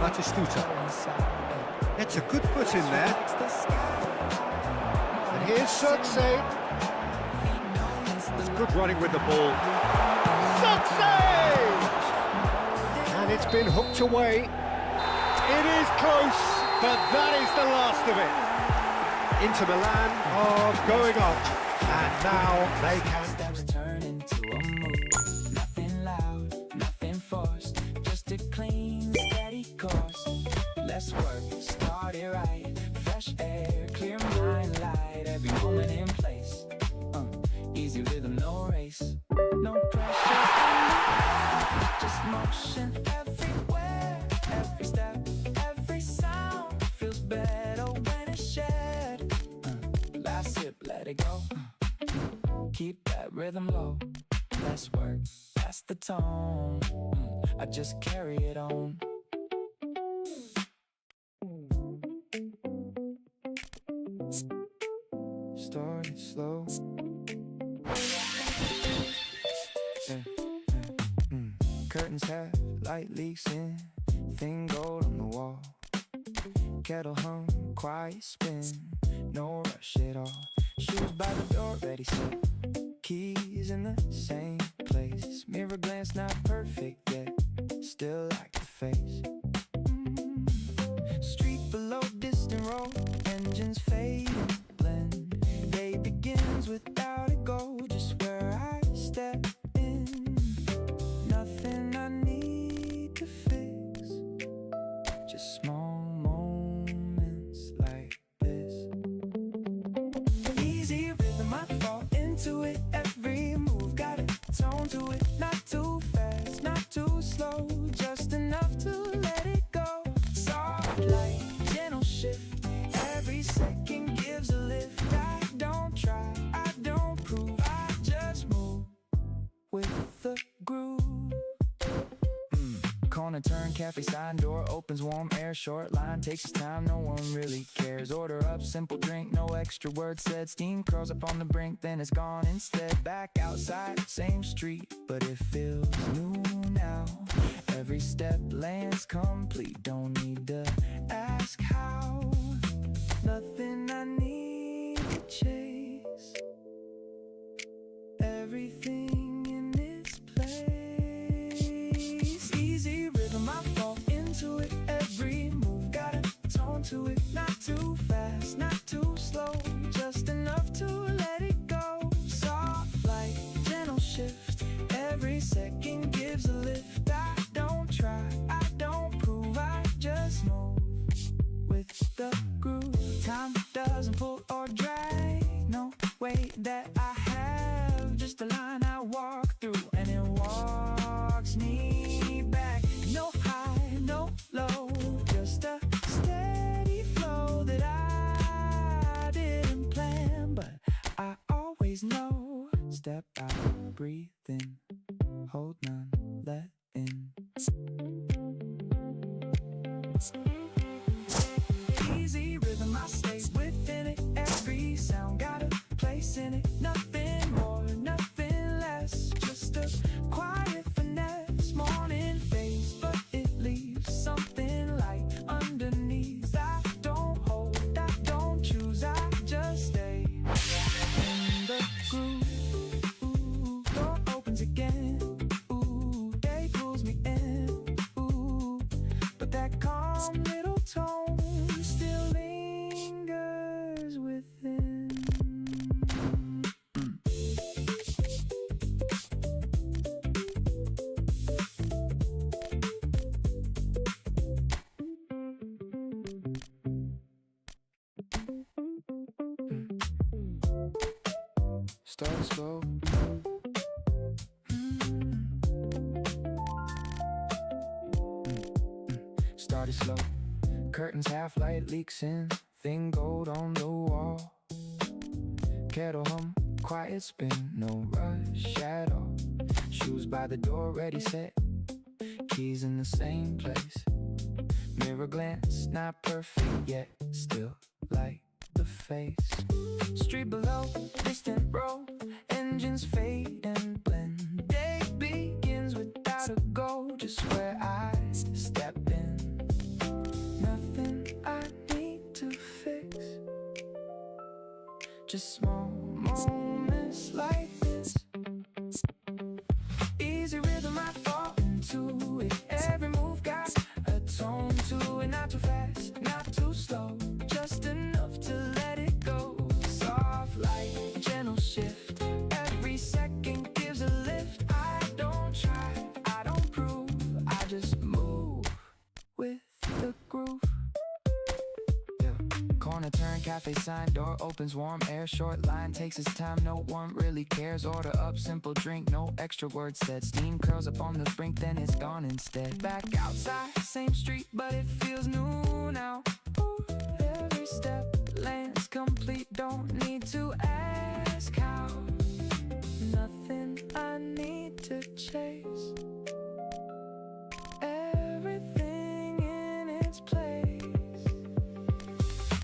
Batistuta. It's a good foot in there. And here's Circe. It's good running with the ball. Circe! And it's been hooked away. It is close, but that is the last of it. Inter Milan are going up, and now they can. Steps turn into a move. Nothing loud, nothing forced. Just a clean, steady course. Let's work, start it right. Fresh air, clear mind, light. Every moment in place. Easy rhythm, no race. No pressure, just motion everywhere. Every step, every sound feels better when it's shared. Last sip, let it go. Keep that rhythm low. Let's work, that's the tone. I just carry it on. Started slow. Curtains have light leaks in, thin gold on the wall. Kettle hum, quiet spin, no rush at all. Shoes by the door, ready set. Keys in the same place. Mirror glance not perfect yet, still like the face. Street below, distant road, engines fade and blend. Day begins without a goal, just where I step in. Nothing I need to fix, just small moments like this. Easy rhythm, I fall into it. Every move got a tone to it. Not too fast, not too slow, just enough to let it go. Soft light, gentle shift. Every second gives a lift. I don't try, I don't prove, I just move with the groove. Corner turn, cafe sign, door opens, warm air, short line takes its time, no one really cares. Order up, simple drink, no extra words said. Steam curls up on the brink, then it's gone instead. Back outside, same street, but it feels new now. Every step lands complete, don't need to ask how. Nothing I need to chase. Everything in its place. Easy rhythm, I fall into it. Every move got a tone to it. Not too fast, not too slow, just enough to let it go. Soft light, gentle shift. Every second gives a lift. I don't try, I don't prove, I just move with the groove. Time doesn't pull or drag, no way that I have. Just a line I walk through, and it walks me back. No high, no low, just a steady flow that I didn't plan, but I always know. Step out, breathe in, hold none, let in. Easy rhythm, I stay within it. Every sound got a place in it. Nothing more, nothing less, just a quiet finesse. Morning fades, but it leaves something light underneath. I don't hold, I don't choose, I just stay in the groove. Door Stars go. Started slow. Curtains half light leaks in. Thin gold on the wall. Kettle hum, quiet spin, no rush at all. Shoes by the door, ready set. Keys in the same place. Mirror glance, not perfect yet. Still like the face. Street below, distant row. Engines fade and blend. Day begins without a goal. Just where I step in. Nothing I need to fix. Just small moments like this. Easy rhythm, I fall into it. Every move got a tone to it. Not too fast, not too slow. Just enough to let it go. Soft light, gentle shift. Every second gives a lift. I don't try, I don't prove. I just move with the groove. Corner turn, cafe sign, door opens, warm air, short line takes its time, no one really cares. Order up, simple drink, no extra words said. Steam curls up on the brink, then it's gone instead. Back outside, same street, but it feels new now. Ooh, every step lands complete, don't need to ask how. Nothing I need to chase. Everything in its place.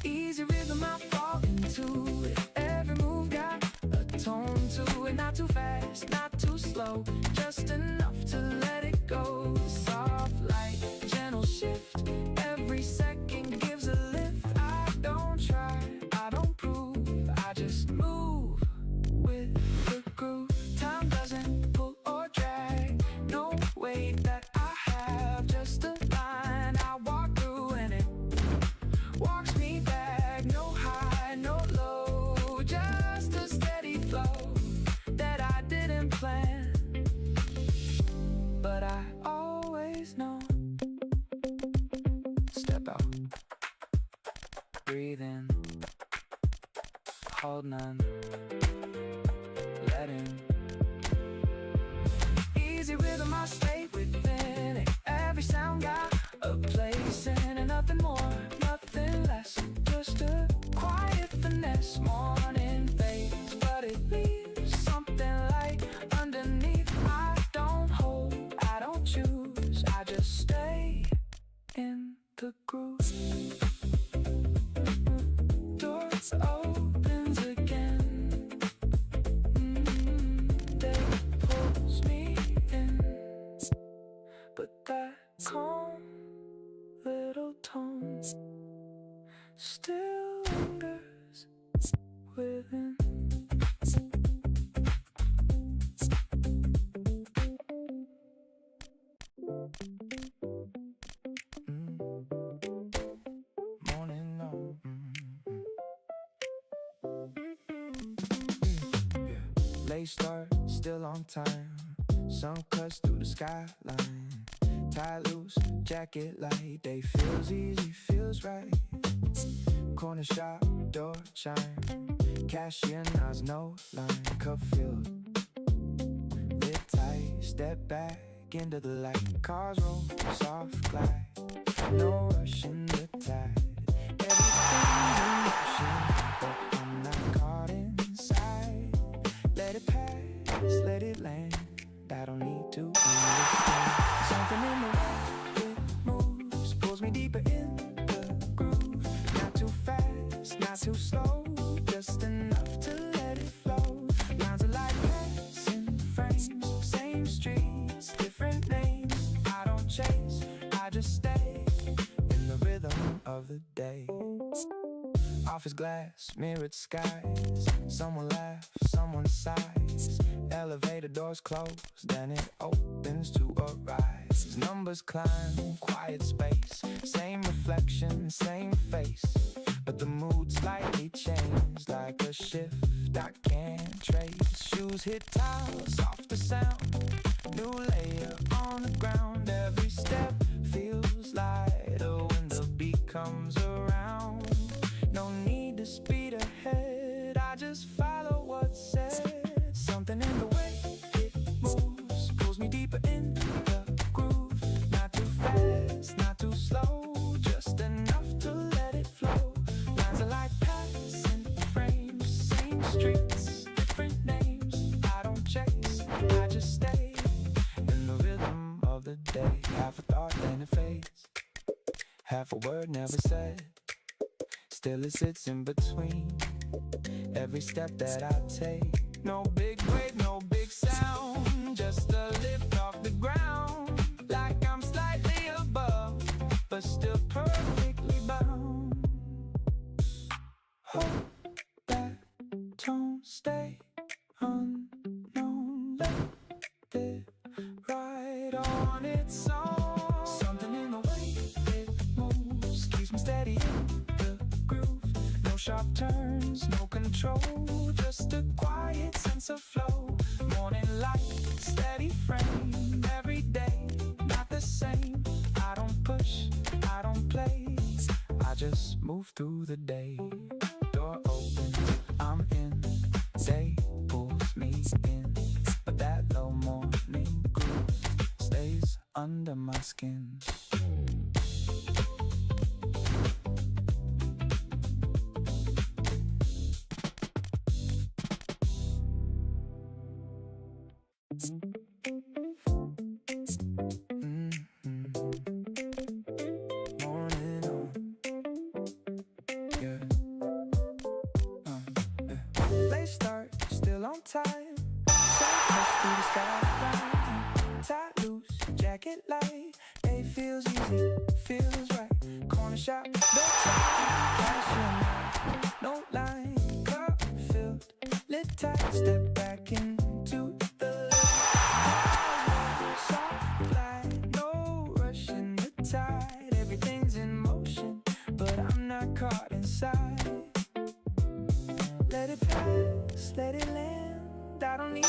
Easy rhythm, I fall into it. Every move got a tone to it. Not too fast, not too slow. Just enough to let it go. Soft light, gentle shift. Every second gives a lift. I don't try, I don't prove. I just move with the groove. Time doesn't pull or drag. No weight that I have. Just a line I walk through and it walks me back. No high, no low, just a steady flow that I didn't plan, but I always know. Step out, breathe in, hold none, let in. Easy rhythm, I stay within it. Every sound got a place in it. Nothing more, nothing less. Just a quiet finesse. Morning fades, but it leaves something light underneath. I don't hold, I don't choose. I just stay in the groove. Doors opens again. Day pulls me in, but that calm little tone still lingers within. Morning, no. Late start, still on time. Sun cuts through the skyline. Tie loose, jacket light. Day feels easy, feels right. Corner shop, door chime. Cashier nods, no line. Cup filled, lit tight. Step back into the light. Cars roll, soft glide. No rush in the tide. Everything's in motion, but I'm not caught inside. Let it pass, let it land. I don't need to understand. Something in the way it moves pulls me deeper in the groove. Not too fast, not too slow, just enough to let it flow. Lines are like passing frames, same streets, different names. I don't chase, I just stay in the rhythm of the day. Office glass, mirrored skies. Someone laughs, someone sighs. Elevator doors close, then it opens to a rise. Numbers climb, quiet space. Same reflection, same face. But the mood slightly changed, like a shift I can't trace. Shoes hit tiles, softer sound. New layer on the ground. Every step feels lighter when the beat comes around. No need to speed ahead, I just follow what's said. a word never said. Still it sits in between every step that I take. No big wave, no big sound, just a lift off the ground. Like I'm slightly above, but still perfectly bound. Hope that tone stay unknown. Let it ride on its own. Something in the way it moves keeps me steady in the groove. No sharp turns, no control, just a quiet sense of flow. Morning light, steady frame, every day not the same. I don't push, I don't play, I just move through the day. Door open, I'm in, day pulls me in, but that low morning groove stays under my skin. Morning on, yeah. Late start, still on time. Sun cuts through the skyline. Tie loose, jacket light. Day feels easy, feels right. Corner shop, no time. Cash in, no line. Cup filled, lit tight. Step back into the soft light. No rush in the tide. Everything's in motion, but I'm not caught inside. Let it pass, let it land. I don't need to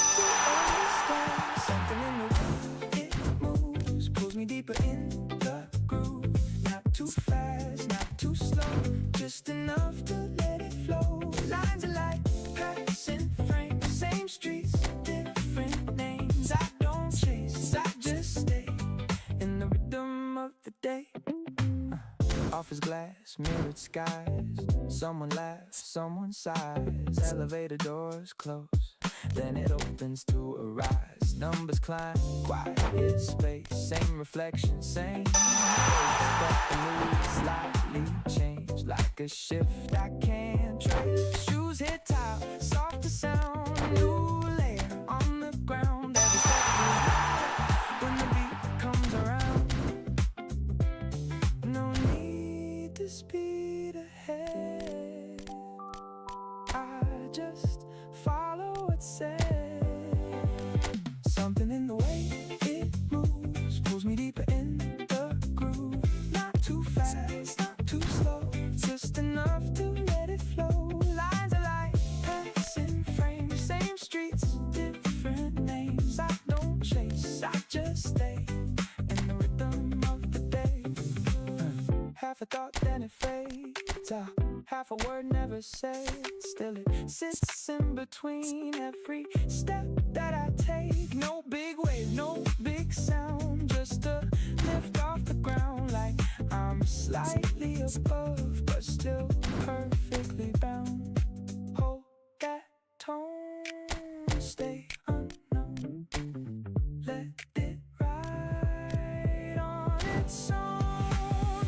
understand. Something in the way it moves pulls me deeper in the groove. Not too fast, not too slow, just enough to let it flow. Lines of light, passing frame, same streets, different names. I don't chase, I just stay in the rhythm of the day. Office glass, mirrored skies. Someone laughs, someone sighs. Elevator doors close, then it opens to a rise. Numbers climb, quiet space. Same reflection, same face, but the mood slightly changed. Like a shift I can't trace. Shoes hit tile, softer sound. New layer on the ground. Every step feels light when the beat comes around. No need to speed ahead, I just follow what's said. Something in the way it moves pulls me deeper in the groove. Not too fast, not too slow, just enough to let it flow. Lines of light, passing frames, same streets, different names. I don't chase, I just stay in the rhythm of the day. Half a thought, then it fades out. Half a word never said. Still it sits in between every step that I take. No big wave, no big sound, just a lift off the ground. Like I'm slightly above, but still perfectly bound. Hold that tone, stay unknown. Let it ride on its own.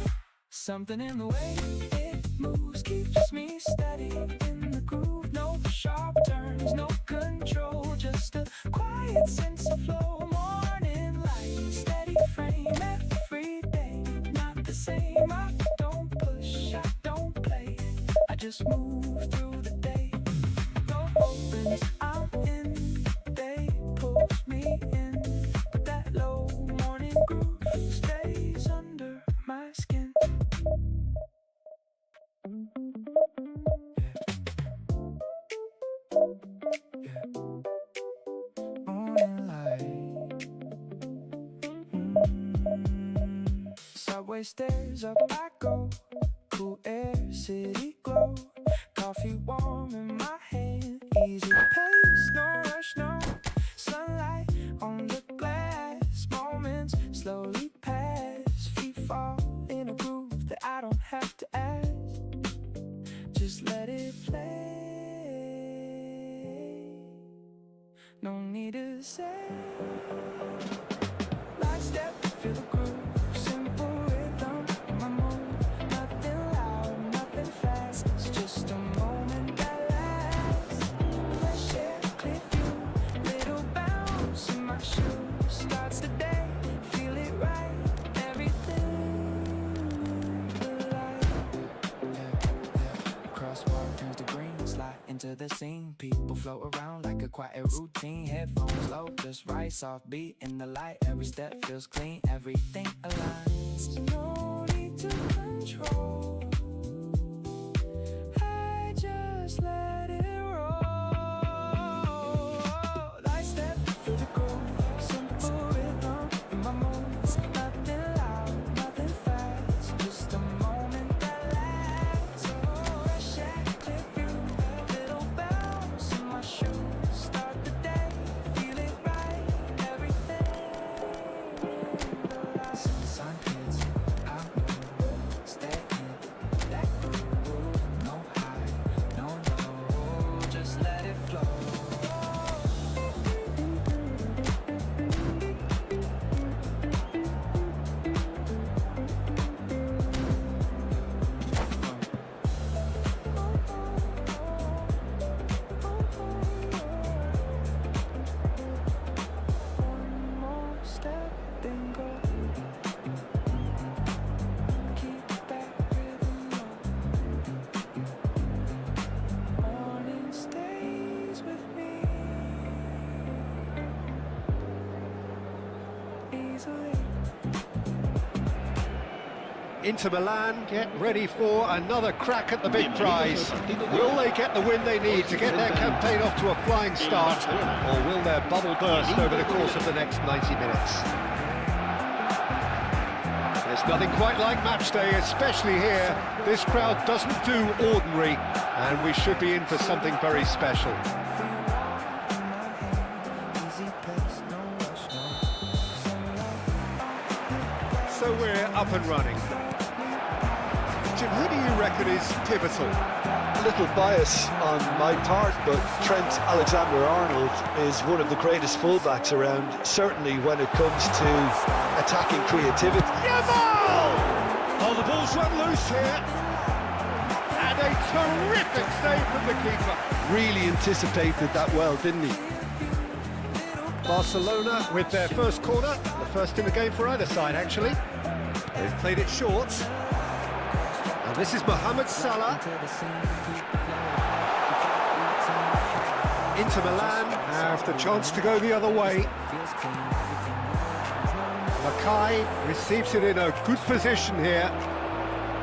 Something in the way it moves keeps me steady in the groove. No sharp turns, no control, just a quiet sense of flow. Morning light, steady frame, every day not the same. I don't push, I don't play, I just move through the day. Door opens, I'm in, day pulls me in, but that low morning groove stays under my skin. Moonlight. Subway stairs up I go. Cool air, city glow. Coffee warm in my hand. Easy pace, no rush, no. Sunlight on the glass. Moments slowly pass. Feet fall in a groove that I don't have to ask. Just let it play. No need to say. Light step, feel the groove. Simple rhythm in my mood. into the scene. People float around like a quiet routine. Headphones low, just right, soft beat in the light. Every step feels clean, everything aligns. No need to control. I just let it roll. I step through the groove, simple rhythm in my moves. Nothing loud, nothing fast, just a moment that lasts. Fresh air, clear view, little bounce in my shoes. Start the day, feel it right, everything in the light. Sun hits, I move, stay in that groove. No high, no low, just let it flow. One more step, then go. Keep that rhythm low. Morning stays with me easily. Inter Milan get ready for another crack at the big prize. Will they get the win they need to get their campaign off to a flying start, or will their bubble burst over the course of the next 90 minutes? There's nothing quite like match day, especially here. This crowd doesn't do ordinary, and we should be in for something very special. Easy pace, no rush, no. So we're up and running. Jim, who do you reckon is pivotal? A little bias on my part, but Trent Alexander-Arnold is one of the greatest fullbacks around, certainly when it comes to attacking creativity. Yamal! Oh, the ball's run loose here. And a terrific save from the keeper. Really anticipated that well, didn't he? Barcelona with their first corner, the first in the game for either side, actually. They've played it short. And this is Mohamed Salah. Inter Milan have the chance to go the other way. Mackay receives it in a good position here.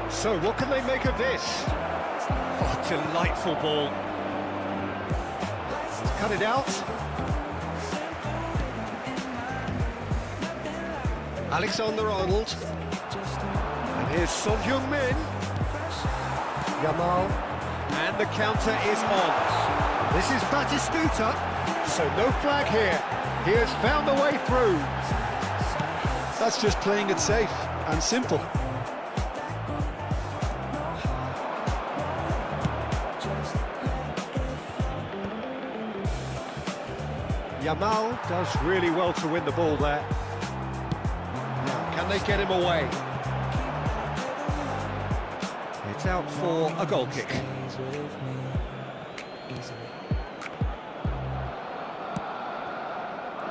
So what can they make of this? Oh, delightful ball. Cut it out. Alexander-Arnold. And here's Son Heung-min. Yamal. And the counter is on. This is Batistuta. So no flag here. He has found the way through. That's just playing it safe and simple. Yamal does really well to win the ball there. Now, can they get him away? It's out for a goal kick.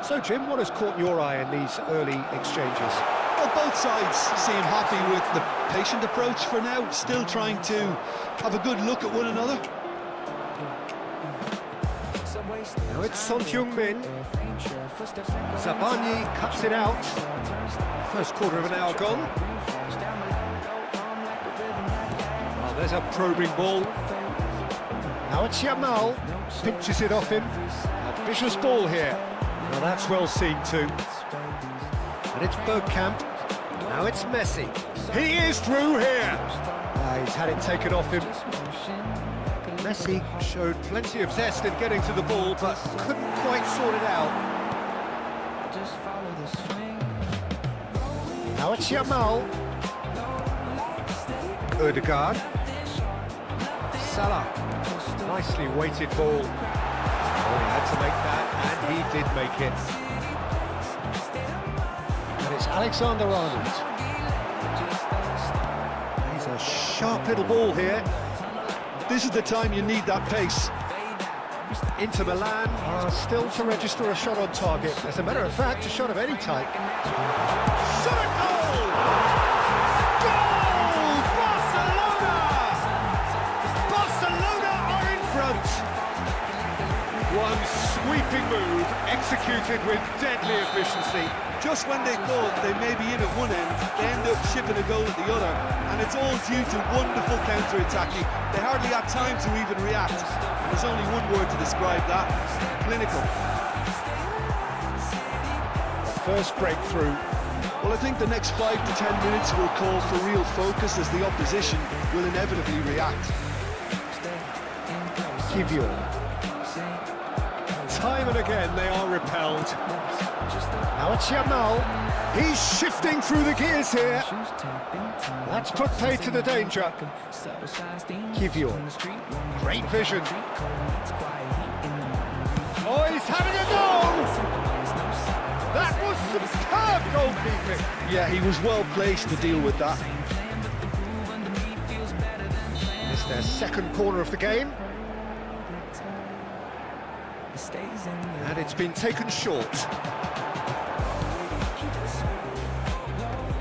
So, Jim, what has caught your eye in these early exchanges? Well, both sides seem happy with the patient approach for now, still trying to have a good look at one another. Now it's Son Heung-min. Zabani cuts it out. First quarter of an hour gone. Oh, there's a probing ball. Now it's Yamal. Pinches it off him. A vicious ball here. Now that's well seen too. And it's Bergkamp. Now it's Messi. He is through here. He's had it taken off him. Messi showed plenty of zest in getting to the ball, but couldn't quite sort it out. Now it's Yamal. Ødegaard. Salah. Nicely weighted ball. Oh, he had to make that, and he did make it. And it's Alexander-Arnold. He's a sharp little ball here. This is the time you need that pace. Inter Milan are still to register a shot on target. As a matter of fact, a shot of any type. Shot at goal! Goal! Barcelona! Barcelona are in front! sweeping move, executed with deadly efficiency. Just when they thought they may be in at one end, they end up shipping a goal at the other, and it's all due to wonderful counter-attacking. They hardly had time to even react. And there's only one word to describe that: clinical. First breakthrough. Well, I think the next 5 to 10 minutes will call for real focus as the opposition will inevitably react. Kivior. Time and again they are repelled. Now it's Yamal. He's shifting through the gears here. That's put pay to the danger. Kivior. Great vision. Oh, he's having a go! That was superb goalkeeping. Yeah, he was well placed to deal with that. It's their second corner of the game. And it's been taken short.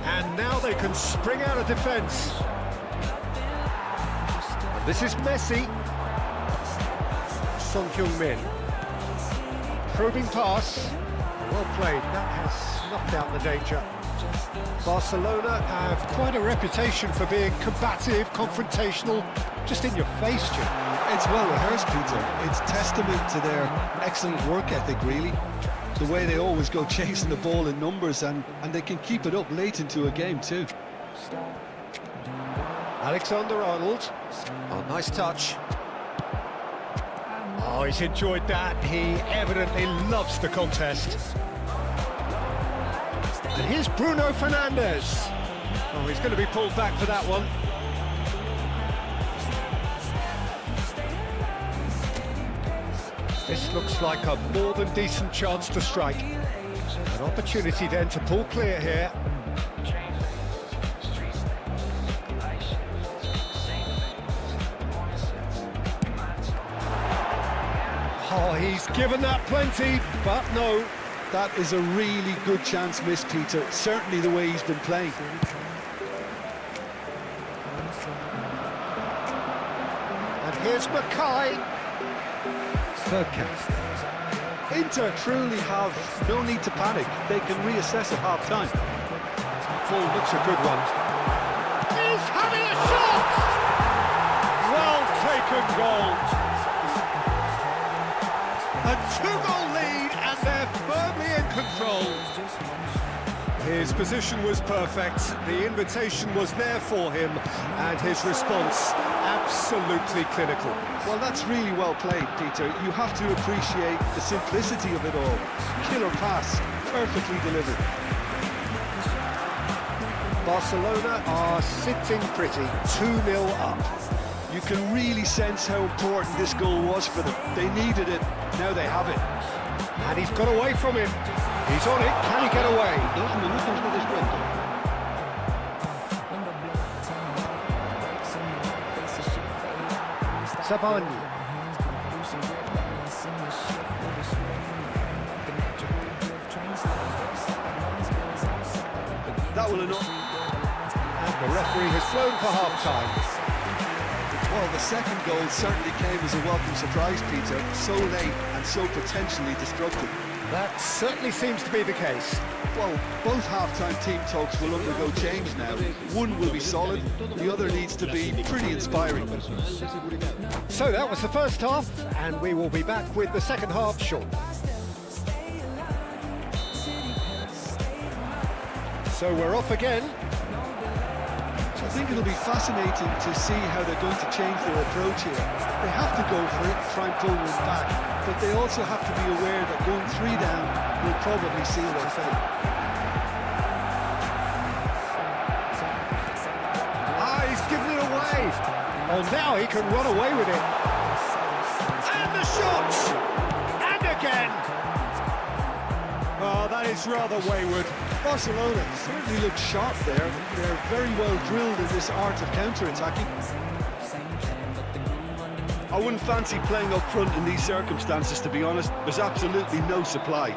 And now they can spring out of defence. This is Messi. Son Heung-min. Probing pass. Well played. That has snuffed out the danger. Barcelona have quite a reputation for being combative, confrontational, just in your face, Jim. It's well rehearsed, Peter. It's testament to their excellent work ethic, really. The way they always go chasing the ball in numbers, and they can keep it up late into a game too. Alexander-Arnold. Oh, nice touch. Oh, he's enjoyed that. He evidently loves the contest. And here's Bruno Fernandes. Oh, he's going to be pulled back for that one. This looks like a more than decent chance to strike. An opportunity then to pull clear here. Oh, he's given that plenty, but no. That is a really good chance missed, Peter. Certainly the way he's been playing. And here's Mackay. Inter truly have no need to panic. They can reassess at half-time. Ball looks a good one. He's having a shot! Well taken goal. A two-goal lead, and they're firmly in control. His position was perfect, the invitation was there for him, and his response absolutely clinical. Well, that's really well played, Peter. You have to appreciate the simplicity of it all. Killer pass, perfectly delivered. Barcelona are sitting pretty, 2-0 up. You can really sense how important this goal was for them. They needed it, now they have it. And he's got away from him. He's on it, can he get away? Sabani. That will enough. And the referee has blown for half-time. Well, the second goal certainly came as a welcome surprise, Peter. So late and so potentially destructive. That certainly seems to be the case. Well, both half-time team talks will undergo change now. One will be solid, the other needs to be pretty inspiring. So that was the first half, and we will be back with the second half shortly. So we're off again. I think it'll be fascinating to see how they're going to change their approach here. They have to go for it, try and pull one back, but they also have to be aware that going 3 down will probably seal their fate. Ah, he's given it away. Oh, now he can run away with it. And the shot! And again! Oh, that is rather wayward. Barcelona certainly looked sharp there. They're very well drilled in this art of counter-attacking. I wouldn't fancy playing up front in these circumstances, to be honest. There's absolutely no supply.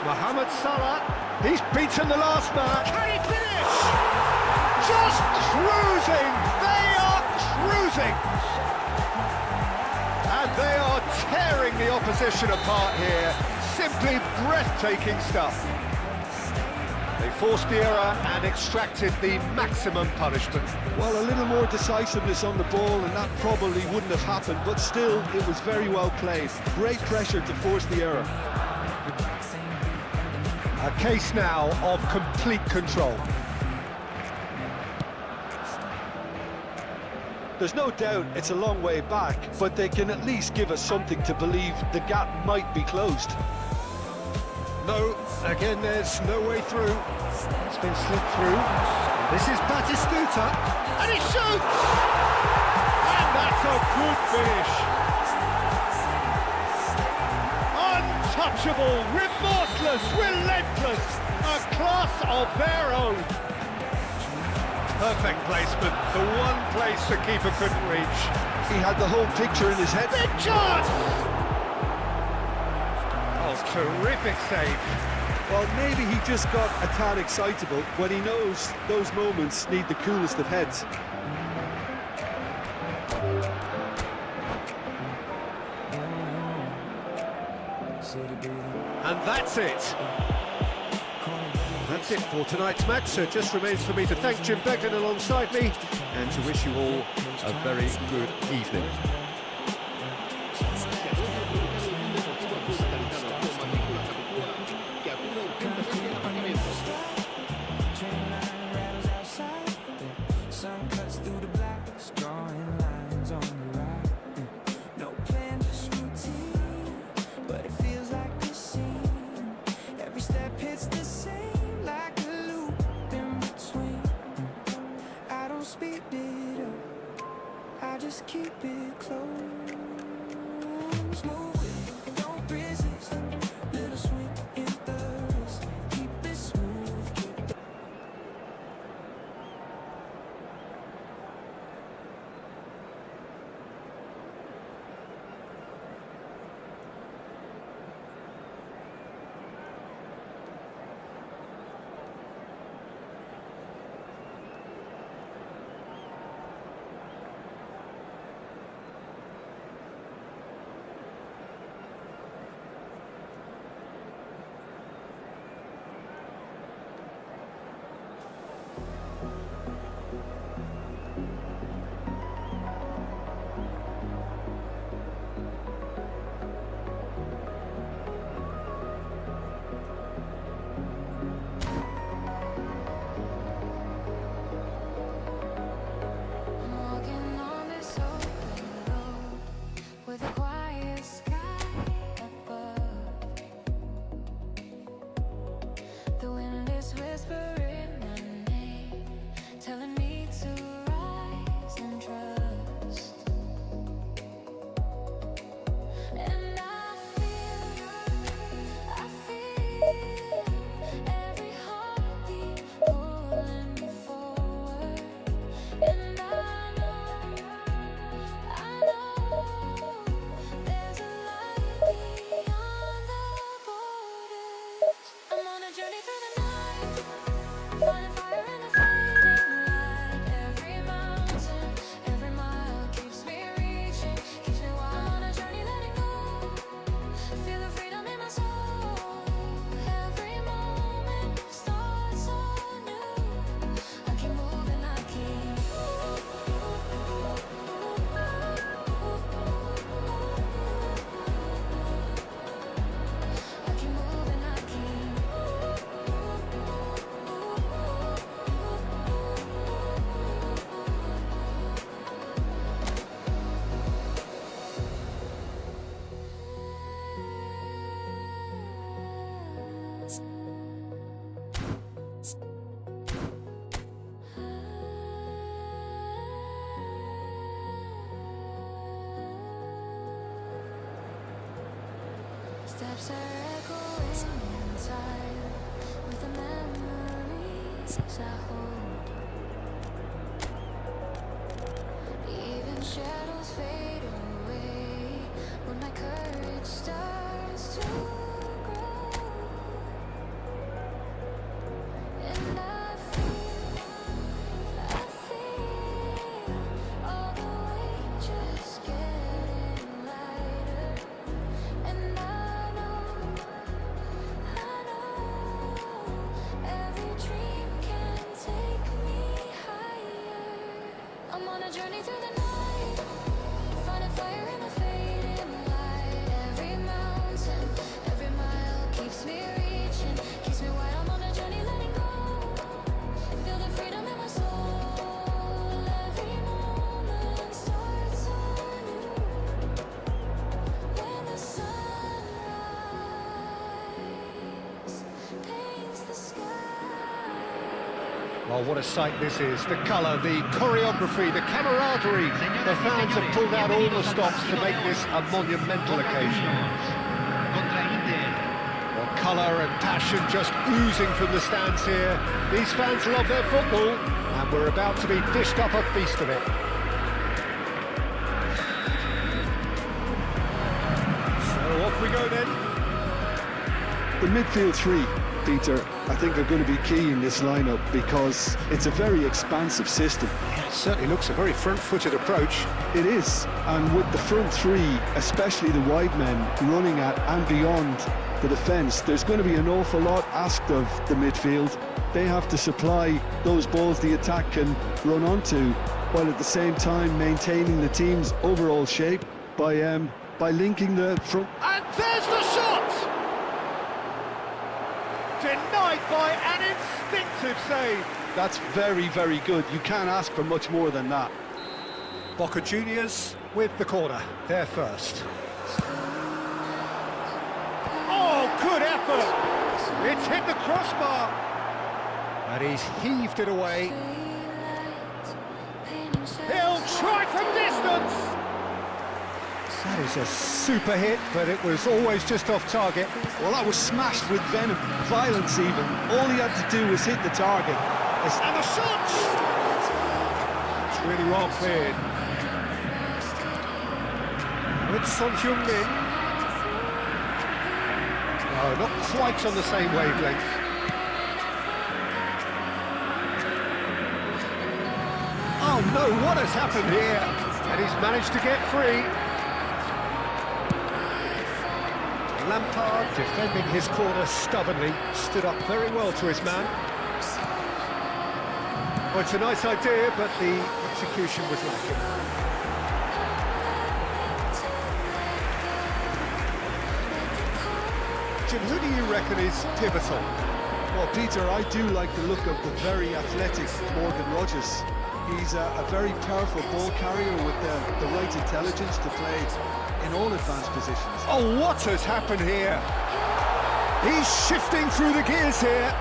Mohamed Salah, he's beaten the last man. Can he finish? Just cruising! They are cruising! And They are tearing the opposition apart here. Simply breathtaking stuff. They forced the error and extracted the maximum punishment. Well, a little more decisiveness on the ball and that probably wouldn't have happened, but still, it was very well played. Great pressure to force the error. A case now of complete control. There's no doubt it's a long way back, but they can at least give us something to believe the gap might be closed. No, again, there's no way through. It's been slipped through. This is Batistuta, and he shoots! And that's a good finish. Untouchable, remorseless, relentless, a class of their own. Perfect placement, the one place the keeper couldn't reach. He had the whole picture in his head. Big chance! Oh, terrific save. Well, maybe he just got a tad excitable when he knows those moments need the coolest of heads. And that's it. That's it for tonight's match. So it just remains for me to thank Jim Beglin alongside me and to wish you all a very good evening. Sun cuts through the blacks, drawing lines on the right. No plan, just routine, but it feels like a scene. Every step hits the same, like a loop in between. I don't speed it up, I just keep it close. Move it, don't resist. Little swing in the wrist, keep it smooth, keep it. Walking on this open road with a quiet sky above. The wind is whispering my name, telling me to rise and trust. And I feel every heartbeat pulling me forward. And I know there's a light beyond the borders. I'm on a journey through the night, finding fire in the fading light. Every mountain, every mile keeps me reaching, keeps me wild. I'm on a journey letting go, feel the freedom in my soul. Every moment starts anew. I keep moving, I keep. I keep moving, I Steps are echoing in time with the memories I hold. Even shadows fade away when my courage starts to grow. And I feel all the weight just getting lighter. Oh, what a sight this is. The colour, the choreography, the camaraderie. The fans have pulled out all the stops to make this a monumental occasion. Well, colour and passion just oozing from the stands here. These fans love their football, and we're about to be dished up a feast of it. So off we go then. The midfield three, Peter, I think are going to be key in this lineup because it's a very expansive system. It certainly looks a very front-footed approach. It is, and with the front three, especially the wide men, running at and beyond the defence, there's going to be an awful lot asked of the midfield. They have to supply those balls the attack can run onto, while at the same time maintaining the team's overall shape by linking the front. And there's the shot! Denied by an instinctive save. That's very, very good. You can't ask for much more than that. Boca Juniors with the corner, they're first. Oh, good effort! It's hit the crossbar! And he's heaved it away. He'll try from distance! That is a super hit, but it was always just off target. Well, that was smashed with venom, violence even. All he had to do was hit the target. And the shot! It's really well cleared. With Son Heung-min. No, not quite on the same wavelength. Oh no, what has happened here? And he's managed to get free. Lampard, defending his corner stubbornly, stood up very well to his man. Well, it's a nice idea, but the execution was lacking. Jim, who do you reckon is pivotal? Well, Peter, I do like the look of the very athletic Morgan Rogers. He's a very powerful ball carrier with the right intelligence to play in all advanced positions. Oh, what has happened here? He's shifting through the gears here.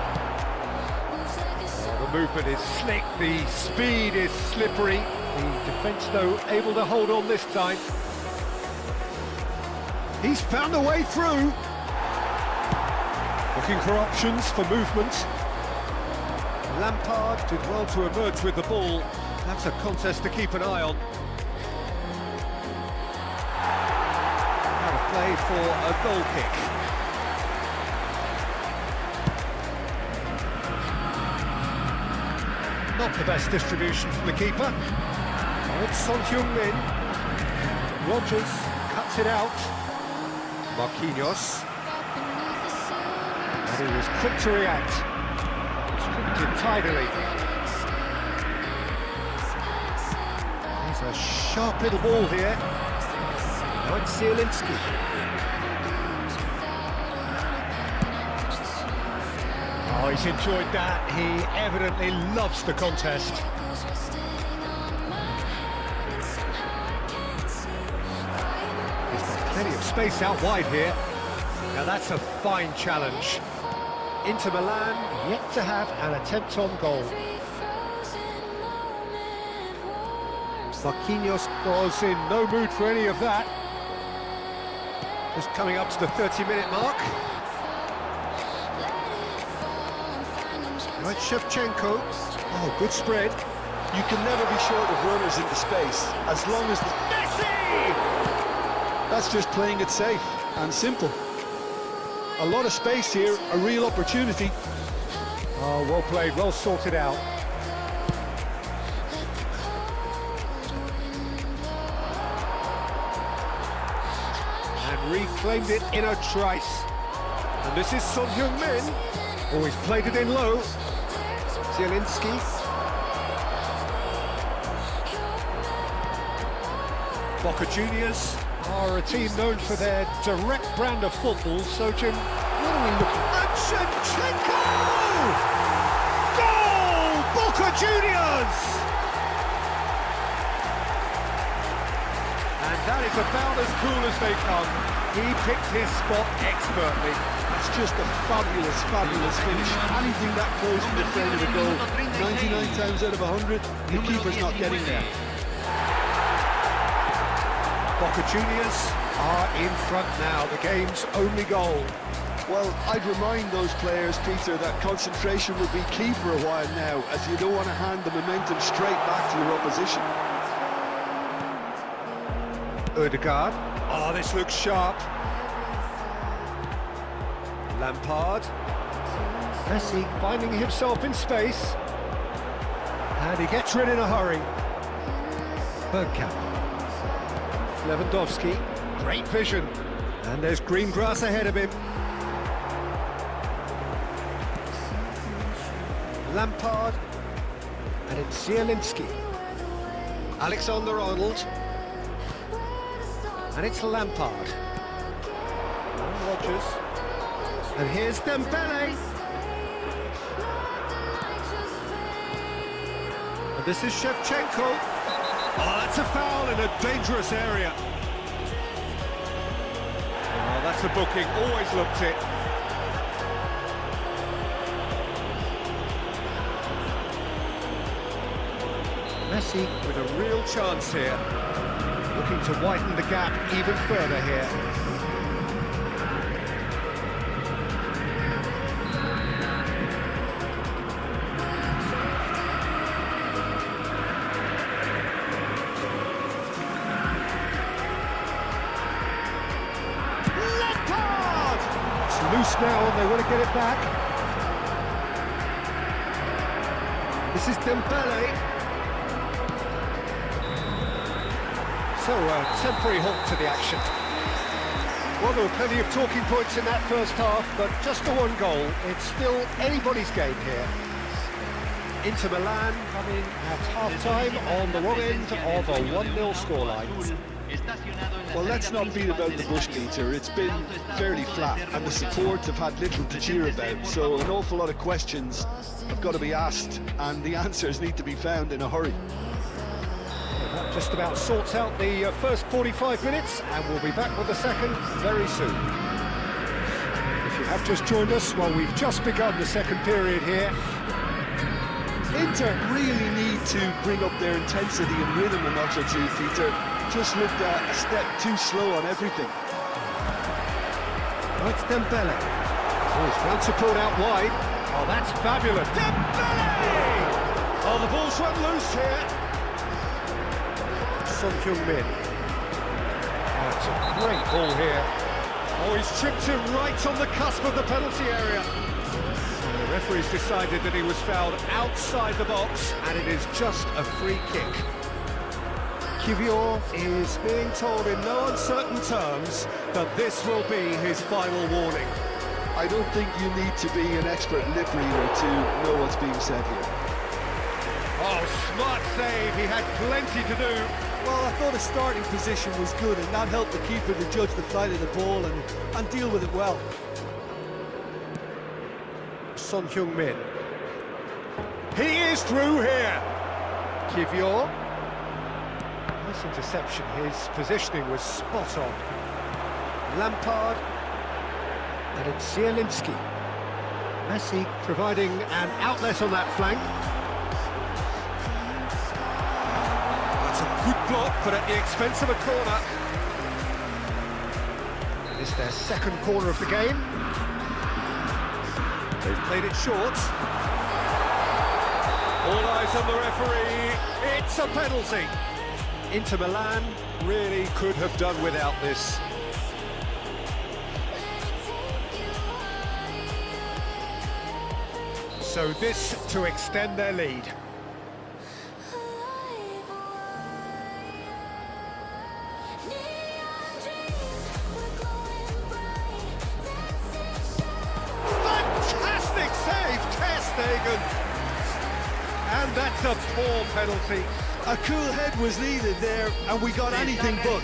Oh, the movement is slick, the speed is slippery. The defence, though, able to hold on this time. He's found a way through. Looking for options for movement. Lampard did well to emerge with the ball. That's a contest to keep an eye on. Out of play for a goal kick. Not the best distribution from the keeper. Oh, it's Son Heung-min. Rogers cuts it out. Marquinhos. And he was quick to react. Distributed tidily. There's a sharp little ball here. Now it's Zielinski. Oh, he's enjoyed that. He evidently loves the contest. He's got plenty of space out wide here. Now that's a fine challenge. Inter Milan yet to have an attempt on goal. Marquinhos was in no mood for any of that. Just coming up to the 30-minute mark. Now it's Shevchenko. Oh, good spread. You can never be short of runners into space, as long as the... Messi! That's just playing it safe and simple. A lot of space here, a real opportunity. Oh, well played, well sorted out. And reclaimed it in a trice. And this is Son Heung-min. Oh, he's played it in low. Zielinski. Boca Juniors are a team known for their direct brand of football, so Jim, what are we looking at? Shevchenko! Goal! Boca Juniors! And that is about as cool as they come. He picked his spot expertly. It's just a fabulous, fabulous finish. Anything that close to the frame of the goal, 99 times out of 100, the keeper's not getting there. Boca Juniors are in front now, the game's only goal. Well, I'd remind those players, Peter, that concentration will be key for a while now, as you don't want to hand the momentum straight back to your opposition. Ødegaard. Oh, this looks sharp. Lampard. Messi finding himself in space. And he gets rid in a hurry. Bergkamp. Lewandowski. Great vision. And there's green grass ahead of him. Lampard. And it's Zielinski. Alexander-Arnold. And it's Lampard. And Rodgers. And here's Dembele. And this is Shevchenko. Oh, that's a foul in a dangerous area. Oh, that's a booking. Always looked it. Messi with a real chance here. Looking to widen the gap even further here. Lampard! It's loose now and they want to get it back. This is Dembele. So, a temporary halt to the action. Well, there were plenty of talking points in that first half, but just the one goal. It's still anybody's game here. Inter Milan coming at half-time on the wrong end of a 1-0 scoreline. Well, let's not beat about the bush, Peter. It's been fairly flat, and the support have had little to cheer about, so an awful lot of questions have got to be asked, and the answers need to be found in a hurry. That just about sorts out the first 45 minutes, and we'll be back with the second very soon. If you have just joined us, well, we've just begun the second period here. Inter really need to bring up their intensity and rhythm a notch or two, Peter. Just looked a step too slow on everything. Oh, it's Dembele. Oh, he's found support out wide. Oh, that's fabulous. Dembele! Oh, the ball's run loose here. Son Heung-min. Oh, it's a great ball here. Oh, he's chipped him right on the cusp of the penalty area. And the referee's decided that he was fouled outside the box, and it is just a free kick. Kivior is being told in no uncertain terms that this will be his final warning. I don't think you need to be an expert lip reader to know what's being said here. Oh, smart save. He had plenty to do. Well, I thought his starting position was good, and that helped the keeper to judge the flight of the ball and deal with it well. Son Heung-min. He is through here. Kivior. Nice interception. His positioning was spot on. Lampard. And it's Zielinski. Messi providing an outlet on that flank. That's a good block, but at the expense of a corner. It's their second corner of the game. They've played it short. All eyes on the referee. It's a penalty. Inter Milan really could have done without this. So this to extend their lead. Fantastic save, Ter Stegen. And that's a poor penalty. A cool head was needed there, and we got anything but.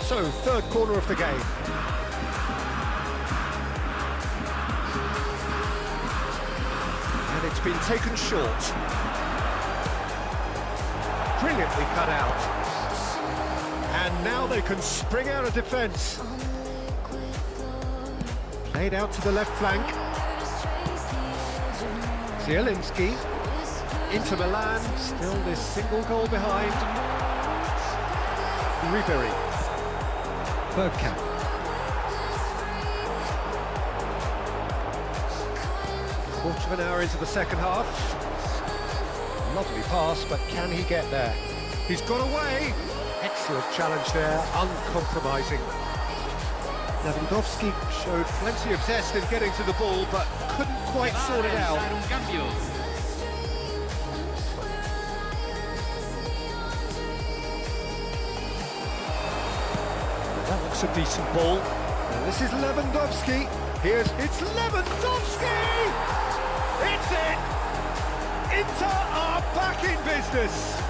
So, third corner of the game. And it's been taken short. Brilliantly cut out. And now they can spring out of defence. Played out to the left flank. Zielinski. Inter Milan, still this single goal behind. Ribery. Bergkamp. Quarter of an hour into the second half. Lovely pass, but can he get there? He's got away. Excellent challenge there, uncompromising. Lewandowski showed plenty of zest in getting to the ball, but couldn't quite sort it out. That looks a decent ball. And this is Lewandowski. It's Lewandowski! It's it! Inter are back in business.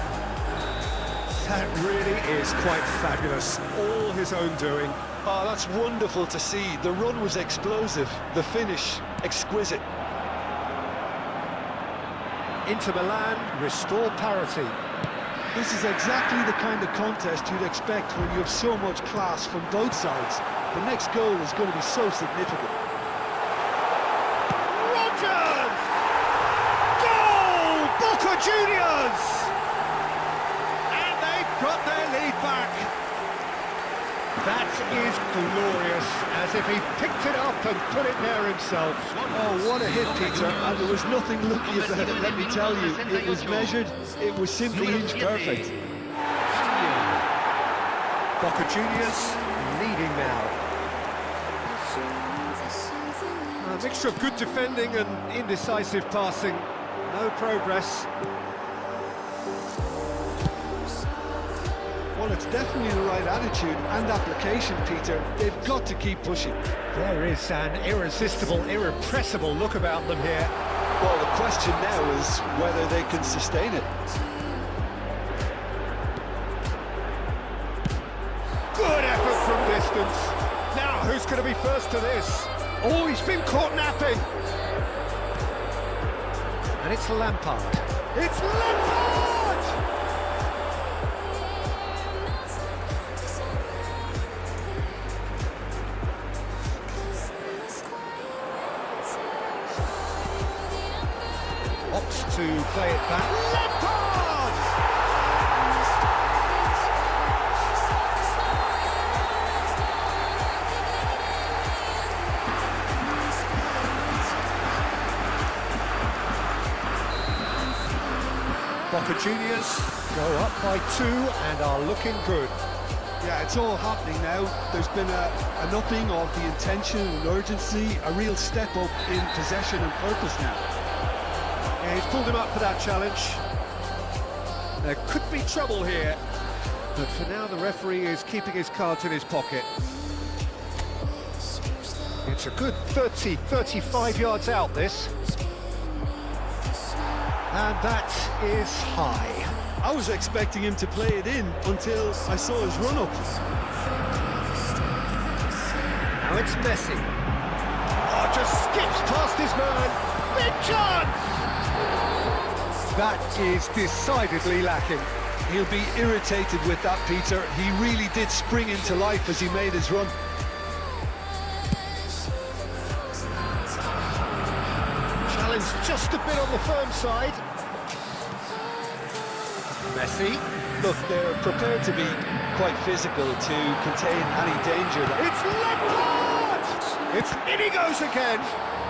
That really is quite fabulous. All his own doing. Oh, that's wonderful to see. The run was explosive, the finish exquisite. Inter Milan restore parity. This is exactly the kind of contest you'd expect when you have so much class from both sides. The next goal is going to be so significant. Rogers! Goal! Boca Juniors! And they've got their lead back. That is glorious, as if he picked it up and put it there himself. Oh, what a hit, Peter, and there was nothing lucky about it, let me tell you. It was measured, it was simply inch perfect. Boca Juniors leading now. A mixture of good defending and indecisive passing. No progress. Well, it's definitely the right attitude and application, Peter. They've got to keep pushing. There is an irresistible, irrepressible look about them here. Well, the question now is whether they can sustain it. Good effort from distance. Now, who's going to be first to this? Oh, he's been caught napping. And it's Lampard. It's Lampard! Opts to play it back. Lampard! Boca Juniors go up by 2 and are looking good. Yeah, it's all happening now. There's been an upping of the intention and urgency, a real step up in possession and purpose now. Yeah, he's pulled him up for that challenge. There could be trouble here, but for now the referee is keeping his cards in his pocket. It's a good 30-35 yards out, this. And that is high. I was expecting him to play it in until I saw his run-up. Now it's Messi. Oh, just skips past his man. Big chance! That is decidedly lacking. He'll be irritated with that, Peter. He really did spring into life as he made his run. Challenge just a bit on the firm side. Messi. Look, they're prepared to be quite physical to contain any danger. It's Lampard! It's in he goes again.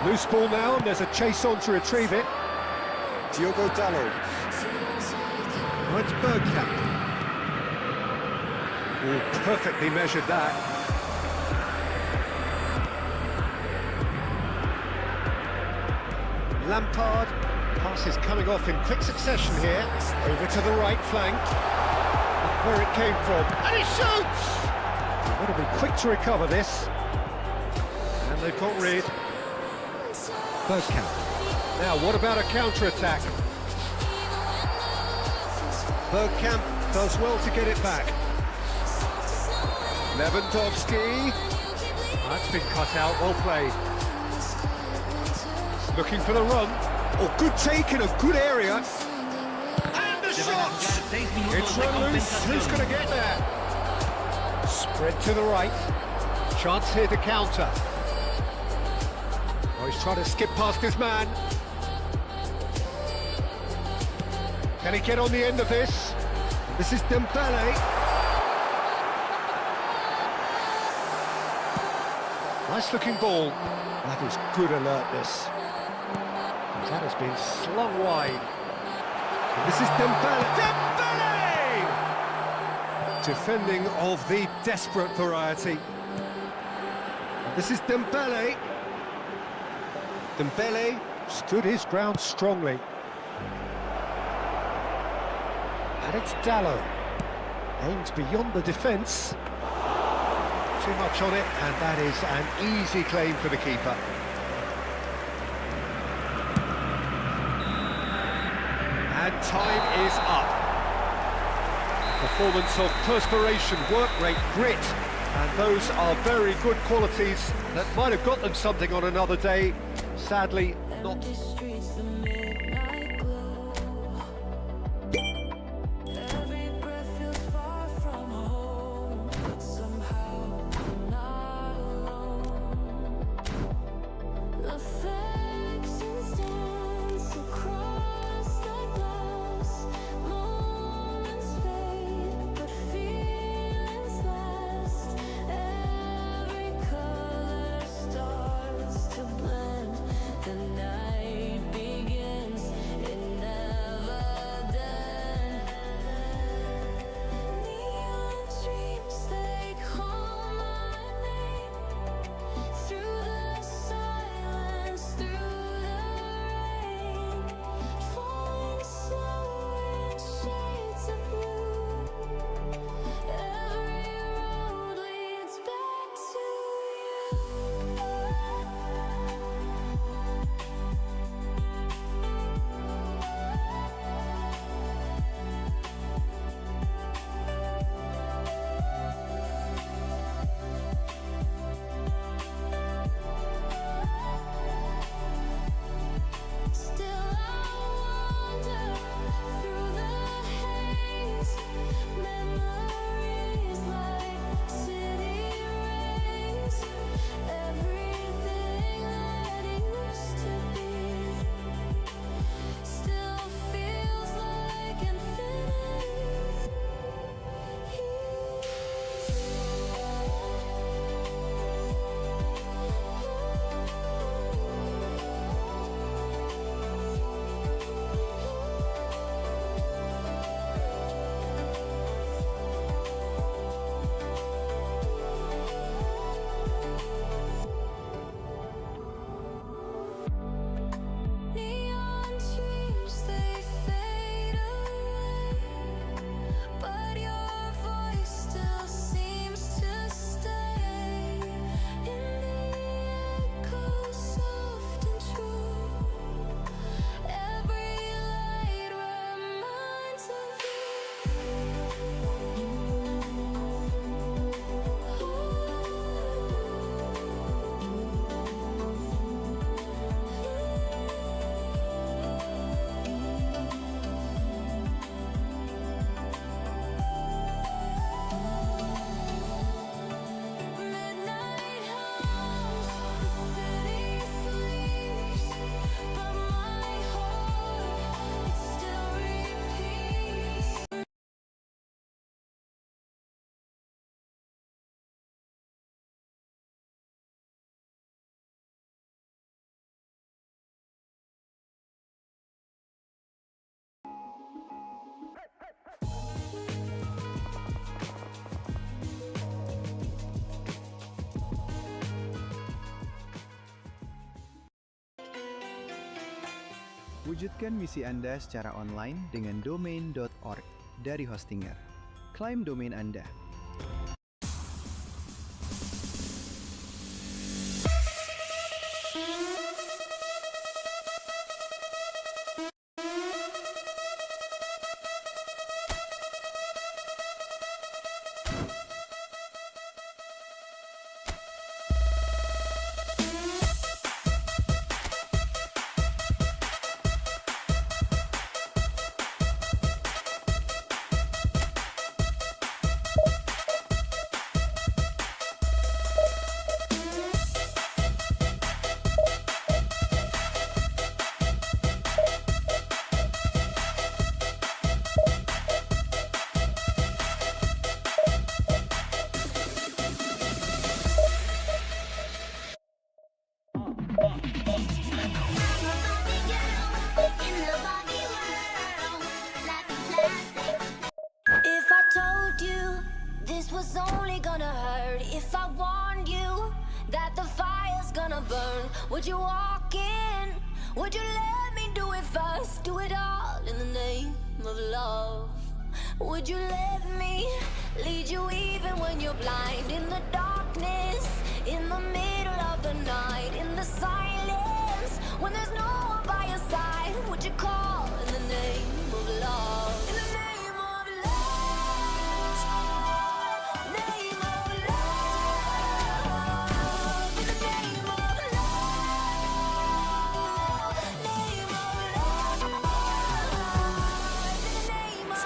Loose ball now, and there's a chase on to retrieve it. Diogo Dalot. Oh, it's Bergkamp. Oh, perfectly measured that. Lampard. Pass is coming off in quick succession here. Over to the right flank. Where it came from. And he shoots! They've got to be quick to recover this. And they've got rid. Bergkamp. Now, what about a counter-attack? Bergkamp does well to get it back. Lewandowski. That's been cut out, well played. Looking for the run. Oh, good take in a good area. And the shot! It's run loose. Who's going to get there? Spread to the right. Chance here to counter. Oh, he's trying to skip past his man. Can he get on the end of this? This is Dembele. Nice looking ball. That is good alertness. That has been slung wide. This is Dembele. Dembele! Defending of the desperate variety. This is Dembele. Dembele stood his ground strongly. And it's Dallo. Aims beyond the defence. Too much on it, and that is an easy claim for the keeper. And time is up. Performance of perspiration, work rate, grit, and those are very good qualities that might have got them something on another day. Sadly, not. Wujudkan misi Anda secara online dengan domain.org dari Hostinger. Klaim domain Anda. was only gonna hurt if I warned you that the fire's gonna burn. Would you walk in? Would you let me do it first? Do it all in the name of love. Would you let me lead you even when you're blind? In the darkness, in the middle of the night, in the silence, when there's no one by your side, would you call in the name of love? In the name of love, name of love, in the name of love, name of love, in the name of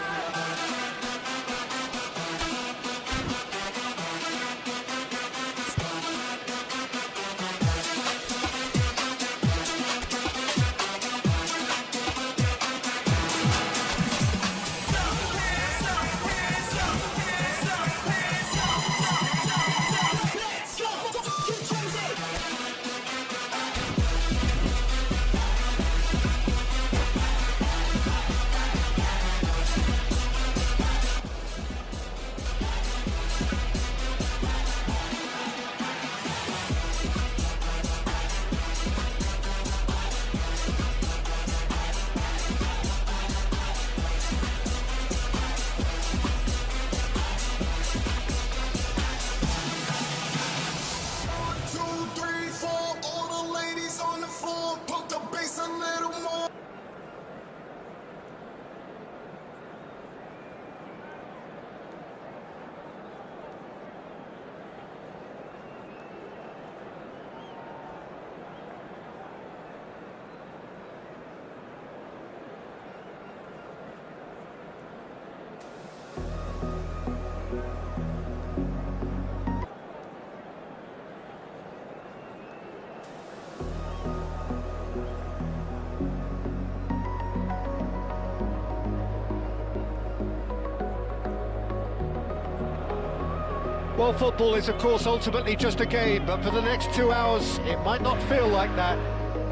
Well, football is, of course, ultimately just a game, but for the next 2 hours, it might not feel like that.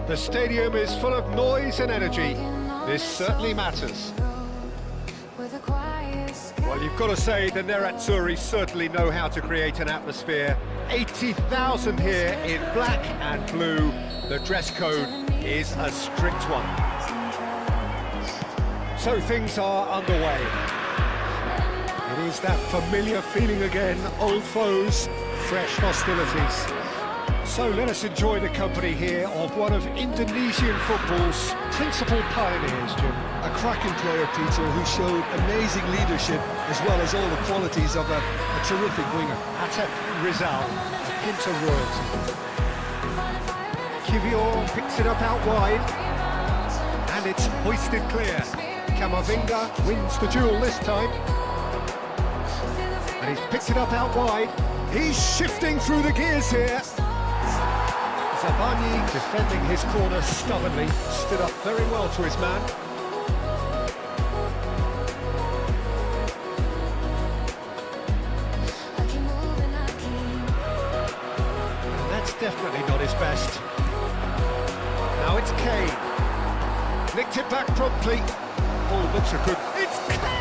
The stadium is full of noise and energy. This certainly matters. Well, you've got to say the Nerazzurri certainly know how to create an atmosphere. 80,000 here in black and blue. The dress code is a strict one. So things are underway. It is that familiar feeling again, old foes, fresh hostilities. So let us enjoy the company here of one of Indonesian football's principal pioneers, Jim. A cracking player, Peter, who showed amazing leadership as well as all the qualities of a terrific winger. Atep Rizal, a Pinter royalty. Kivior picks it up out wide, and it's hoisted clear. Camavinga wins the duel this time. And he's picked it up out wide. He's shifting through the gears here. Zabani defending his corner stubbornly, stood up very well to his man. And that's definitely not his best. Now it's Kane. Nicked it back promptly. Oh, looks a good... It's Kane!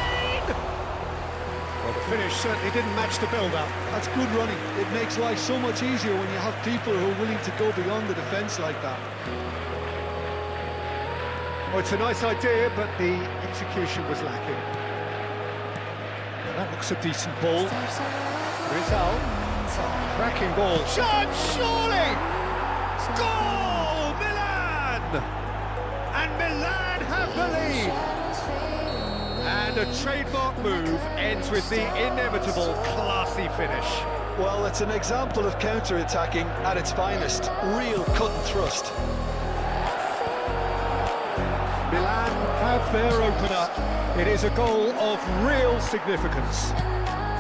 Well, the finish certainly didn't match the build-up. That's good running. It makes life so much easier when you have people who are willing to go beyond the defence like that. Well, it's a nice idea, but the execution was lacking. Well, that looks a decent ball. Rizal. Cracking ball. Shot, surely! Goal! Milan! And Milan have the lead! And a trademark move ends with the inevitable classy finish. Well, it's an example of counter-attacking at its finest. Real cut and thrust. Milan have their opener. It is a goal of real significance.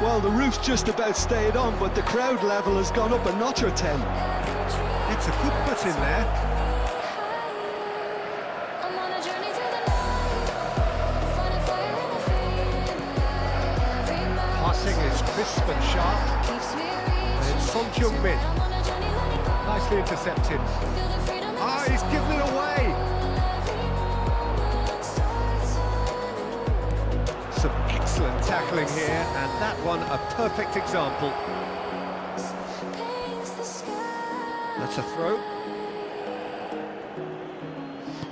Well, the roof's just about stayed on, but the crowd level has gone up a notch or 10. It's a good put in there. Passing is crisp and sharp. And it's Son Heung-min. Nicely intercepted. Ah, he's given it away. Some Excellent tackling here, and that one a perfect example. paints the sky. That's a throw.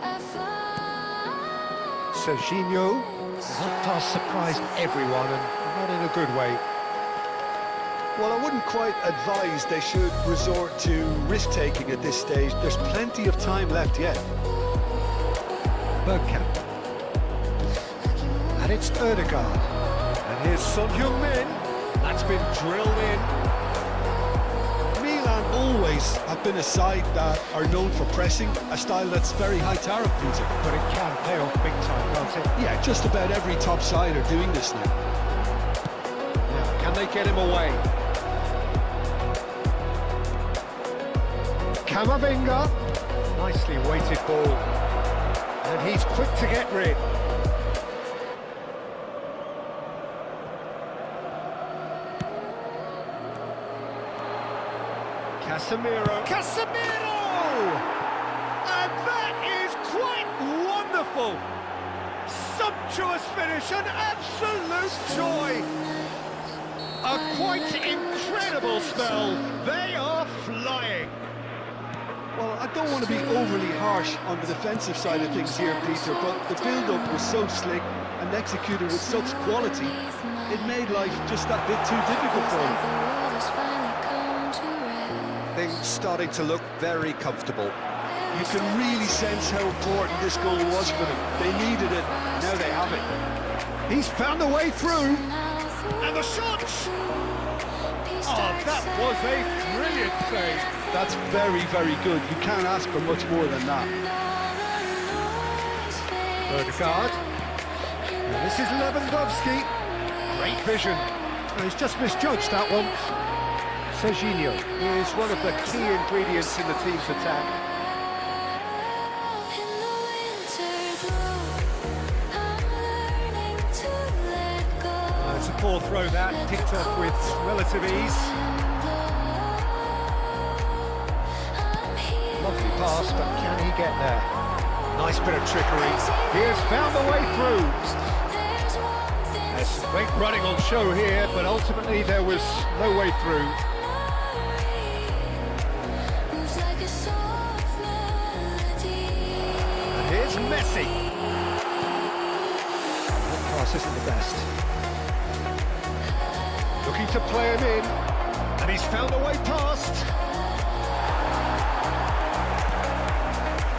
I fly. Serginho. That pass surprised everyone, and not in a good way. Well, I wouldn't quite advise they should resort to risk-taking at this stage. There's plenty of time left yet. Bergkamp. And it's Ødegaard. And here's Son Heung-min. That's been drilled in. Milan always have been a side that are known for pressing, a style that's very high tariff, Peter. But it can pay off big time, can't it? Yeah, just about every top side are doing this now. Now, can they get him away? Camavinga. Nicely weighted ball. And he's quick to get rid. Casemiro! And that is quite wonderful! Sumptuous finish, an absolute joy! A quite incredible spell. They are flying. Well, I don't want to be overly harsh on the defensive side of things here, Peter, but the build-up was so slick and executed with such quality, it made life just that bit too difficult for them. The world has finally come to rest. Things starting to look very comfortable. You can really sense how important this goal was for them. They needed it, now they have it. He's found a way through. And the shot! Oh, that was a brilliant save. That's very, very good. You can't ask for much more than that. Ødegaard. And this is Lewandowski. Great vision. And he's just misjudged that one. Serginho is one of the key ingredients in the team's attack. In the winter blue, I'm learning to let go. It's a poor throw that, picked up with relative ease. Lovely pass, but can he get there? Nice bit of trickery. He has found the way through. There's some great running on show here, but ultimately there was no way through. And here's Messi. That pass isn't the best. Looking to play him in, and he's found a way past.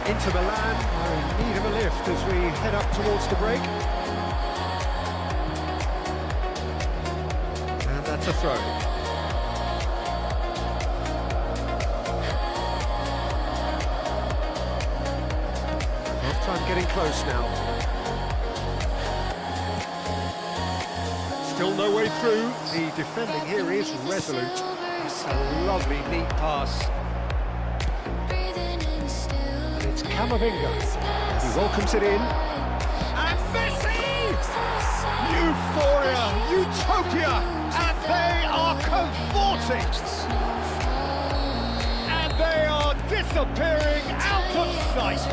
Into Milan, are in need of a lift as we head up towards the break. And that's a throw. Half-time getting close now. Still no way through. The defending here is resolute. That's a lovely, neat pass. And it's Camavinga. He welcomes it in. And Messi! Euphoria, utopia, and they are cavorting. And they are disappearing out of sight.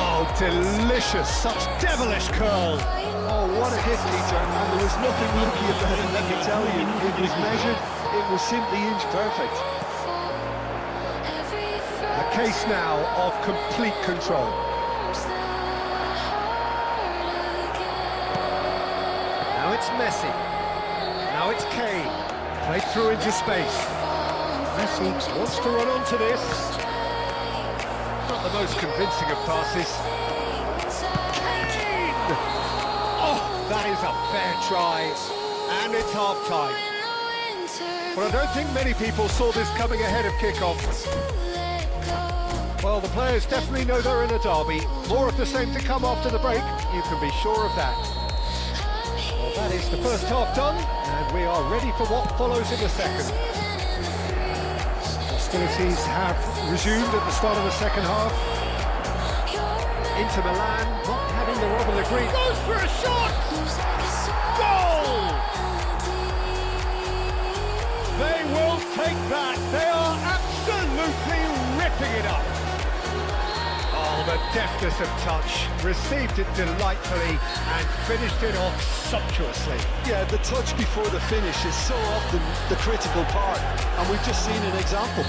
Oh, delicious, such devilish curl. Oh, what a hit, Peter, and there was nothing lucky about it, let me tell you. It was measured, it was simply inch perfect. A case now of complete control. Now it's Messi. Now it's Kane. Played through into space. Messi wants to run onto this. Not the most convincing of passes. Kane! Oh, that is a fair try. And it's half-time. But I don't think many people saw this coming ahead of kick-off. Well, the players definitely know they're in a derby. More of the same to come after the break, you can be sure of that. Well, that is the first half done, and we are ready for what follows in the second. Hostilities have resumed at the start of the second half. Inter Milan not having the rub of the green. Goes for a shot! Goal! They will take that. They are absolutely ripping it up. Oh, the deftness of touch, received it delightfully and finished it off sumptuously. Yeah, the touch before the finish is so often the critical part, and we've just seen an example.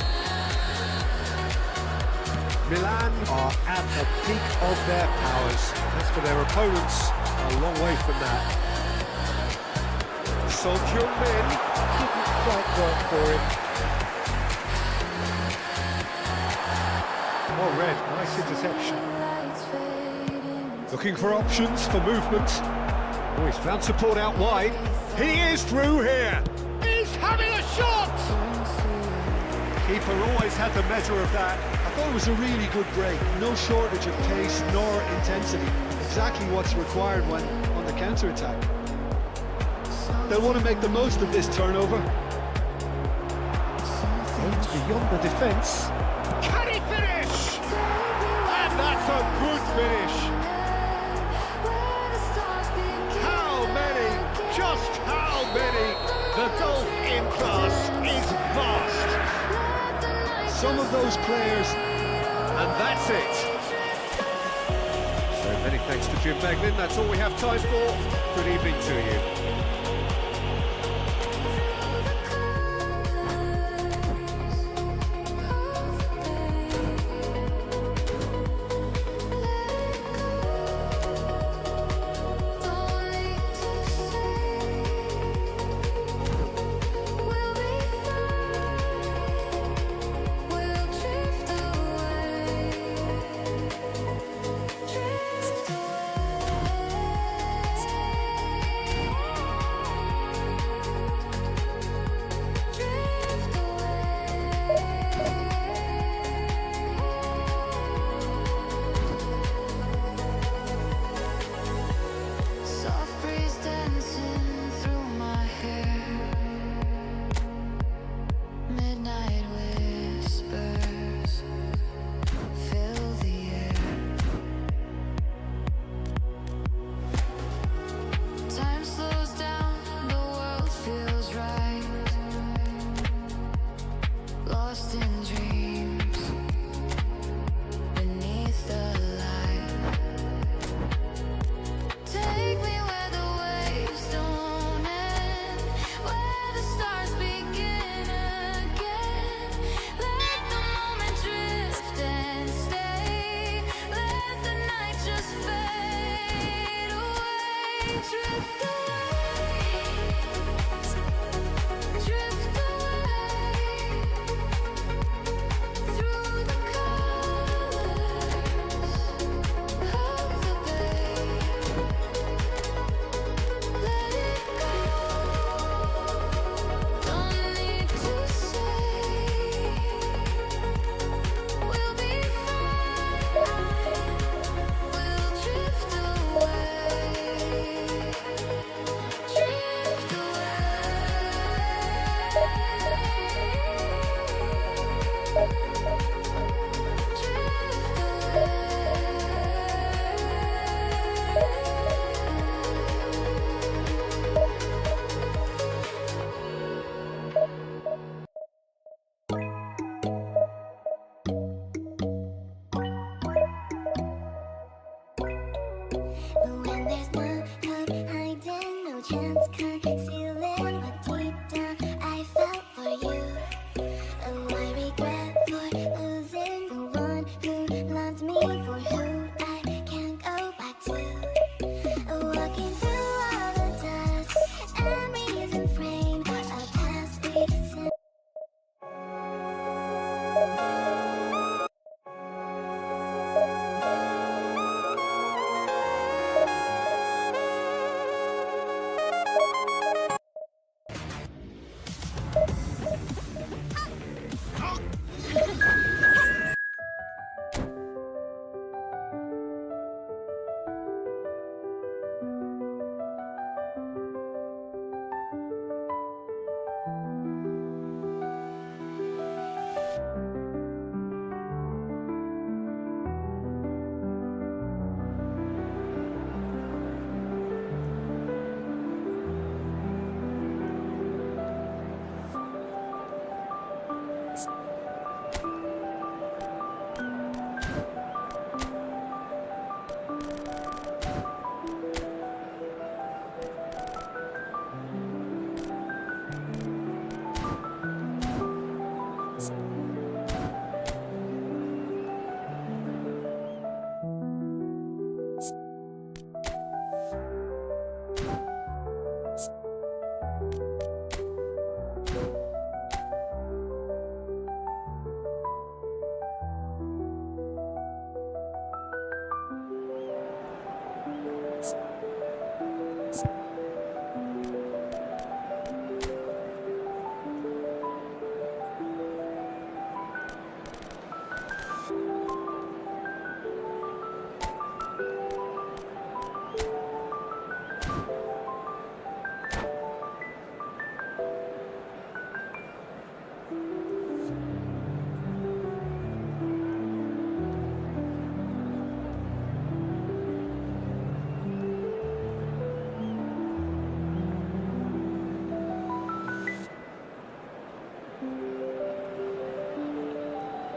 Milan are at the peak of their powers. As for their opponents, a long way from that. Son Heung-min didn't quite work for him. Oh, red, nice interception. Looking for options for movement. Oh, he's found support out wide. He is through here. He's having a shot! Keeper always had the measure of that. I thought it was a really good break. No shortage of pace nor intensity. Exactly what's required when on the counter-attack. They'll want to make the most of this turnover. Aims beyond the defence. Can he finish? And that's a good finish. How many? Just how many? The gulf in class is vast. Some of those players, and that's it. So many thanks to Jim Meglin. That's all we have time for. Good evening to you.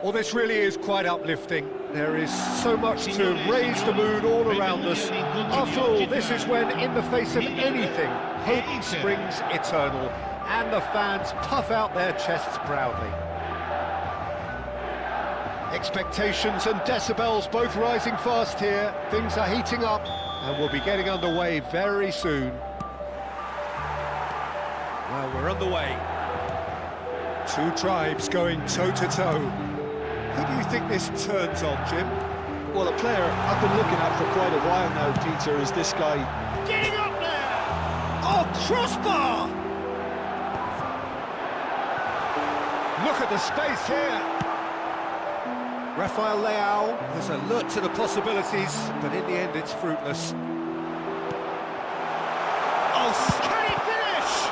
Well, this really is quite uplifting. There is so much to raise the mood all around us. After all, this is when, in the face of anything, hope springs eternal, and the fans puff out their chests proudly. Expectations and decibels both rising fast here. Things are heating up, and we'll be getting underway very soon. Well, we're underway. Two tribes going toe-to-toe. Who do you think this turns on, Jim? Well, a player I've been looking at for quite a while now, Peter, is this guy. Getting up there! Oh, crossbar! Look at the space here. Rafael Leao was alert to the possibilities, but in the end it's fruitless. Oh, can he finish?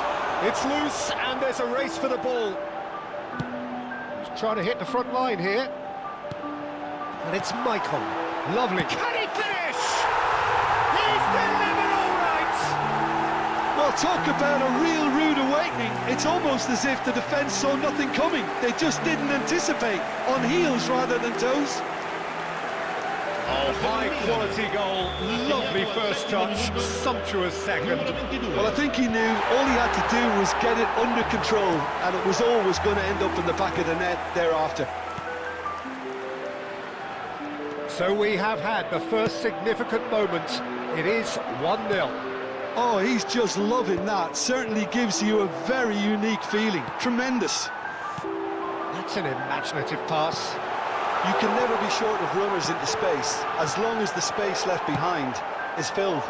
It's loose, and there's a race for the ball. He's trying to hit the front line here. And it's Michael. Lovely. Can he finish? He's delivered all right! Well, talk about a real rude awakening. It's almost as if the defence saw nothing coming. They just didn't anticipate, on heels rather than toes. Oh, high-quality goal. Lovely first touch, sumptuous second. Well, I think he knew all he had to do was get it under control, and it was always going to end up in the back of the net thereafter. So we have had the first significant moment. It is 1-0. Oh, he's just loving that. Certainly gives you a very unique feeling. Tremendous. That's an imaginative pass. You can never be short of runners into space, as long as the space left behind is filled.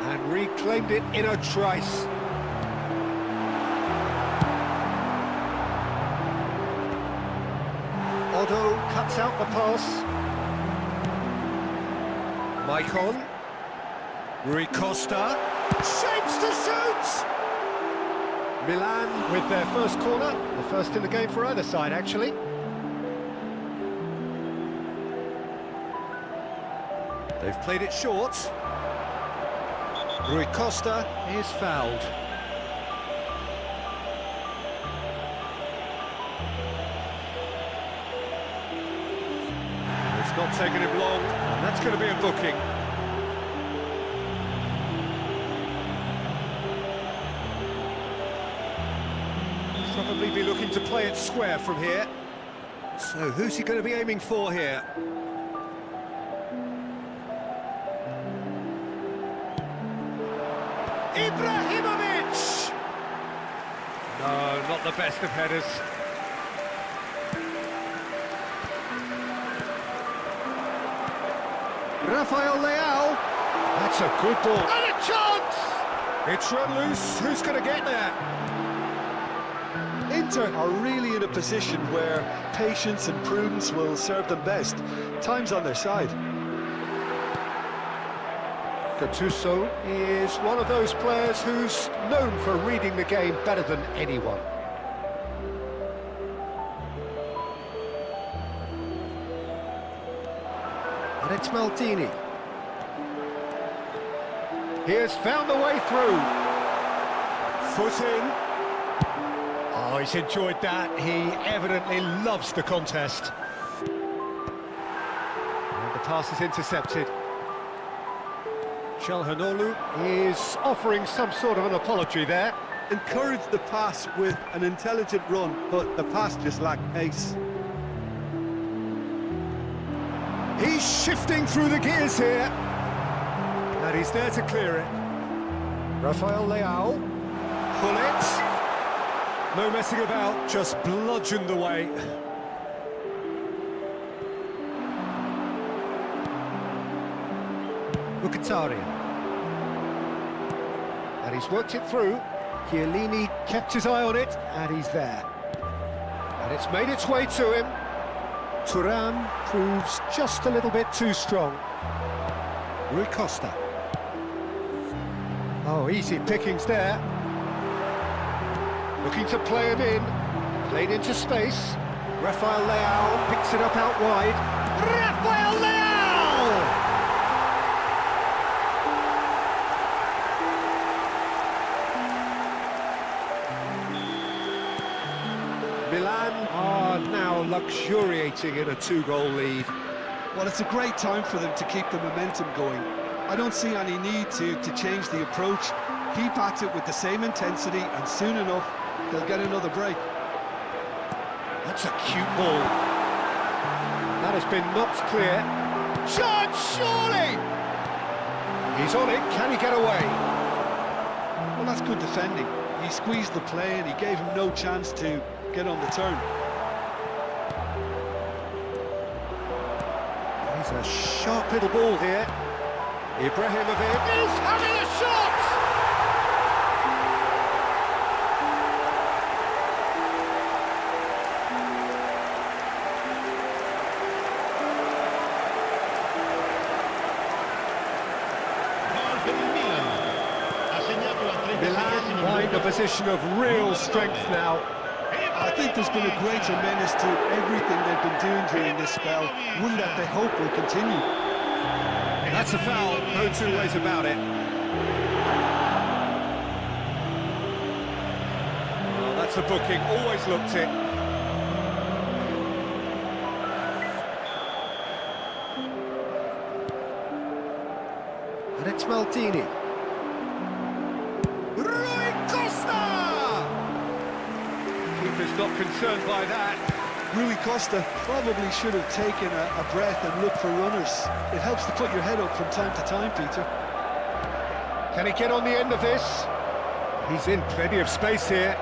And reclaimed it in a trice. Otto cuts out the pass. Maicon. Rui Costa. Shapes to shoot! Milan with their first corner. The first in the game for either side, actually. They've played it short. Rui Costa is fouled. It's not taking him long, and that's going to be a booking. Probably be looking to play it square from here. So who's he going to be aiming for here? Ibrahimovic! No, not the best of headers. Rafael Leao. That's a good ball. And a chance! It's run loose. Who's going to get there? Inter are really in a position where patience and prudence will serve them best. Time's on their side. Gattuso is one of those players who's known for reading the game better than anyone. And it's Maldini. He has found the way through. Foot in. Oh, he's enjoyed that. He evidently loves the contest. And the pass is intercepted. Çalhanoğlu is offering some sort of an apology there. Encouraged the pass with an intelligent run, but the pass just lacked pace. He's shifting through the gears here. And he's there to clear it. Rafael Leao. Pull it. No messing about, just bludgeoned away. Mkhitaryan. And he's worked it through. Chiellini kept his eye on it, and he's there. And it's made its way to him. Thuram proves just a little bit too strong. Rui Costa. Oh, easy pickings there. Looking to play him in. Played into space. Rafael Leao picks it up out wide. Rafael Leao! Milan are now luxuriating in a 2-goal lead. Well, it's a great time for them to keep the momentum going. I don't see any need to change the approach. Keep at it with the same intensity, and soon enough, they'll get another break. That's a cute ball. That has been knocked clear. Chance, surely! He's on it, can he get away? Well, that's good defending. He squeezed the play and he gave him no chance to get on the turn. He's a sharp little ball here. Ibrahimovic is having a shot! Milan find a position of real strength now. I think there's been a great tremendous to everything they've been doing during this spell, one that they hope will continue. That's a foul, no two ways about it. Well, that's the booking, always looked it. And it's Maldini. Keeper's not concerned by that. Rui Costa probably should have taken a breath and looked for runners. It helps to put your head up from time to time, Peter. Can he get on the end of this? He's in plenty of space here.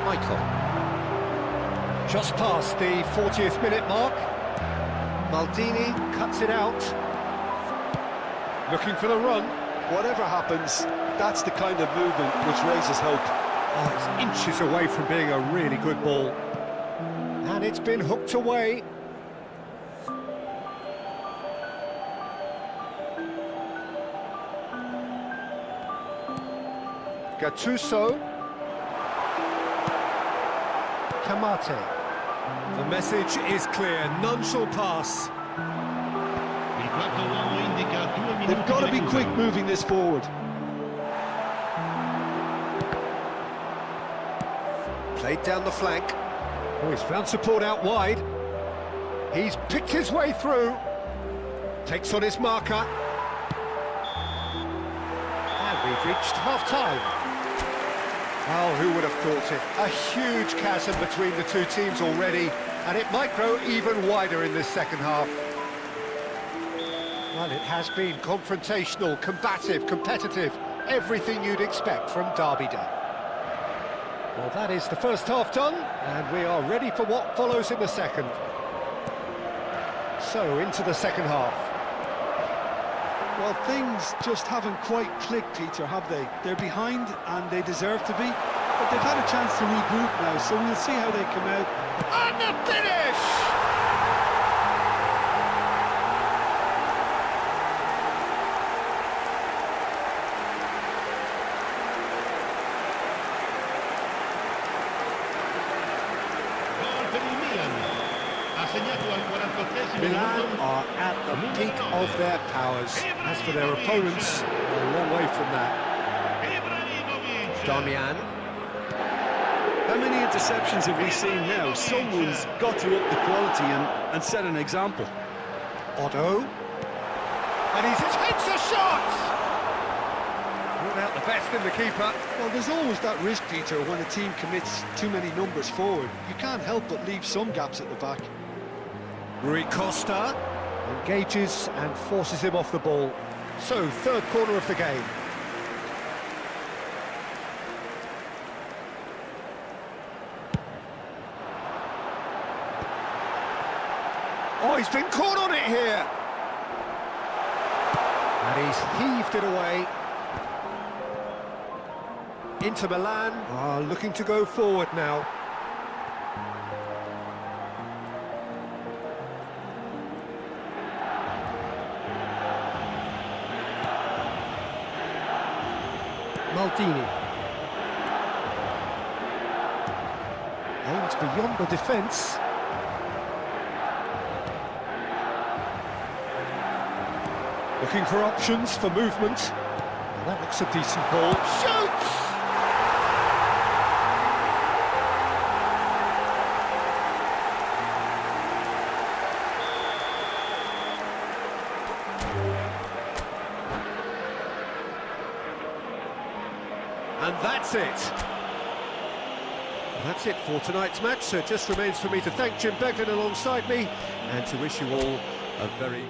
Michael. Just past the 40th minute mark. Maldini cuts it out. Looking for the run. Whatever happens, that's the kind of movement which raises hope. Oh, it's inches away from being a really good ball. And it's been hooked away. Gattuso. Kamate. The message is clear, none shall pass. They've got to be quick moving this forward. Played down the flank. Oh, he's found support out wide. He's picked his way through. Takes on his marker. And we've reached half-time. Well, who would have thought it? A huge chasm between the two teams already, and it might grow even wider in this second half. Well, it has been confrontational, combative, competitive, everything you'd expect from Derby Day. Well, that is the first half done, and we are ready for what follows in the second. So, into the second half. Well, things just haven't quite clicked, Peter, have they? They're behind, and they deserve to be, but they've had a chance to regroup now, so we'll see how they come out. And the finish! Milan are at the peak of their powers. As for their opponents, a long way from that. Damian. How many interceptions have we seen now? Someone's got to up the quality and set an example. Otto. And he takes a shot! Ruled out the best in the keeper. Well, there's always that risk, Peter, when a team commits too many numbers forward. You can't help but leave some gaps at the back. Rui Costa engages and forces him off the ball. So, third corner of the game. Oh, he's been caught on it here. And he's heaved it away. Inter Milan are looking to go forward now. Maldini. Aims beyond the defence. Looking for options for movement. That looks a decent ball. Shoots! And that's it. That's it for tonight's match. So it just remains for me to thank Jim Beglin alongside me and to wish you all a very...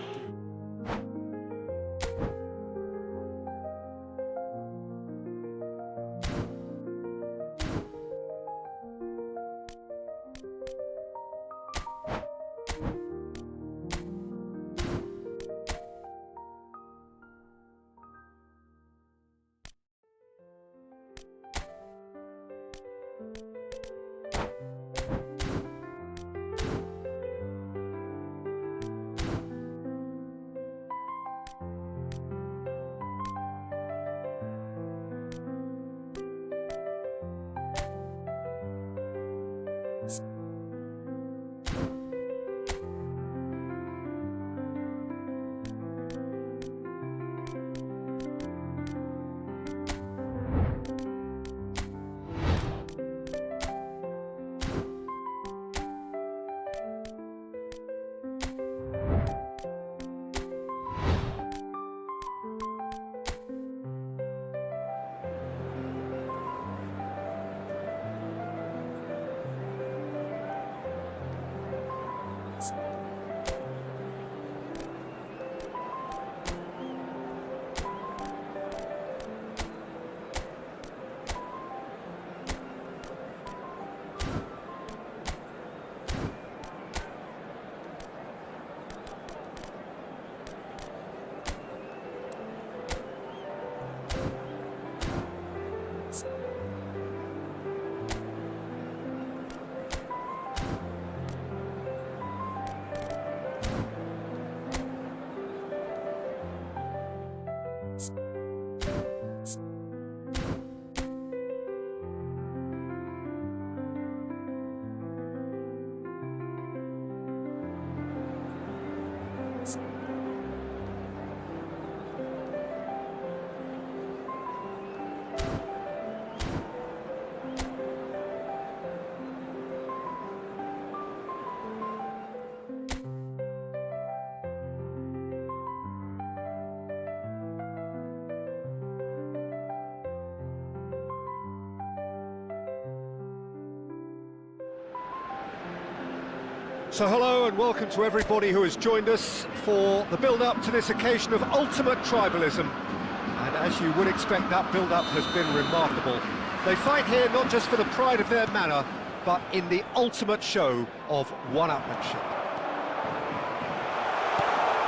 So hello and welcome to everybody who has joined us for the build-up to this occasion of ultimate tribalism. And as you would expect, that build-up has been remarkable. They fight here not just for the pride of their manor, but in the ultimate show of one-upmanship.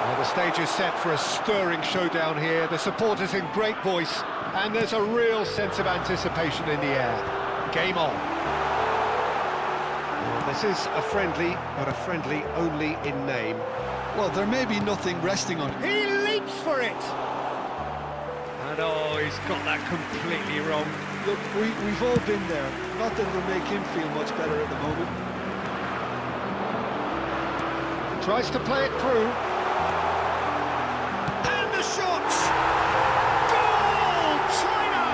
Well, the stage is set for a stirring showdown here. The supporters in great voice, and there's a real sense of anticipation in the air. Game on. This is a friendly, but a friendly only in name. Well, there may be nothing resting on it. He leaps for it! And oh, he's got that completely wrong. Look, we've all been there. Not that it'll make him feel much better at the moment. Tries to play it through. And the shot! Goal! China!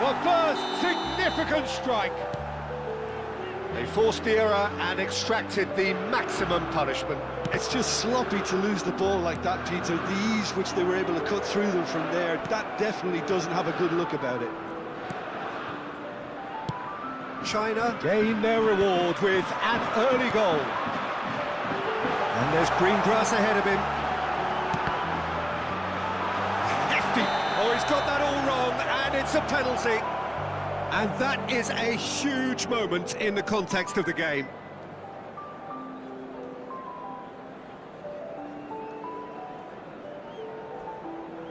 The first significant strike. They forced the error and extracted the maximum punishment. It's just sloppy to lose the ball like that, Peter. The ease which they were able to cut through them from there, that definitely doesn't have a good look about it. China gain their reward with an early goal. And there's green grass ahead of him. Hefty! Oh, he's got that all wrong, and it's a penalty. And that is a huge moment in the context of the game.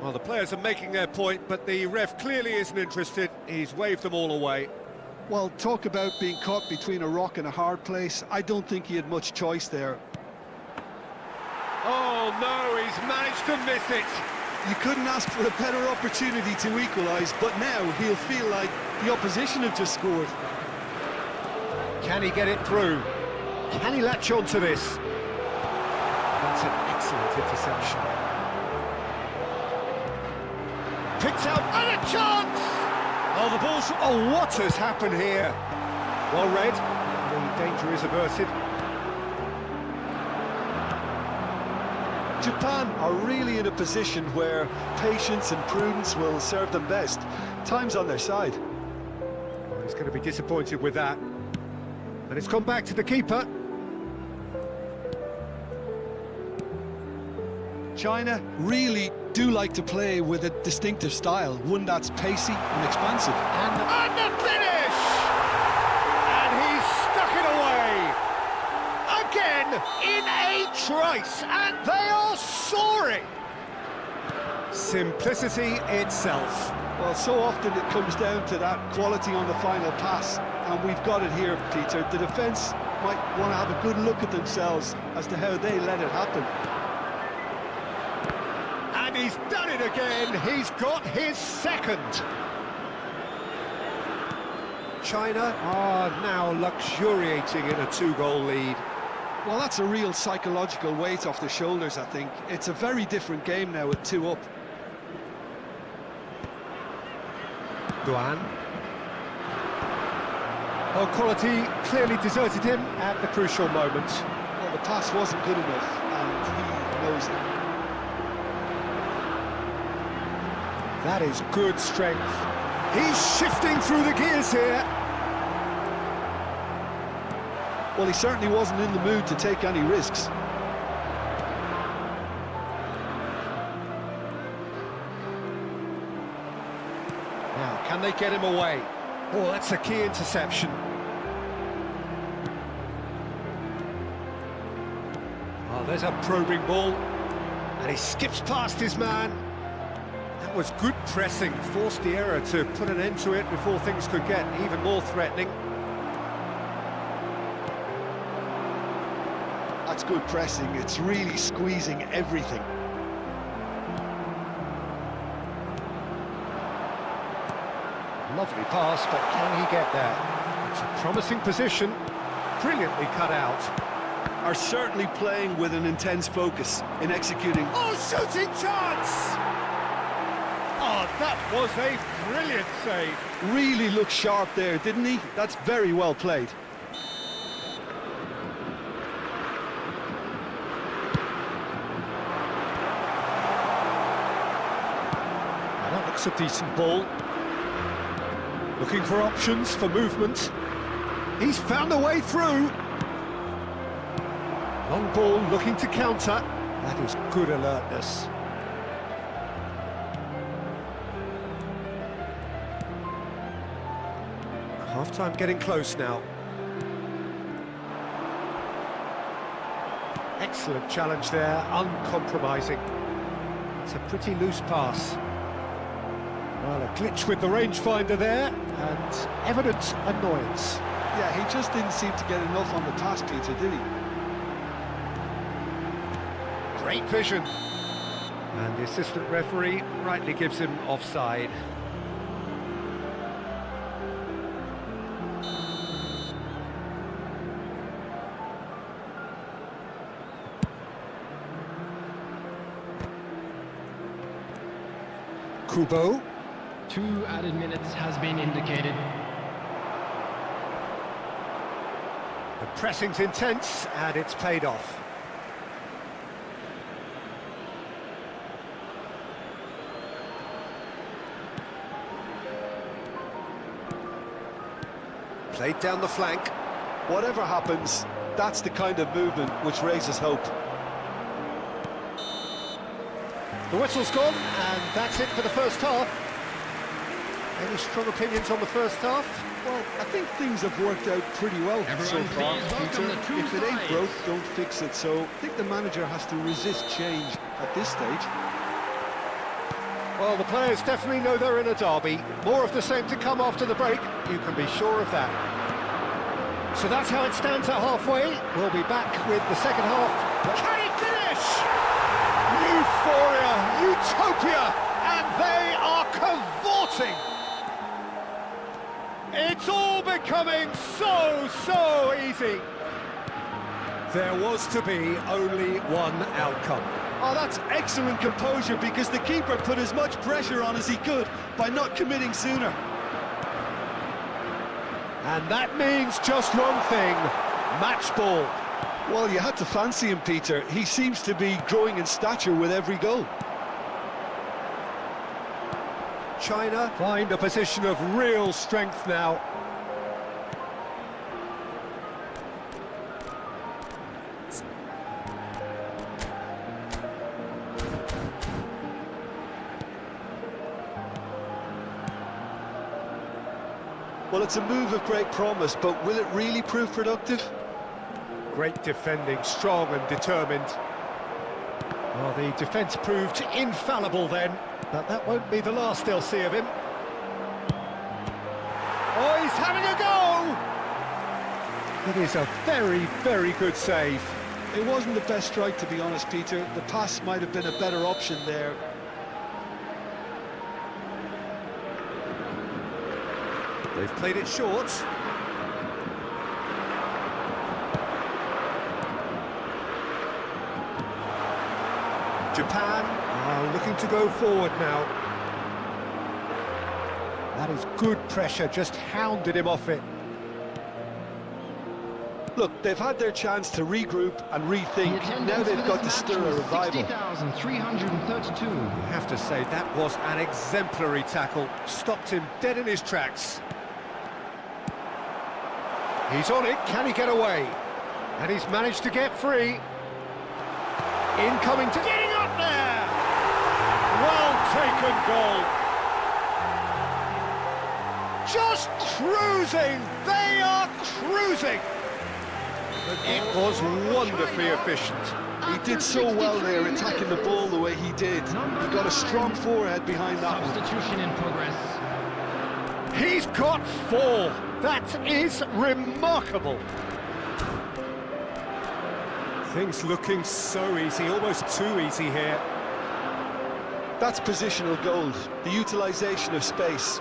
Well, the players are making their point, but the ref clearly isn't interested. He's waved them all away. Well, talk about being caught between a rock and a hard place. I don't think he had much choice there. Oh, no, he's managed to miss it. You couldn't ask for a better opportunity to equalise, but now he'll feel like the opposition have just scored. Can he get it through? Can he latch on to this? That's an excellent interception. picked out, and a chance! Oh, the ball's... Oh, what has happened here? Well read, the danger is averted. Japan are really in a position where patience and prudence will serve them best. Time's on their side. He's going to be disappointed with that. And it's gone back to the keeper. China really do like to play with a distinctive style, one that's pacey and expansive. And the finish! And he's stuck it away! Again, in a trice, and they are soaring! Simplicity itself. Well, so often it comes down to that quality on the final pass, and we've got it here, Peter. The defence might want to have a good look at themselves as to how they let it happen. And he's done it again, he's got his second. China are now luxuriating in a 2-goal lead. Well, that's a real psychological weight off the shoulders, I think. It's a very different game now with 2 up. Duan. Oh, quality clearly deserted him at the crucial moment. Well, the pass wasn't good enough, and he knows it. That is good strength. He's shifting through the gears here. Well, he certainly wasn't in the mood to take any risks. Now, can they get him away? Oh, that's a key interception. Oh, there's a probing ball. And he skips past his man. That was good pressing, forced the error to put an end to it before things could get even more threatening. That's good pressing, it's really squeezing everything. Lovely pass, but can he get there? It's a promising position, brilliantly cut out. Are certainly playing with an intense focus in executing. Oh, shooting chance! Oh, that was a brilliant save. Really looked sharp there, didn't he? That's very well played. Now that looks a decent ball. Looking for options for movement. He's found a way through. Long ball looking to counter. That is good alertness. Half-time getting close now. Excellent challenge there, uncompromising. It's a pretty loose pass. Well, a glitch with the rangefinder there, and evident annoyance. Yeah, he just didn't seem to get enough on the pass, Peter, did he? Great vision. And the assistant referee rightly gives him offside. Kubo. 2 added minutes has been indicated. The pressing's intense, and it's paid off. Played down the flank. Whatever happens, that's the kind of movement which raises hope. The whistle's gone, and that's it for the first half. Any strong opinions on the first half? Well, I think things have worked out pretty well so Everyone far, please welcome Peter. the two If it ain't sides. broke, don't fix it. So I think the manager has to resist change at this stage. Well, the players definitely know they're in a derby. More of the same to come after the break, you can be sure of that. So that's how it stands at halfway. We'll be back with the second half. Can he finish? Euphoria, utopia, and they are cavorting. It's all becoming so easy. There was to be only one outcome. Oh, that's excellent composure because the keeper put as much pressure on as he could by not committing sooner. And that means just one thing, match ball. Well, you had to fancy him, Peter. He seems to be growing in stature with every goal. China find a position of real strength now. Well, it's a move of great promise, but will it really prove productive? Great defending, strong and determined. Well, the defence proved infallible then, but that won't be the last they'll see of him. Oh, he's having a go! It is a very, very good save. It wasn't the best strike, to be honest, Peter. The pass might have been a better option there. They've played it short. Japan are looking to go forward now. That is good pressure, just hounded him off it. Look, they've had their chance to regroup and rethink. Now they've got to stir a revival. 60,332. You have to say, that was an exemplary tackle. Stopped him dead in his tracks. He's on it, can he get away? And he's managed to get free. Incoming to... Getting up there! Well taken goal. Just cruising! They are cruising! It was wonderfully efficient. He did so well there, attacking the ball the way he did. He got a strong forehead behind that one. Substitution in progress. He's got 4. That is remarkable. Things looking so easy, almost too easy here. That's positional gold, the utilisation of space.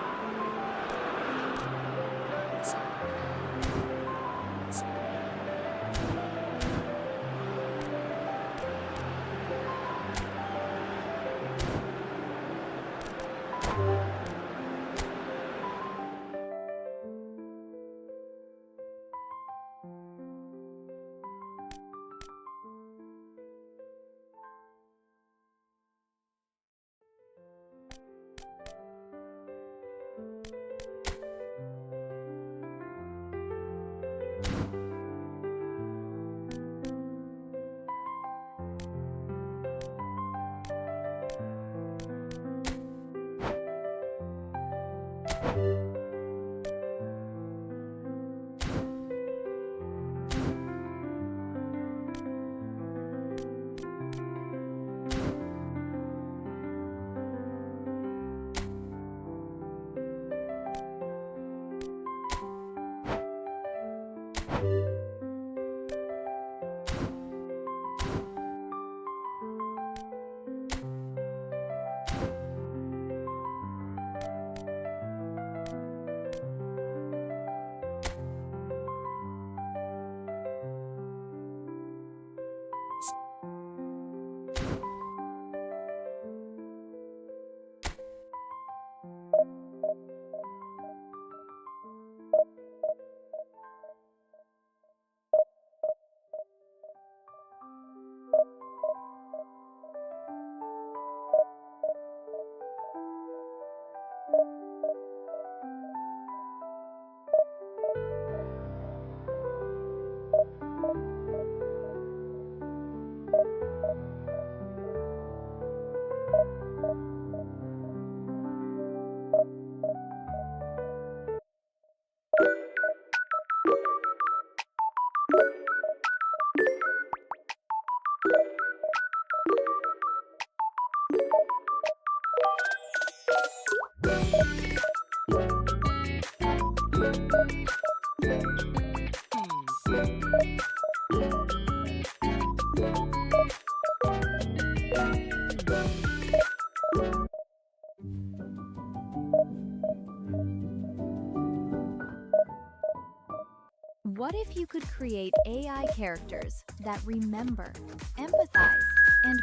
What if you could create AI characters that remember, empathize, and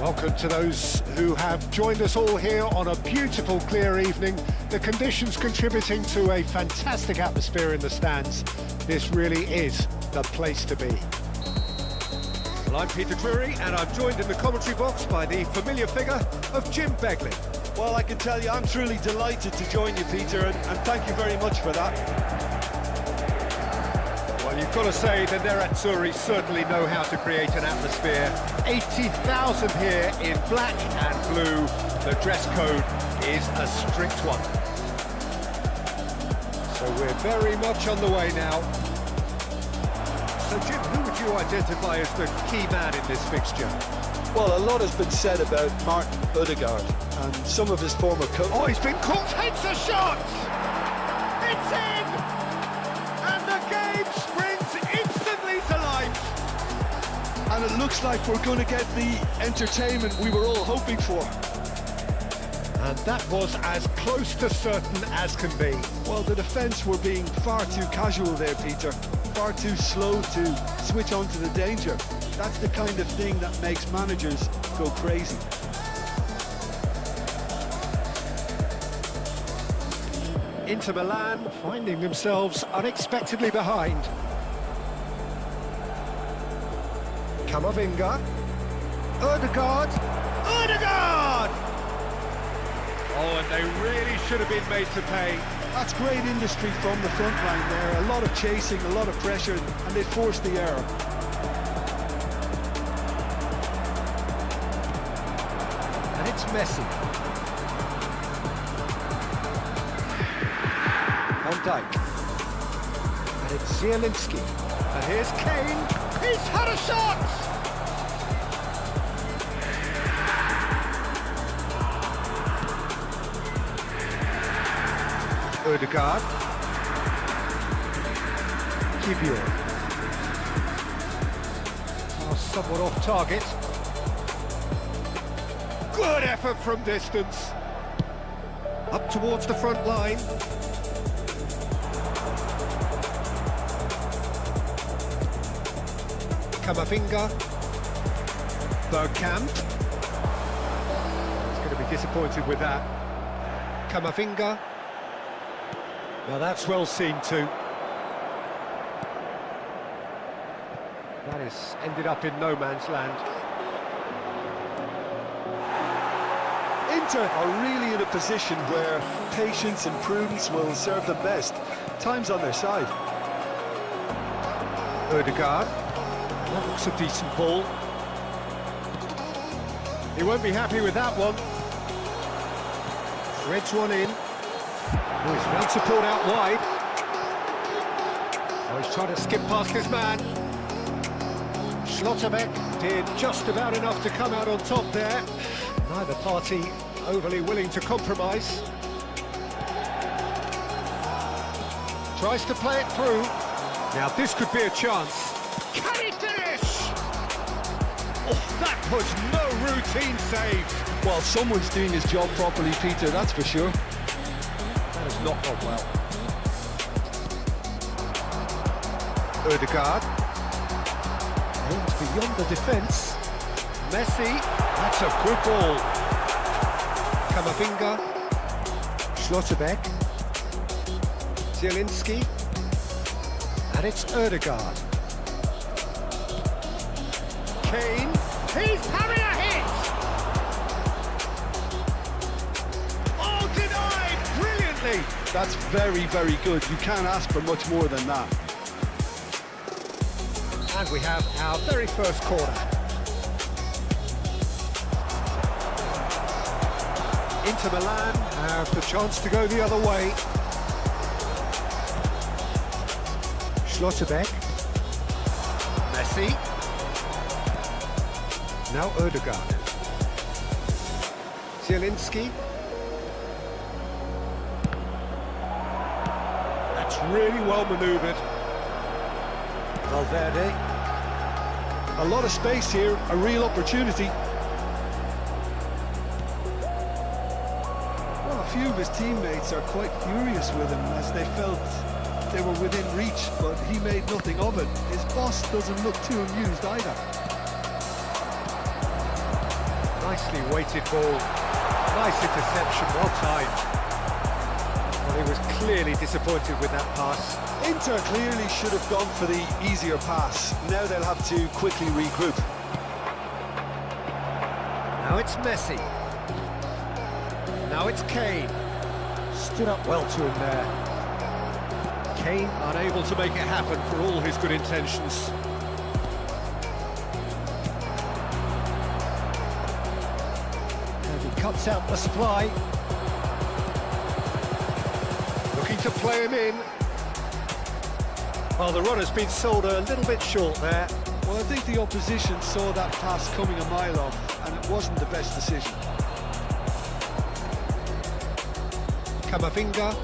Welcome to those who have joined us all here on a beautiful, clear evening. The conditions contributing to a fantastic atmosphere in the stands. This really is the place to be. Well, I'm Peter Drury, and I'm joined in the commentary box by the familiar figure of Jim Begley. Well, I can tell you, I'm truly delighted to join you, Peter, and thank you very much for that. Well, you've got to say that their Azzurri certainly know how to create an atmosphere. 80,000 here in black and blue. The dress code is a strict one. So we're very much on the way now. So Jim, who would you identify as the key man in this fixture? Well, a lot has been said about Martin Ødegaard and some of his former coaches. Oh, he's been caught, takes a shot! It's in! And the game springs instantly to life! And it looks like we're going to get the entertainment we were all hoping for. And that was as close to certain as can be. Well, the defence were being far too casual there, Peter. Far too slow to switch on to the danger. That's the kind of thing that makes managers go crazy. Inter Milan finding themselves unexpectedly behind. Camavinga. Ødegaard. Ødegaard! Oh, and they really should have been made to pay. That's great industry from the front line there. A lot of chasing, a lot of pressure, and they forced the error. And it's Messi. Van Dijk. And it's Zielinski. And here's Kane. He's had a shot! Ødegaard. Kivior. Oh, somewhat off target. Good effort from distance. Up towards the front line. Camavinga. Bergkamp. He's going to be disappointed with that. Camavinga. Now that's well seen too. That has ended up in no man's land. Inter are really in a position where patience and prudence will serve them best. Time's on their side. Ødegaard. That looks a decent ball. He won't be happy with that one. Threads one in. Oh, he's well support out wide. Oh, he's trying to skip past his man. Schlotterbeck did just about enough to come out on top there. Neither party overly willing to compromise. Tries to play it through. Now this could be a chance. Can he finish? Oh, that was no routine save. Well, someone's doing his job properly, Peter, that's for sure. That has not gone well. Ødegaard. Aims beyond the defence. Messi. That's a good ball. Kamavinga. Schlotterbeck. Zielinski. And it's Ødegaard. Kane. He's having a hit! Oh, denied! Brilliantly! That's very, very good. You can't ask for much more than that. And we have our very first corner. Inter Milan have the chance to go the other way. Schlotterbeck. Messi. Now Ødegaard. Zielinski. That's really well manoeuvred. Valverde. A lot of space here, a real opportunity. Well, a few of his teammates are quite furious with him as they felt they were within reach, but he made nothing of it. His boss doesn't look too amused either. Nicely weighted ball. Nice interception, well timed. Well, he was clearly disappointed with that pass. Inter clearly should have gone for the easier pass. Now they'll have to quickly regroup. Now it's Messi. Now it's Kane. Stood up well to him there. Kane unable to make it happen for all his good intentions. And he cuts out the supply. Looking to play him in. Well, the run has been sold a little bit short there. Well, I think the opposition saw that pass coming a mile off, and it wasn't the best decision. Kamavinga.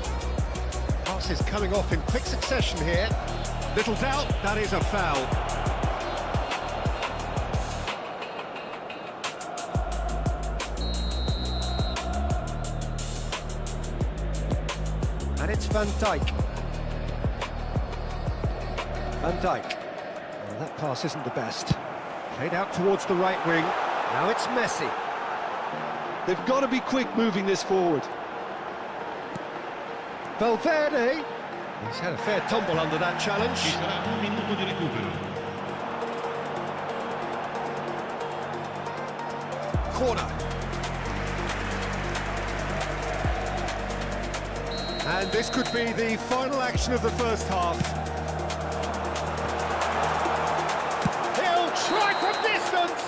Pass is coming off in quick succession here. Little doubt, that is a foul. And it's Van Dijk. Van Dijk. Well, that pass isn't the best. Played out towards the right wing. Now it's Messi. They've got to be quick moving this forward. Valverde. He's had a fair tumble under that challenge. Ci sarà un minuto di recupero. Corner. And this could be the final action of the first half. He'll try from distance!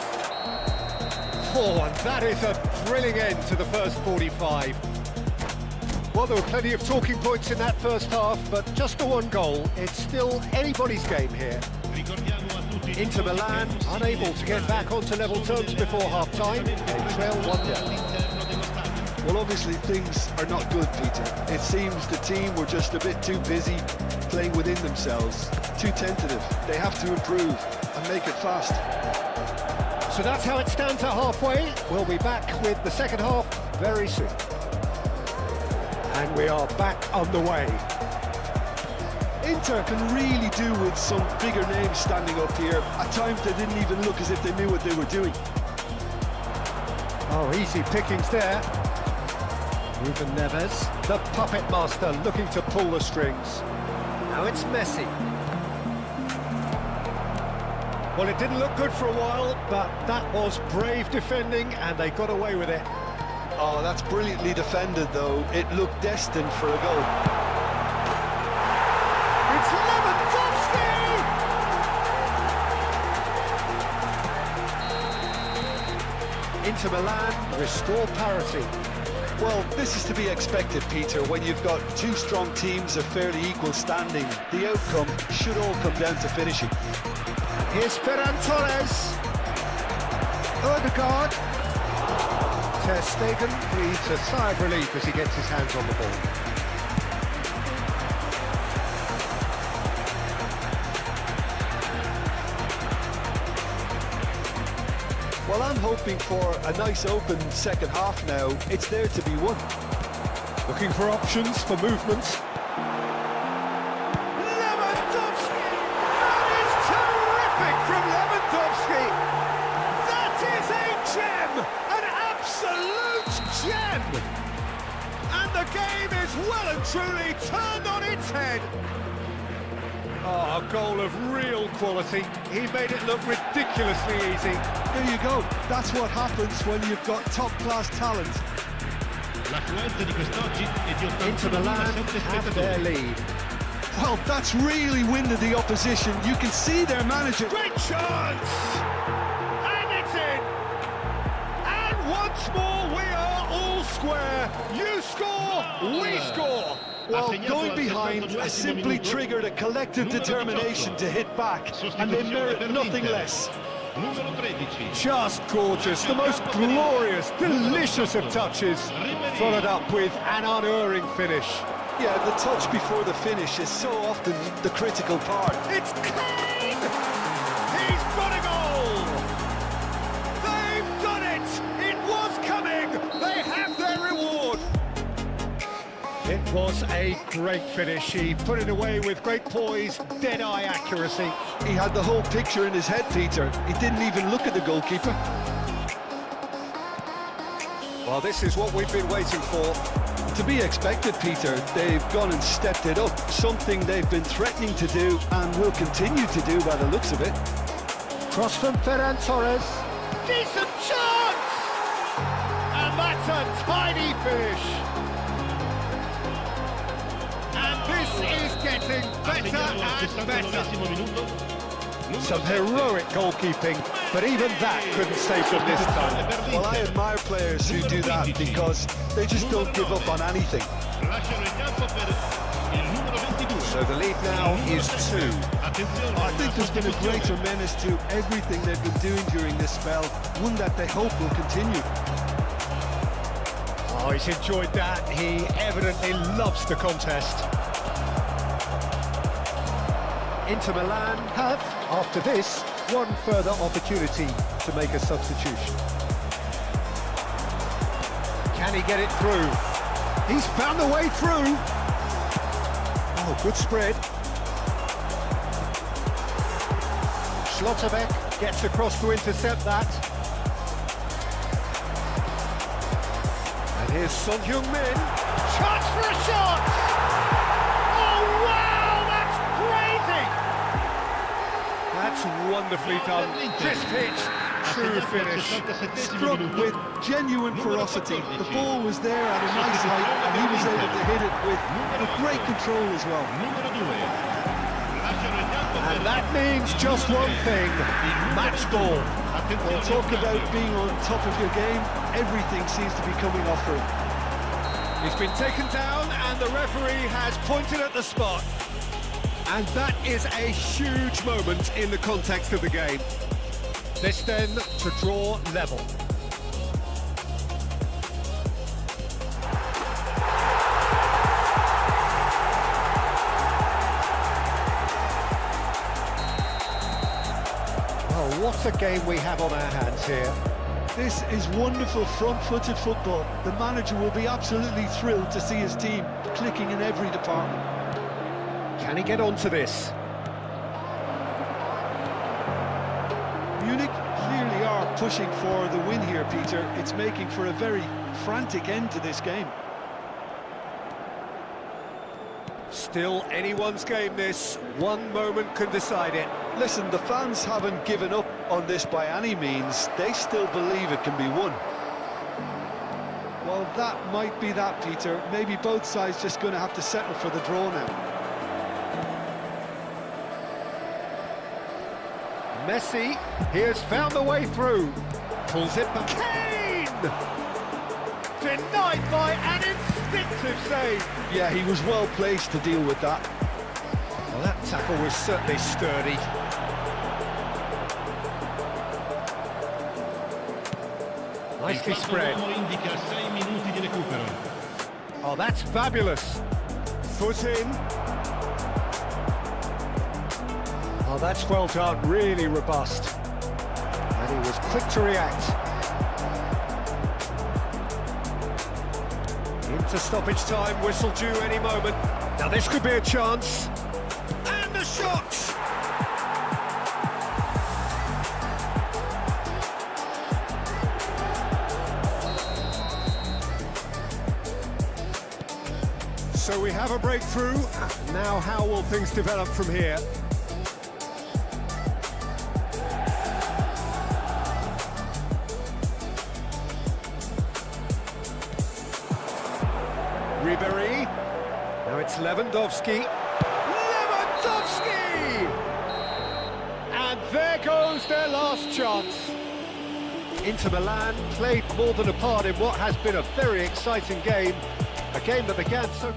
Oh, and that is a thrilling end to the first 45. Well, there were plenty of talking points in that first half, but just the one goal. It's still anybody's game here. Inter Milan unable to get back onto level terms before half-time. They trail 1-0. Well, obviously things are not good, Peter. It seems the team were just a bit too busy playing within themselves, too tentative. They have to improve and make it fast. So that's how it stands at halfway. We'll be back with the second half very soon. And we are back on the way. Inter can really do with some bigger names standing up here. At times they didn't even look as if they knew what they were doing. Oh, easy pickings there. Ruben Neves, the puppet master, looking to pull the strings. Now it's Messi. Well, it didn't look good for a while, but that was brave defending, and they got away with it. Oh, that's brilliantly defended, though. It looked destined for a goal. It's Lewandowski! Inter Milan restore parity. Well, this is to be expected, Peter, when you've got two strong teams of fairly equal standing. The outcome should all come down to finishing. Here's Ferran Torres. Odegaard. Ter Stegen breathes a sigh of relief as he gets his hands on the ball. Well, I'm hoping for a nice open second half now. It's there to be won. Looking for options for movement. Lewandowski! That is terrific from Lewandowski! That is a gem! An absolute gem! And the game is well and truly turned on its head. Oh, a goal of real quality. He made it look ridiculously easy. There you go. That's what happens when you've got top-class talent. L'affluenza di quest'oggi è di Inter Milan 81.7 have their spettatori. lead. Well, that's really winded the opposition. You can see their manager. Great chance! And it's in! And once more we are all square. You score, we score. Well, going behind has simply triggered a collective determination to hit back, and they merit nothing less. Numero 13. Just gorgeous, the most glorious, delicious of touches, followed up with an unerring finish. Yeah, the touch before the finish is so often the critical part. It's Kane! He's got a goal! They've done it! It was coming! They have their reward! It was a great finish. He put it away with great poise, dead-eye accuracy. He had the whole picture in his head, Peter. He didn't even look at the goalkeeper. Well, this is what we've been waiting for. To be expected, Peter. They've gone and stepped it up, something they've been threatening to do and will continue to do by the looks of it. Cross from Ferran Torres. Decent chance! And that's a tiny finish. And this is getting better and better. Some heroic goalkeeping, but even that couldn't save them this time. Well, I admire players who do that because they just don't give up on anything. So the lead now is 2. I think there's been a greater menace to everything they've been doing during this spell, one that they hope will continue. Oh, he's enjoyed that. He evidently loves the contest. Inter Milan have, after this, one further opportunity to make a substitution. Can he get it through? He's found the way through. Oh, good spread. Schlotterbeck gets across to intercept that. And here's Son Heung-min. Chance for a shot! Oh, wow, that's crazy! That's wonderfully done. Crisp hit, true finish. Struck with genuine ferocity. The ball was there at a nice height, and he was able to hit it with great control as well. And that means just one thing, match ball. Well, talk about being on top of your game, everything seems to be coming off for him. He's been taken down and the referee has pointed at the spot. And that is a huge moment in the context of the game. This then to draw level. Well, what a game we have on our hands here. This is wonderful front-footed football. The manager will be absolutely thrilled to see his team clicking in every department. Can he get onto this? Munich clearly are pushing for the win here, Peter. It's making for a very frantic end to this game. Still anyone's game this. One moment can decide it. Listen, the fans haven't given up on this by any means. They still believe it can be won. Well, that might be that, Peter. Maybe both sides just going to have to settle for the draw now. Messi, he has found the way through. Pulls it back. Kane! Denied by an instinctive save. Yeah, he was well placed to deal with that. Well, that tackle was certainly sturdy. Nicely Il quarto spread. uomo indica 6 minuti di recupero. Oh, that's fabulous. Foot in. Oh, that's well done, really robust. And he was quick to react. Into stoppage time, whistle due any moment. Now this could be a chance. And the shot! So we have a breakthrough. Now how will things develop from here? Ribéry. Now it's Lewandowski. Lewandowski! And there goes their last chance. Inter Milan played more than a part in what has been a very exciting game. A game that began so...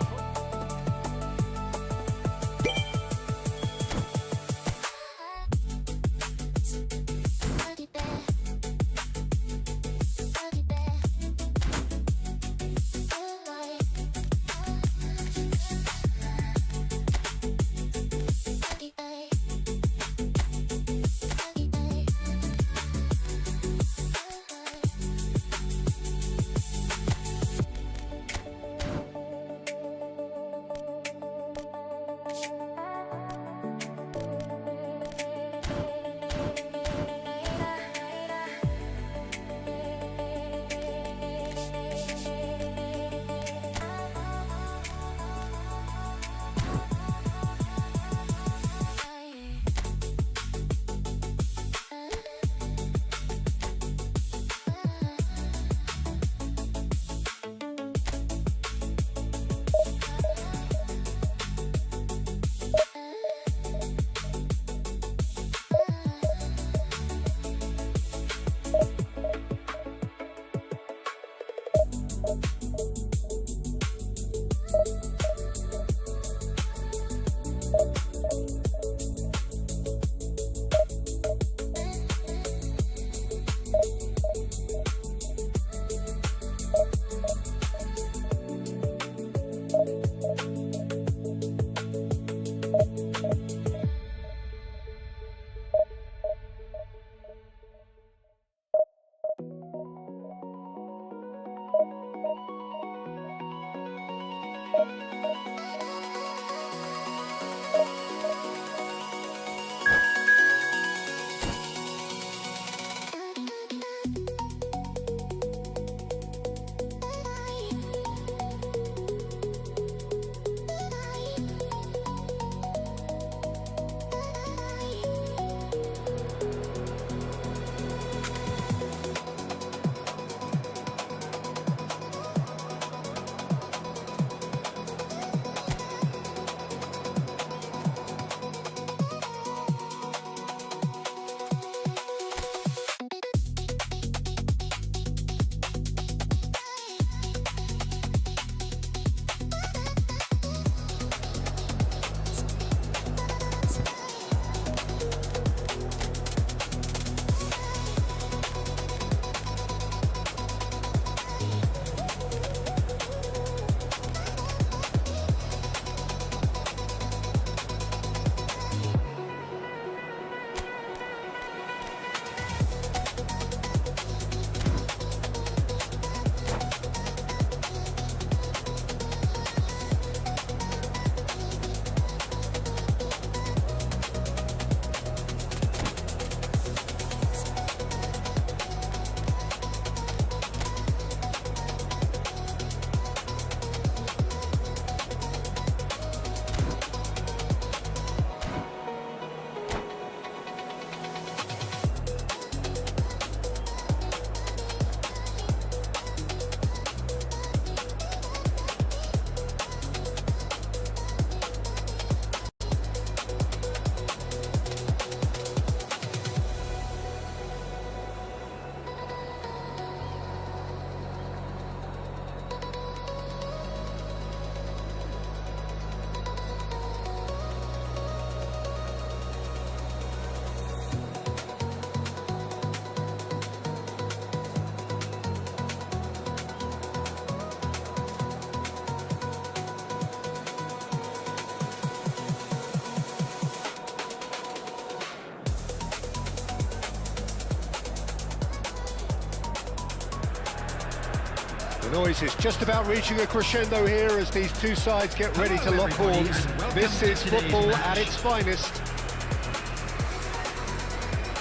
The noise is just about reaching a crescendo here as these two sides get ready to lock horns. This is football at its finest.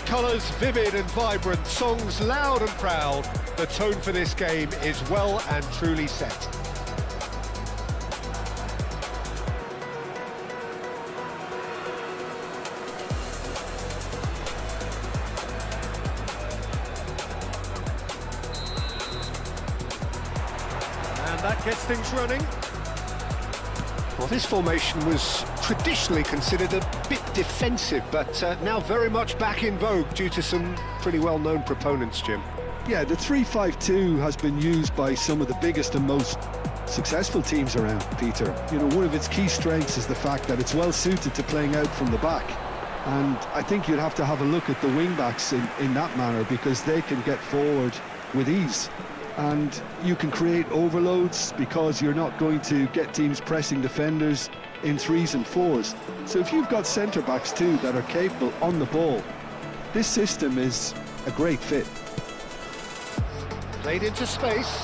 Colours vivid and vibrant, songs loud and proud. The tone for this game is well and truly set. And that gets things running. Well, this formation was traditionally considered a bit defensive, but now very much back in vogue due to some pretty well-known proponents, Jim. Yeah, the 3-5-2 has been used by some of the biggest and most successful teams around, Peter. You know, one of its key strengths is the fact that it's well suited to playing out from the back. And I think you'd have to have a look at the wing-backs in that manner, because they can get forward with ease. And you can create overloads because you're not going to get teams pressing defenders in 3s and 4s. So if you've got centre-backs too that are capable on the ball, this system is a great fit. Played into space.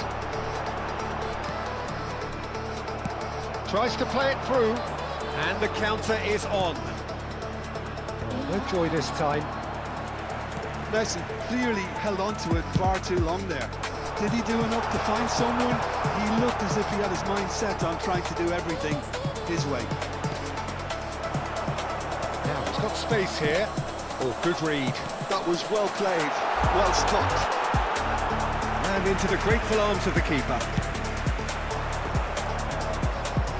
Tries to play it through. And the counter is on. No joy this time. Messi clearly held on to it far too long there. Did he do enough to find someone? He looked as if he had his mind set on trying to do everything his way. Now he's got space here. Oh, good read. That was well played, well stopped. And into the grateful arms of the keeper.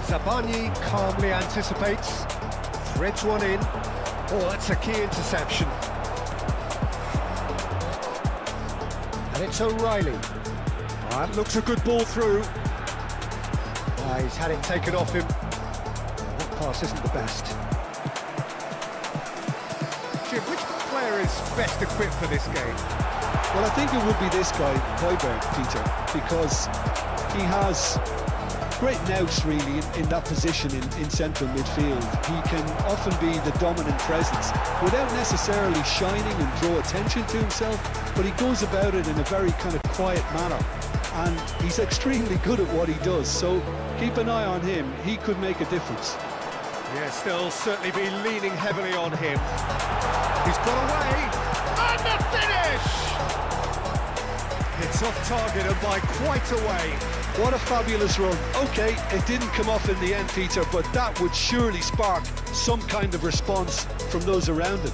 Zabani calmly anticipates. Threads one in. Oh, that's a key interception. And it's O'Reilly. That looks a good ball through. He's had it taken off him. That pass isn't the best. Jim, which player is best equipped for this game? Well, I think it would be this guy, Højbjerg, Peter, because he has great nous really in that position in central midfield. He can often be the dominant presence without necessarily shining and draw attention to himself, but he goes about it in a very kind of quiet manner, and he's extremely good at what he does, so keep an eye on him. He could make a difference. Yeah, still certainly be leaning heavily on him. He's got away, and the finish! It's off target and by quite a way. What a fabulous run. Okay, it didn't come off in the end, Peter, but that would surely spark some kind of response from those around him.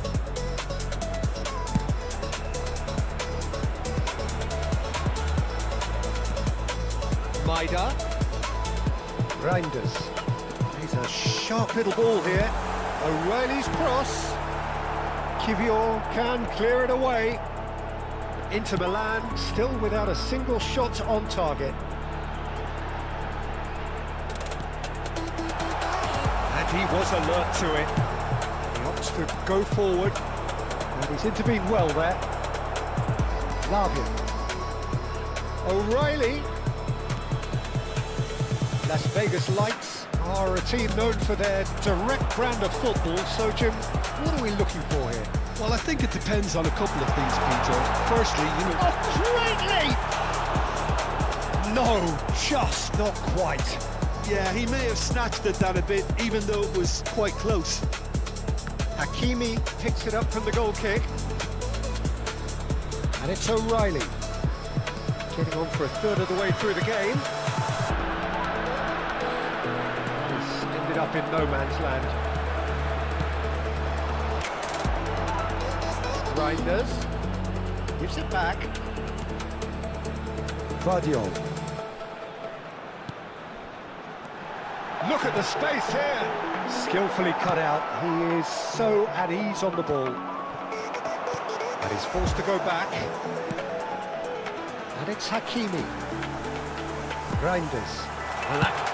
Maida. Reinders. He's a sharp little ball here. O'Reilly's cross. Kivior can clear it away. Inter Milan still without a single shot on target. And he was alert to it. He opts to go forward. And he's intervened well there. Lavia. O'Reilly. Las Vegas Lights are a team known for their direct brand of football. So, Jim, what are we looking for here? Well, I think it depends on a couple of things, Peter. Firstly, you know... Oh, great leap! No, just not quite. Yeah, he may have snatched at that a bit, even though it was quite close. Hakimi picks it up from the goal kick. And it's O'Reilly. Getting on for a third of the way through the game. He's ended up in no man's land. Reinders gives it back. Vardiol. Look at the space here. Skillfully cut out. He is so at ease on the ball. And he's forced to go back. And it's Hakimi. Reinders. And that's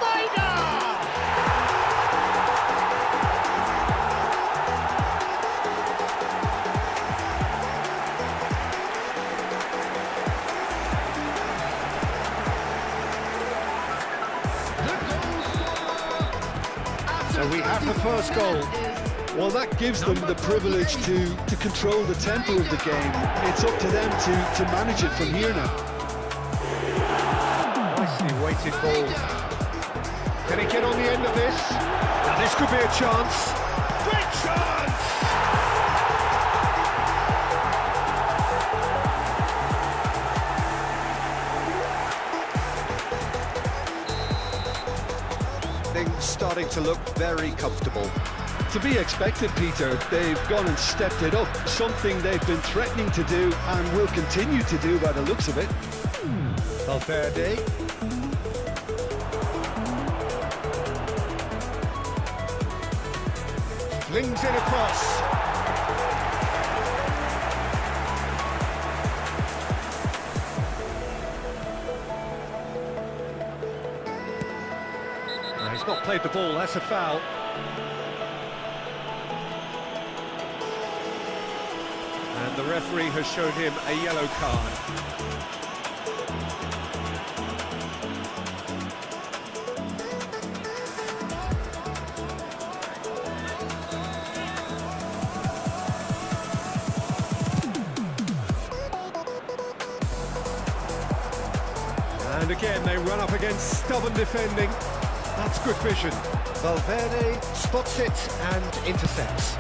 So we have the first goal. Well, that gives them the privilege to control the tempo of the game. It's up to them to manage it from here now. Nice Nicely weighted ball. Can he get on the end of this? Now this could be a chance. Big chance! Things starting to look very comfortable. To be expected, Peter. They've gone and stepped it up, something they've been threatening to do and will continue to do by the looks of it. Valverde. Flings it across. No, he's not played the ball, that's a foul. And the referee has shown him a yellow card. And again, they run up against stubborn defending. That's good vision. Valverde spots it and intercepts.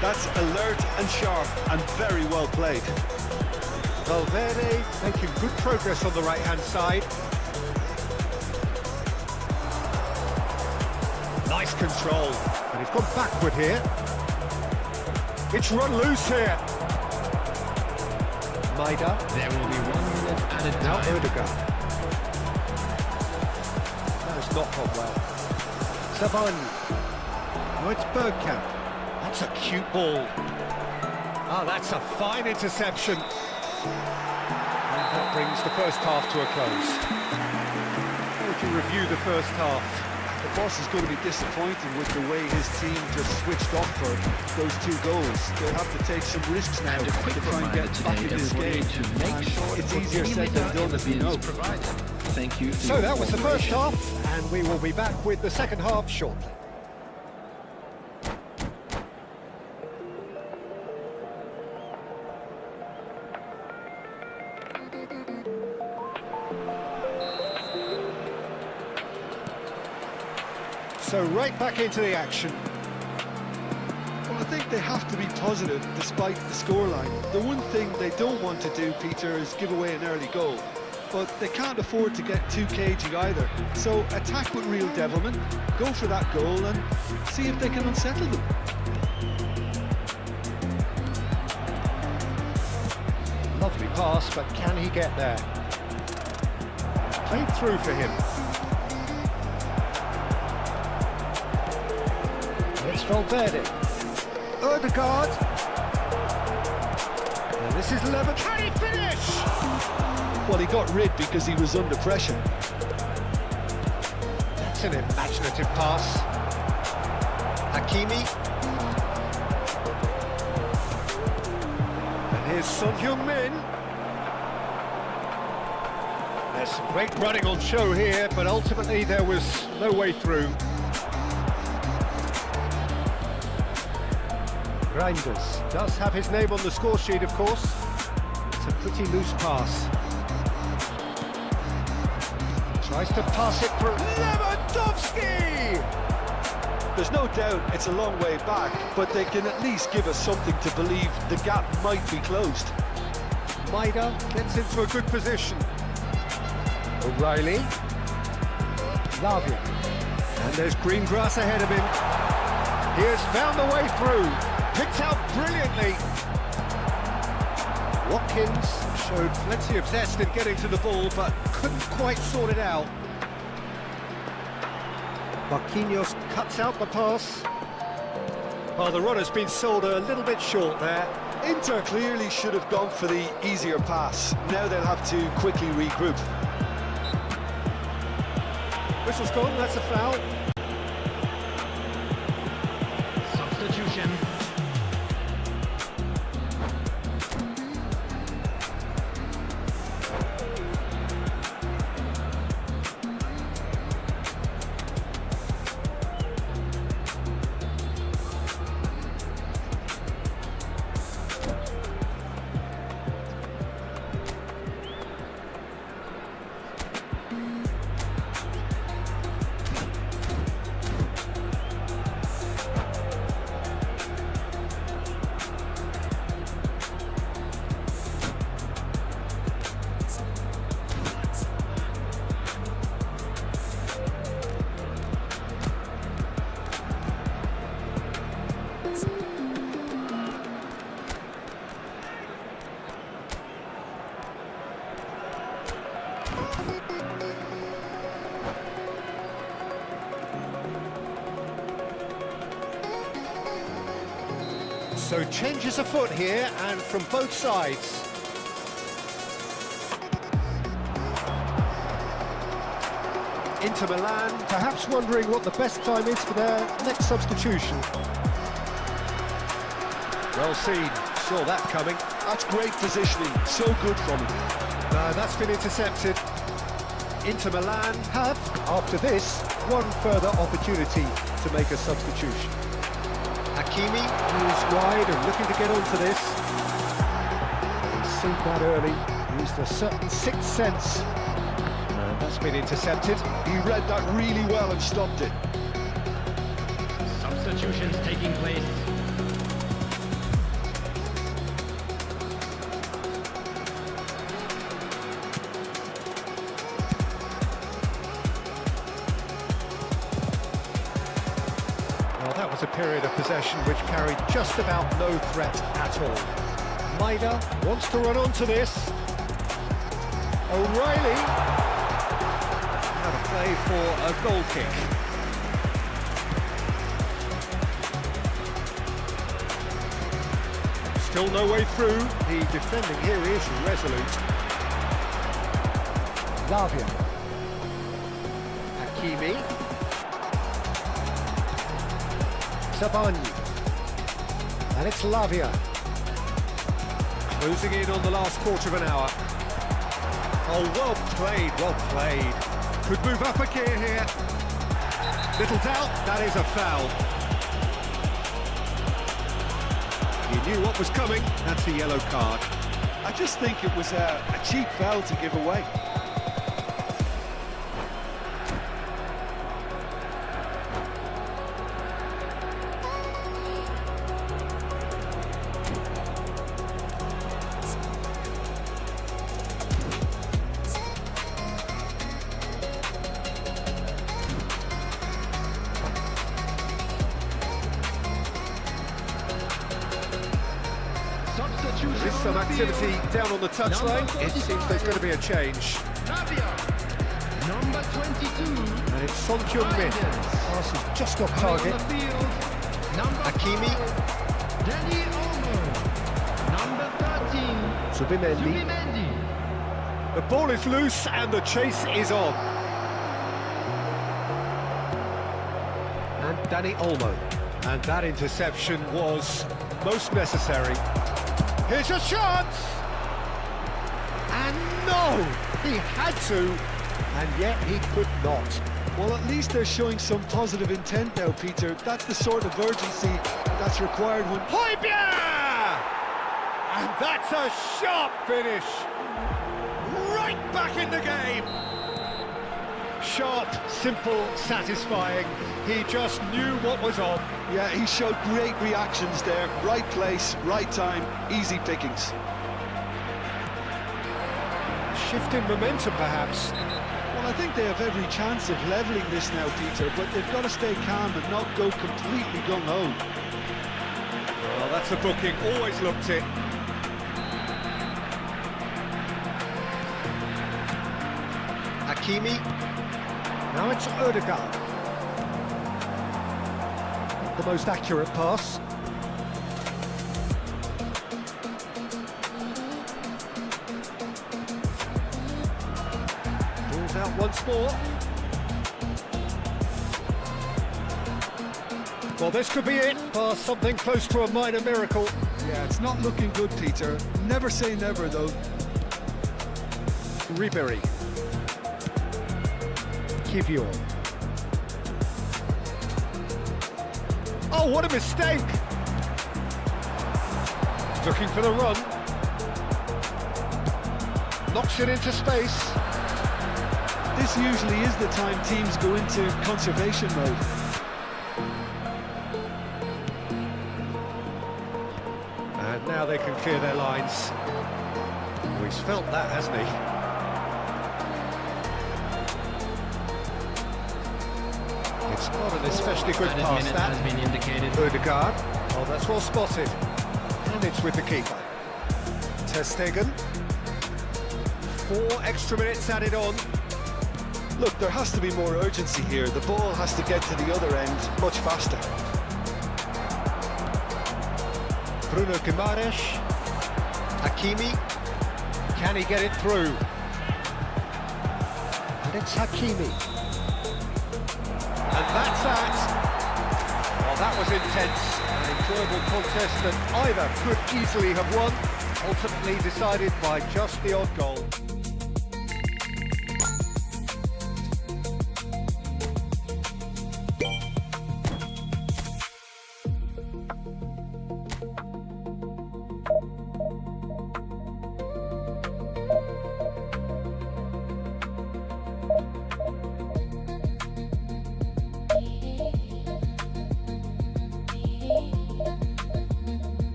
That's alert and sharp and very well played. Valverde making good progress on the right-hand side. Nice control. And he's gone backward here. It's run loose here. Maida. There will be 1 minute added Now time. Odegaard. That has not gone well. Savani. Oh, it's Bergkamp. That's a cute ball. Oh, that's a fine interception. And that brings the first half to a close. How would you review the first half? The boss is going to be disappointed with the way his team just switched off for those 2 goals. They'll have to take some risks now And a quick to try and reminder get back in today, this everybody, game. to make And sure it's that easier said than done, as we know. provided. Thank you for So your that was the first cooperation. half, and we will be back with the second half shortly. So right back into the action. Well, I think they have to be positive despite the scoreline. The one thing they don't want to do, Peter, is give away an early goal. But they can't afford to get too cagey either. So attack with real devilment, go for that goal and see if they can unsettle them. Lovely pass, but can he get there? Played through for him. It's Valverde. Odegaard. And this is Lever. Can he finish? Well, he got rid because he was under pressure. That's an imaginative pass. Hakimi. And here's Son Heung-min. There's some great running on show here, but ultimately there was no way through. Reinders does have his name on the score sheet, of course. It's a pretty loose pass. Tries to pass it for Lewandowski! There's no doubt it's a long way back, but they can at least give us something to believe the gap might be closed. Maida gets into a good position. O'Reilly. Lavia. And there's green grass ahead of him. He has found the way through. Picked out brilliantly. Watkins showed plenty of zest in getting to the ball, but couldn't quite sort it out. Marquinhos cuts out the pass. Well, the runner's been sold a little bit short there. Inter clearly should have gone for the easier pass. Now they'll have to quickly regroup. Whistle's gone, that's a foul. Substitution. So changes afoot here, and from both sides. Inter Milan, perhaps wondering what the best time is for their next substitution. Well seen, saw that coming. That's great positioning, so good from him. That's been intercepted. Inter Milan have, after this, one further opportunity to make a substitution. Hakimi, who's wide and looking to get onto this. He's seen that early, used a certain sixth sense. That's been intercepted. He read that really well and stopped it. Substitutions taking place. Well, that was a period of possession which carried just about no threat at all. Maida wants to run onto this. O'Reilly. Now to play for a goal kick. Still no way through. The defending here is resolute. Lavia. Hakimi. Sabani. And it's Lavia. Closing in on the last quarter of an hour. Oh, well played, well played. Could move up a gear here. Little doubt, that is a foul. He knew what was coming, that's the yellow card. I just think it was a cheap foul to give away. There's some activity down on the touchline. It seems there's going to be a change. Number 22. And it's Son Heung-min. Pass has just off target. Hakimi. Danny Olmo. Number 13. Zubimendi. The ball is loose and the chase is on. And Danny Olmo. And that interception was most necessary. Here's a chance! And no! He had to, and yet he could not. Well, at least they're showing some positive intent now, Peter. That's the sort of urgency that's required when... Højbjerg! And that's a sharp finish. Right back in the game. Sharp, simple, satisfying. He just knew what was on. Yeah, he showed great reactions there. Right place, right time, easy pickings. Shift in momentum, perhaps. Well, I think they have every chance of levelling this now, Peter, but they've got to stay calm and not go completely gung-ho. Well, that's a booking. Always looked it. Hakimi. Now it's Ødegaard. The most accurate pass. Ball's out once more. Well, this could be it. Pass something close to a minor miracle. Yeah, it's not looking good, Peter. Never say never, though. Ribéry. Kivior. Oh, what a mistake! Looking for the run. Knocks it into space. This usually is the time teams go into conservation mode. And now they can clear their lines. Oh, he's felt that, hasn't he? It's not an especially good pass, that. Has been indicated. Ødegaard. Oh, that's well spotted. And it's with the keeper. Ter Stegen. 4 extra minutes added on. Look, there has to be more urgency here. The ball has to get to the other end much faster. Bruno Guimaraes. Hakimi. Can he get it through? And it's Hakimi. And that's that. Well, that was intense. An enjoyable contest that either could easily have won, ultimately decided by just the odd goal.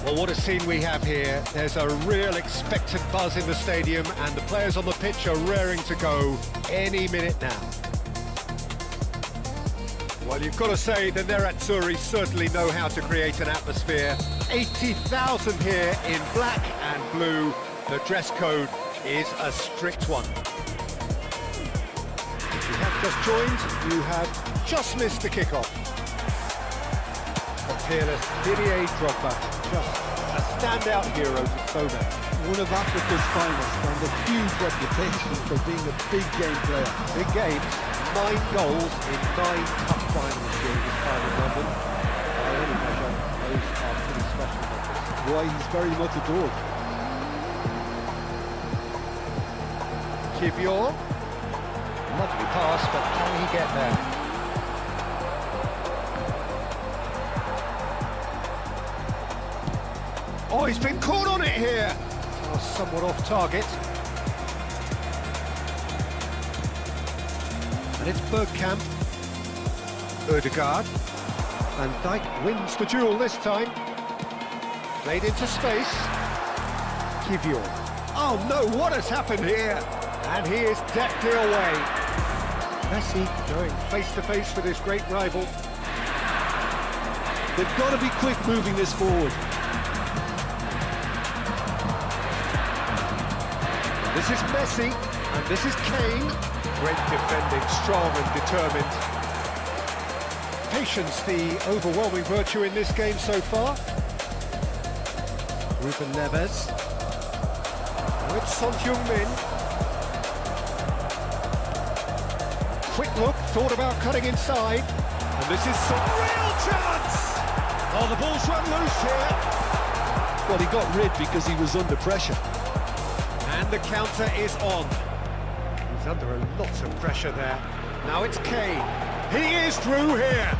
Well, what a scene we have here. There's a real expectant buzz in the stadium and the players on the pitch are raring to go any minute now. Well, you've got to say the Nerazzurri certainly know how to create an atmosphere. 80,000 here in black and blue. The dress code is a strict one. If you have just joined, you have just missed the kickoff. The peerless Didier Drogba, just a standout hero to so many. One of Africa's finest and a huge reputation for being a big game player. Big games, 9 goals in 9 cup finals during his time in London. By any measure, those are pretty special numbers. Why he's very much adored. Kivior, lovely pass, but can he get there? Oh, he's been caught on it here! Oh, somewhat off target. And it's Bergkamp. Ødegaard. Van Dijk wins the duel this time. Played into space. Kivior. Oh no, what has happened here? And he is deftly away. Messi going face to face with his great rival. They've got to be quick moving this forward. This is Messi, and this is Kane. Great defending, strong and determined. Patience, the overwhelming virtue in this game so far. Ruben Neves. Now it's Son Heung-min. Quick look, thought about cutting inside. And this is some real chance! Oh, the ball's run loose here. Well, he got rid because he was under pressure. And the counter is on. He's under a lot of pressure there. Now it's Kane. He is through here.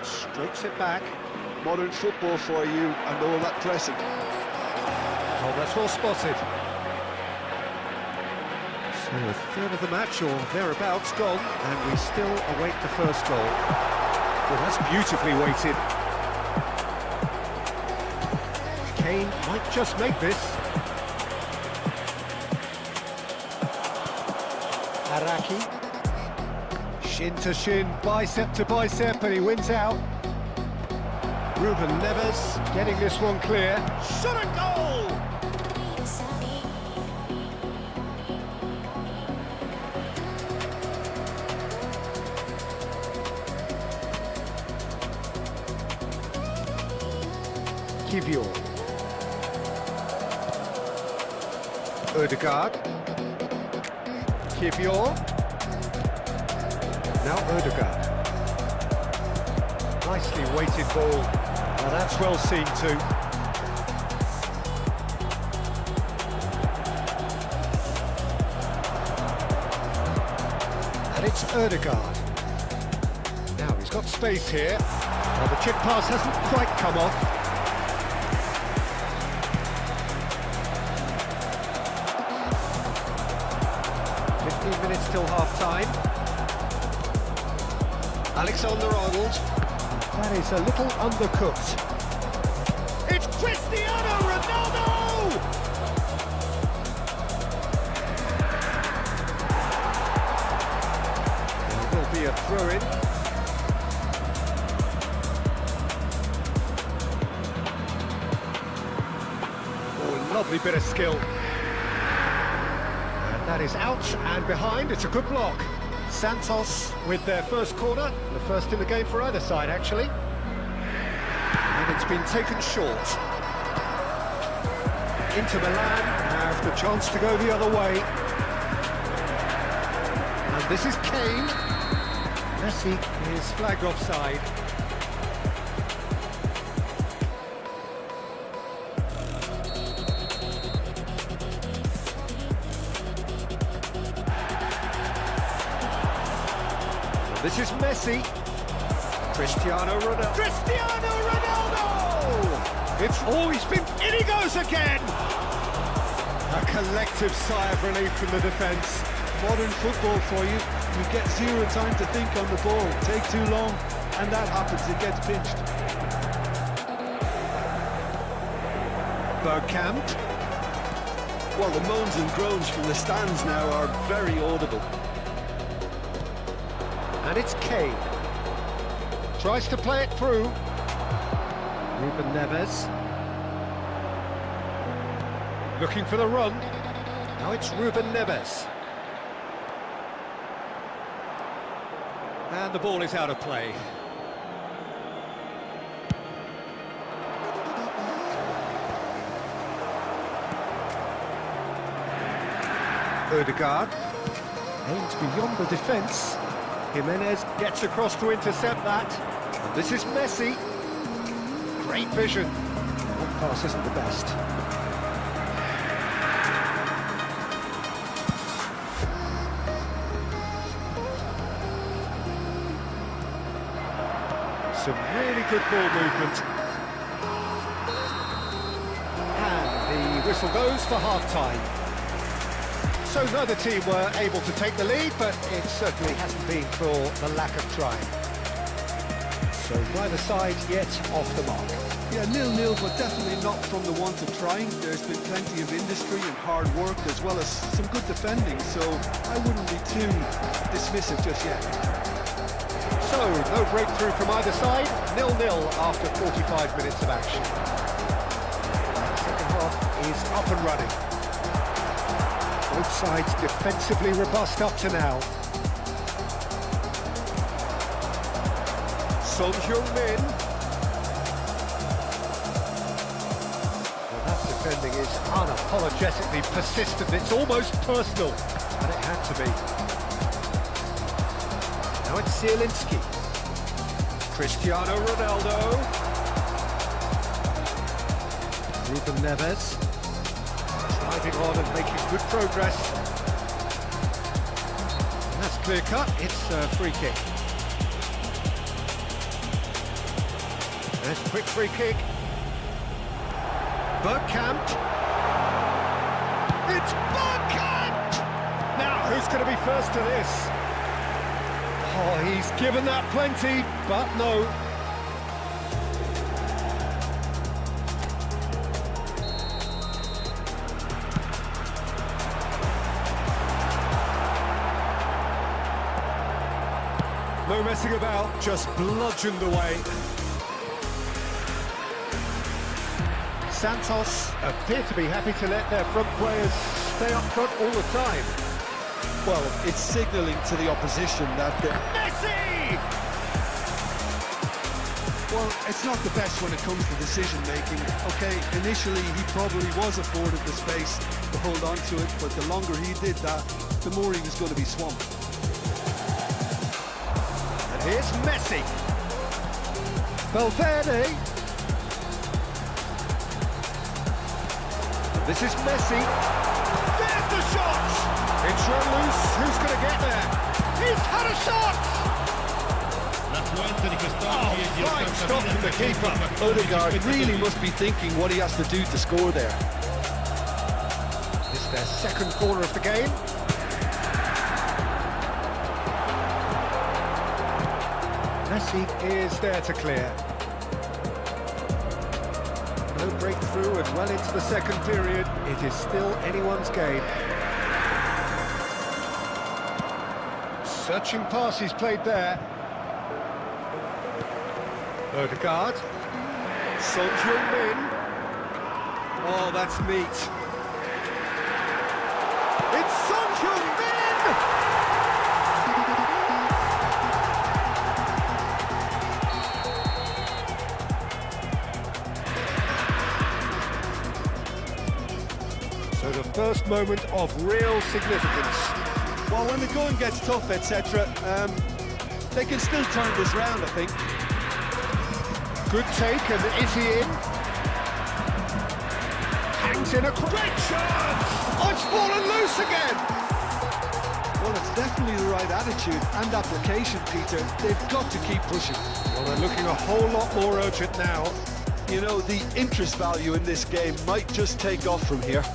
Strokes it back. Modern football for you and all that pressing. Oh, that's well spotted. So a third of the match or thereabouts gone, and we still await the first goal. Well, that's beautifully weighted. Kane might just make this. Araki. Shin to shin, bicep to bicep, and he wins out. Ruben Neves getting this one clear. Shot a goal! Kivior. Ødegaard. Kivior. Now Ødegaard. Nicely weighted ball. Now that's well seen too. And it's Ødegaard. Now he's got space here. Well, the chip pass hasn't quite come off. 15 minutes till half-time. Alexander-Arnold. That is a little undercooked. It's Cristiano Ronaldo! There will be a throw-in. Oh, lovely bit of skill. That is out and behind. It's a good block. Santos with their first corner, the first in the game for either side actually. And it's been taken short. Inter Milan have the chance to go the other way. And this is Kane. Messi is flagged offside. This is Messi. Cristiano Ronaldo. Cristiano Ronaldo! He's been... In he goes again! A collective sigh of relief from the defence. Modern football for you. You get zero time to think on the ball. Take too long, and that happens. It gets pinched. Bergkamp. Well, the moans and groans from the stands now are very audible. And it's Kane. Tries to play it through. Ruben Neves. Looking for the run. Now it's Ruben Neves. And the ball is out of play. Ødegaard aims beyond the defence. Jimenez gets across to intercept that. And this is Messi. Great vision. That pass isn't the best. Some really good ball movement. And the whistle goes for half-time. So neither team were able to take the lead, but it certainly hasn't been for the lack of trying. So neither side yet off the mark. Yeah, 0-0, but definitely not from the want of trying. There's been plenty of industry and hard work, as well as some good defending, so I wouldn't be too dismissive just yet. So, no breakthrough from either side, 0-0 after 45 minutes of action. The second half is up and running. Both sides defensively robust up to now. Son Heung-min. Well, that defending is unapologetically persistent. It's almost personal, and it had to be. Now it's Zielinski. Cristiano Ronaldo. Ruben Neves. Driving on and making good progress. And that's clear cut. It's a free kick. There's a quick free kick. Bergkamp. It's Bergkamp! Now, who's going to be first to this? Oh, he's given that plenty, but no. No messing about, just bludgeoned away. Santos appear to be happy to let their front players stay up front all the time. Well, it's signalling to the opposition that Messi! well, it's not the best when it comes to decision-making. Okay, initially he probably was afforded the space to hold on to it, but the longer he did that, the more he was going to be swamped. And here's Messi. Valverde. This is Messi. There's the shot! It's run loose. Who's going to get there? He's had a shot! Fine stop from the keeper. Odegaard really must be thinking what he has to do to score there. It's their second corner of the game. Messi is there to clear. No breakthrough and well into the second period. It is still anyone's game. Searching pass he's played there. Odegaard. Son Heung-min. Oh, that's neat. It's Son Heung-min! So the first moment of real significance. Well, when the going gets tough, etc., they can still turn this round, I think. Good take, and is he in? Hangs in a great chance! Oh, it's fallen loose again! Well, it's definitely the right attitude and application, Peter. They've got to keep pushing. Well, they're looking a whole lot more urgent now. You know, the interest value in this game might just take off from here.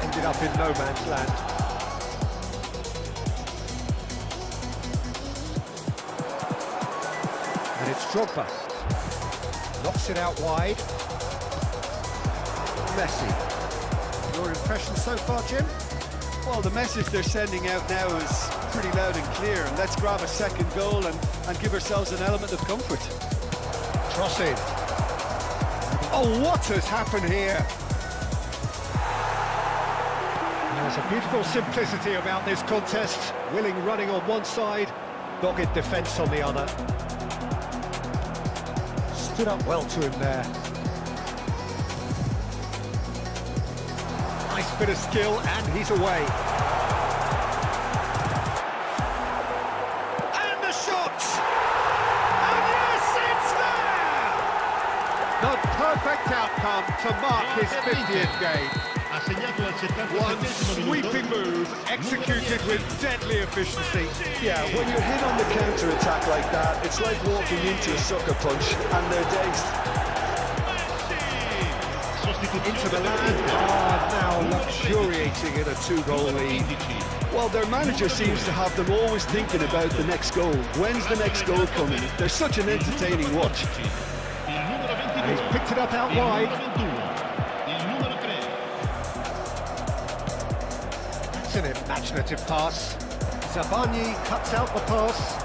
Ended up in no man's land. And it's Drogba. Knocks it out wide. Messi. Your impression so far, Jim? Well, the message they're sending out now is pretty loud and clear. Let's grab a second goal and give ourselves an element of comfort. Cross in. Oh, what has happened here? There's a beautiful simplicity about this contest. Willing running on one side, dogged defence on the other. Stood up well to him there. Nice bit of skill, and he's away. And the shot! And yes, it's there! The perfect outcome to mark his 50th game. One sweeping move, executed with deadly efficiency. Yeah, when you're hit on the counter-attack like that, it's like walking into a sucker punch, and they're dazed. Into Milan are now luxuriating in a 2-goal lead. Well, their manager seems to have them always thinking about the next goal. When's the next goal coming? They're such an entertaining watch. And he's picked it up out wide. That's an imaginative pass. Zabani cuts out the pass.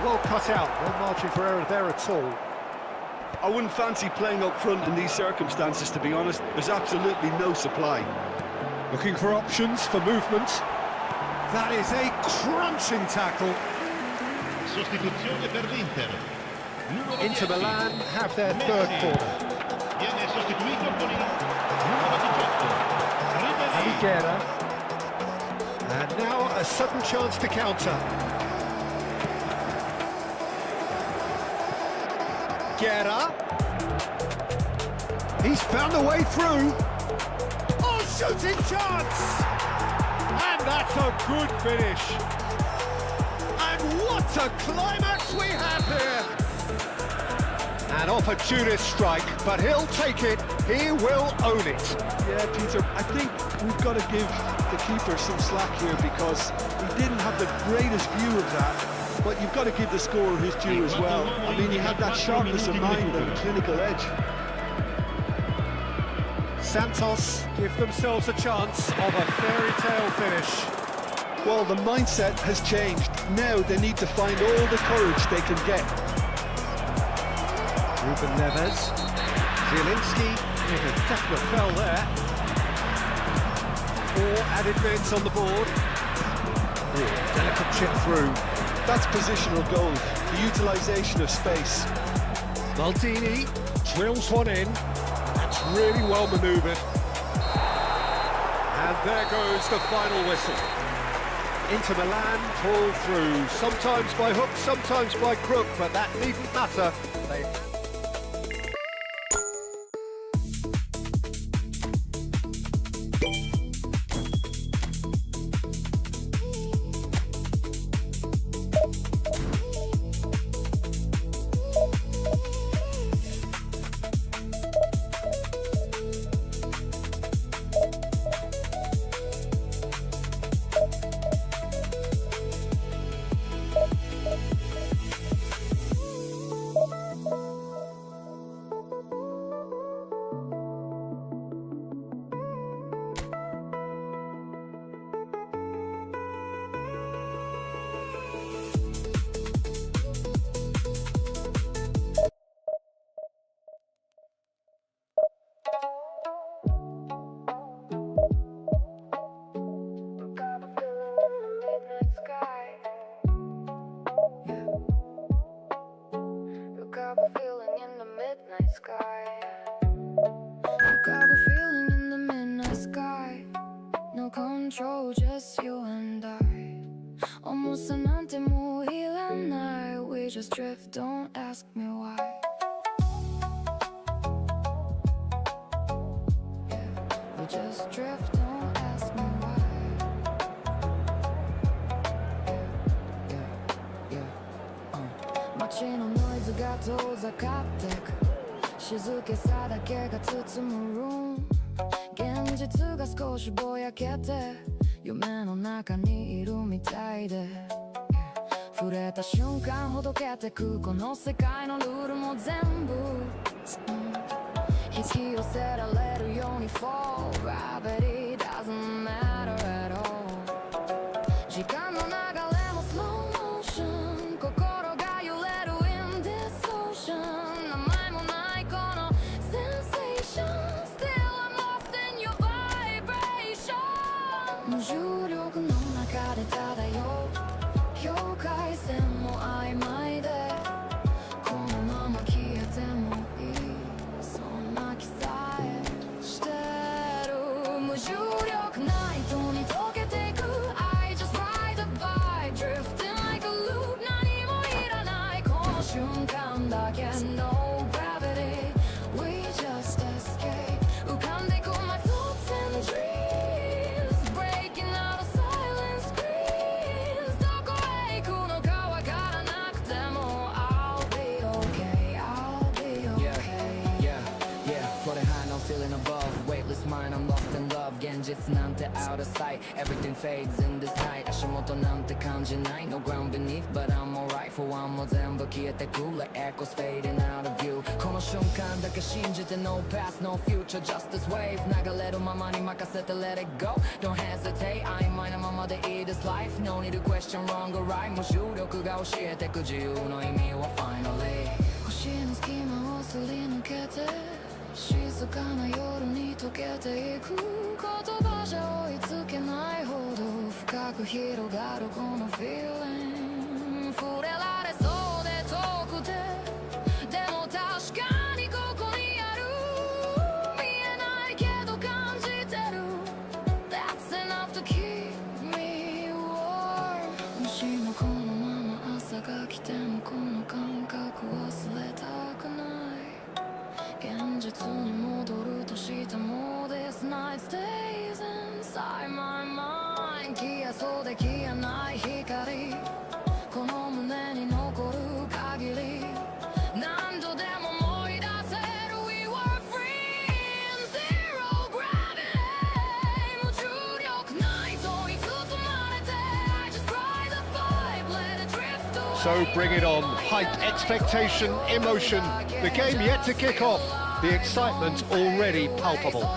Well cut out, no margin for error there at all. I wouldn't fancy playing up front in these circumstances, to be honest. There's absolutely no supply. Looking for options for movement. That is a crunching tackle. Sostituzione per l'Inter. Inter Milan have their third corner. Viene sostituito con il numero 18. Higuera. And now a sudden chance to counter. Guerra. He's found a way through. Oh, shooting chance! And that's a good finish. And what a climax we have here! An opportunist strike, but he'll take it. He will own it. Yeah, Peter, I think we've got to give the keeper some slack here because he didn't have the greatest view of that. But you've got to give the scorer his due as well. I mean, he had that sharpness of mind and clinical edge. Santos give themselves a chance of a fairy tale finish. Well, the mindset has changed. Now they need to find all the courage they can get. Ruben Neves, Zielinski with a definite fell there. 4 added minutes on the board. Oh, delicate chip through. That's positional goal, the utilisation of space. Maldini drills one in. That's really well manoeuvred. And there goes the final whistle. Inter Milan pull through, sometimes by hook, sometimes by crook, but that needn't matter. They control, just you and I. Almost anante mo ilan night. We just drift, don't ask me why. Yeah, we just drift, don't ask me why.街のノイズが遠ざかってく静けさだけが包むルーム現実が少しぼやけて夢の中にいるみたいで触れた瞬間ほどけてくこの世界のルールも全部引き寄せられるように Fall Gravity doesn't matter at all 時間の流れも Slow motion 心が揺れる In this ocean 名前もないこの Sensation Still I'm lost in your vibration 無重力の中で漂う境界線も曖昧でこのまま消えてもいいそんな気さえしてる無重力ナイトに溶けていく I just ride the vibe drifting like a loop 何もいらないこの瞬間だけ No gravity We just escape 浮かんでいく My thoughts and dreams Breaking out of silent screams どこへ行くのかわからなくても I'll be okay I'll be okay Yeah, floating high, no ceiling above Weightless mind, I'm lost in love 現実なんて out of sight Everything fades in this night 足元なんて感じない No ground beneath, but I'm alright For one も全部消えてく Like echoes fading out of view この瞬間だけ信じて No past, no future Just this wave 流れるままに任せて Let it go Don't hesitate 曖昧なままでいい This life No need to question wrong or right 無重力が教えてく自由の意味は Finally 星の隙間をすり抜けて静かな夜に溶けていく言葉じゃ追いつけないほど深く広がるこの feeling 触れられそうで遠くてでも確かにここにある見えないけど感じてる That's enough to keep me warm もしもこのまま朝が来てもこの感覚忘れたくない現実に戻るとしても This night stays inside my mind 消えそうで消えない光この胸に残る限り何度でも思い出せる We were free in zero gravity 無重力ないといつ包まれて I just ride the vibe let it drift away So bring it on. Hype, expectation, emotion. The game yet to kick off. The excitement already palpable.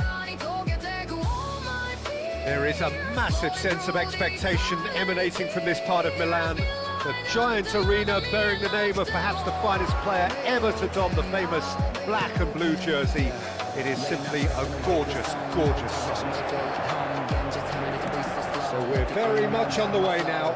There is a massive sense of expectation emanating from this part of Milan. The giant arena bearing the name of perhaps the finest player ever to don the famous black and blue jersey. It is simply a gorgeous, gorgeous sight. So we're very much on the way now.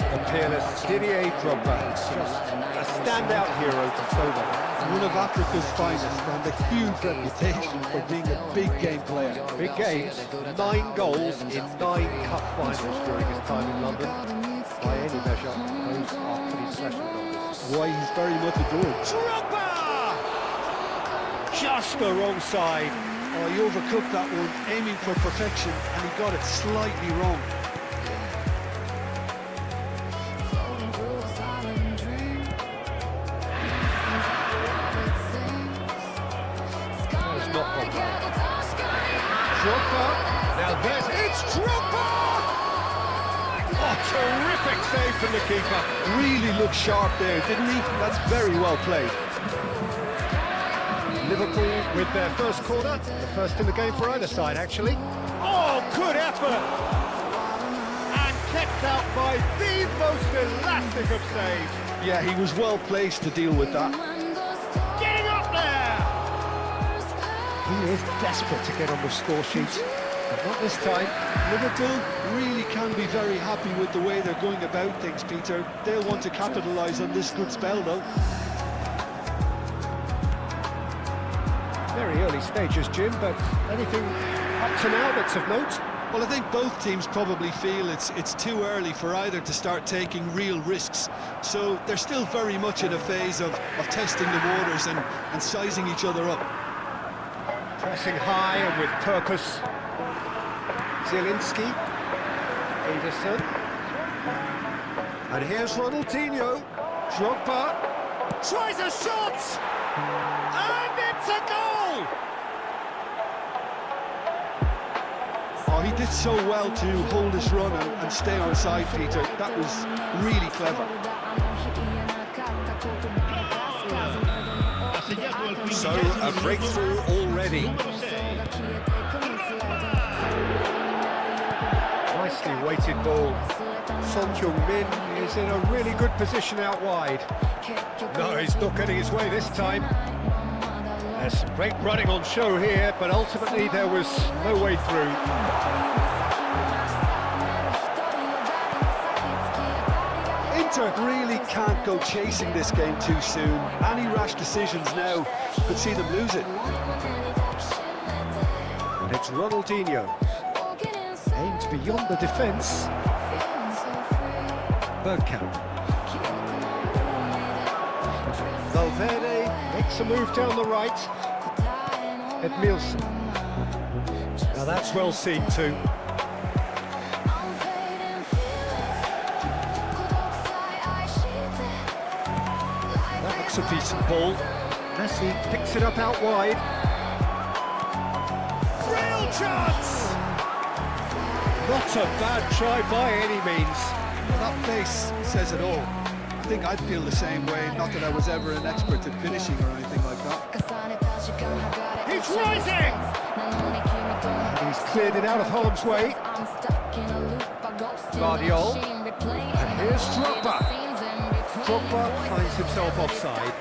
The peerless Didier Drogba, just a standout hero to so long. One of Africa's finest and a huge reputation for being a big game player. Big games, 9 goals in 9 cup finals during his time in London. By any measure, those are pretty special numbers. Why, he's very much adored. Drogba! Just the wrong side. Oh, he overcooked that one, aiming for perfection, and he got it slightly wrong. It's not Drogba. Drogba. Now it's Drogba! Oh, terrific save from the keeper. Really looked sharp there, didn't he? That's very well played. Liverpool with their first corner, the first in the game for either side, actually. Oh, good effort! And kept out by the most elastic of saves. Yeah, he was well placed to deal with that. Getting up there! He is desperate to get on the score sheet, but not this time. Liverpool really can be very happy with the way they're going about things, Peter. They'll want to capitalise on this good spell, though. Very early stages, Jim, but anything up to now that's of note? Well, I think both teams probably feel it's too early for either to start taking real risks. So they're still very much in a phase of testing the waters and sizing each other up. Pressing high and with purpose. Zielinski, Ederson. And here's Ronaldinho. Drogba tries a shot! And it's a goal! Oh, he did so well to hold his run and stay on side, Peter. That was really clever. So, a breakthrough already. Nicely weighted ball. Son Heung-min is in a really good position out wide. No, he's not getting his way this time. There's some great running on show here, but ultimately there was no way through. Inter really can't go chasing this game too soon. Any rash decisions now could see them lose it. And it's Ronaldinho. Aimed beyond the defence. Bergkamp. Valverde makes a move down the right. Edmilson. Now that's well seen too. That looks a decent ball. Messi picks it up out wide. Real chance! Not a bad try by any means. That face says it all. I think I'd feel the same way, not that I was ever an expert at finishing or anything like that. He's rising! And he's cleared it out of harm's way. Guardiol. And here's Drogba. Drogba finds himself offside.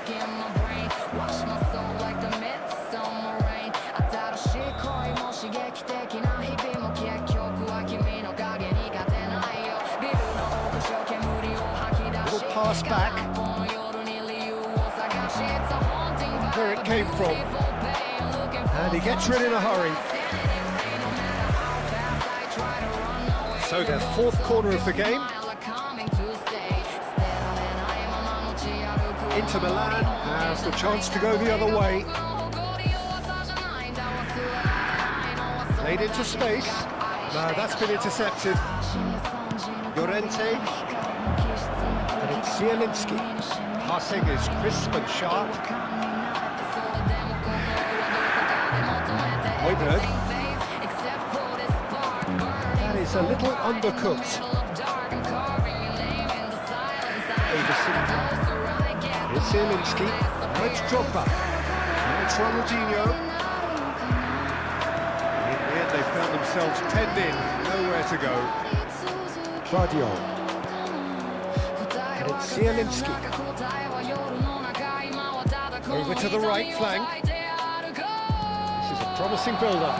Pass back. Where it came from. And he gets rid in a hurry. So their fourth corner of the game. Inter Milan has the chance to go the other way. Played into space. No, that's been intercepted. Llorente. And it's Zielinski. Passing is crisp and sharp. Højbjerg. That is a little undercooked. Ederson. It's Zielinski. Now it's Drogba. Now it's Ronaldinho. In the end, they've found themselves penned in, nowhere to go. Guardiola. And it's Zielinski. Over to the right flank. This is a promising build-up.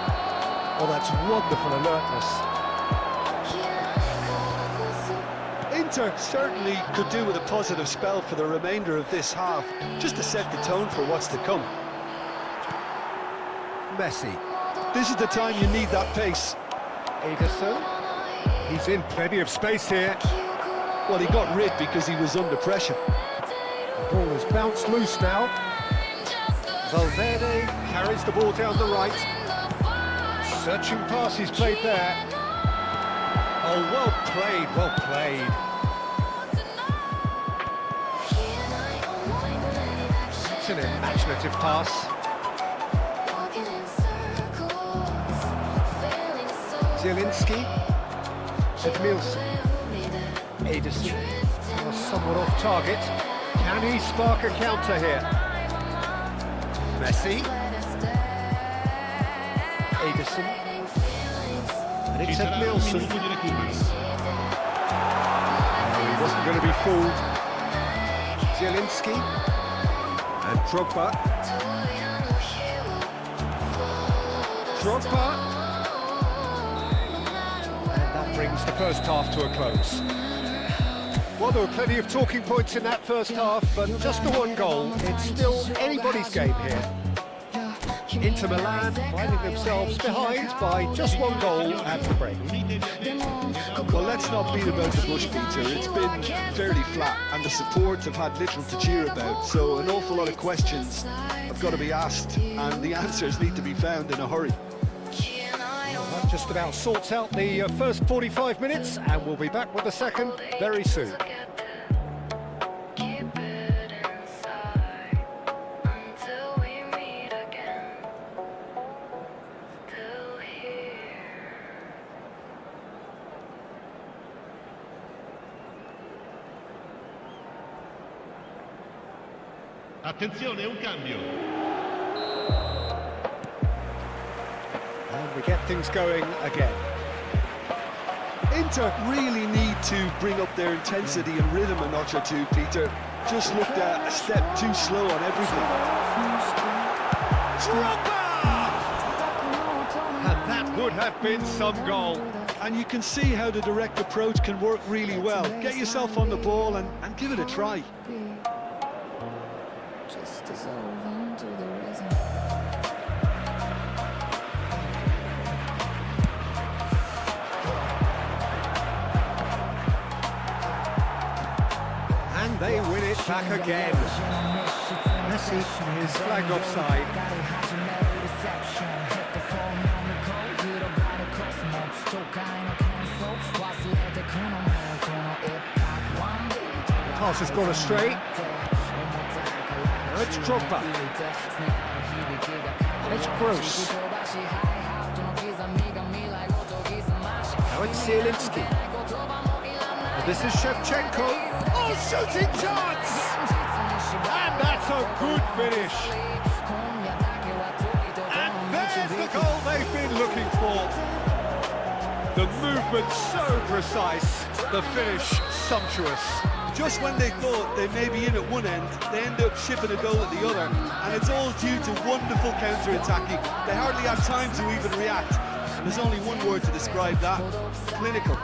Oh, that's wonderful alertness. Inter certainly could do with a positive spell for the remainder of this half, just to set the tone for what's to come. Messi. This is the time you need that pace. Ederson. He's in plenty of space here. Well, he got rid because he was under pressure. The ball has bounced loose now. Valverde carries the ball down the right. Searching pass he's played there. Oh, well played, well played. It's an imaginative pass. Zielinski. Edmilson. Ederson. Somewhat off target. Can he spark a counter here? Messi. Ederson. And it's Edmilson. He wasn't going to be fooled. Zielinski. And Drogba. Drogba. And that brings the first half to a close. Well, there were plenty of talking points in that first half, but just the one goal. It's still anybody's game here. Inter Milan finding themselves behind by just one goal at the break. Well, let's not beat about the bush, Peter. It's been fairly flat, and the supports have had little to cheer about, so an awful lot of questions have got to be asked, and the answers need to be found in a hurry. Well, that just about sorts out the first 45 minutes, and we'll be back with the second very soon. Attenzione, un cambio. And we get things going again. Inter really need to bring up their intensity and rhythm a notch or two, Peter. Just looked a step too slow on everything. And that would have been some goal. And you can see how the direct approach can work really well. Get yourself on the ball and give it a try. And they win it back again. Messi is flagged offside. Pass has gone astray. Now it's Drogba. It's Gross. Now it's Zielinski. And this is Shevchenko. Oh, shooting chance! And that's a good finish. And there's the goal they've been looking for. The movement so precise, the finish sumptuous. Just when they thought they may be in at one end, they end up shipping a goal at the other, and it's all due to wonderful counter-attacking. They hardly have time to even react, and there's only one word to describe that: clinical.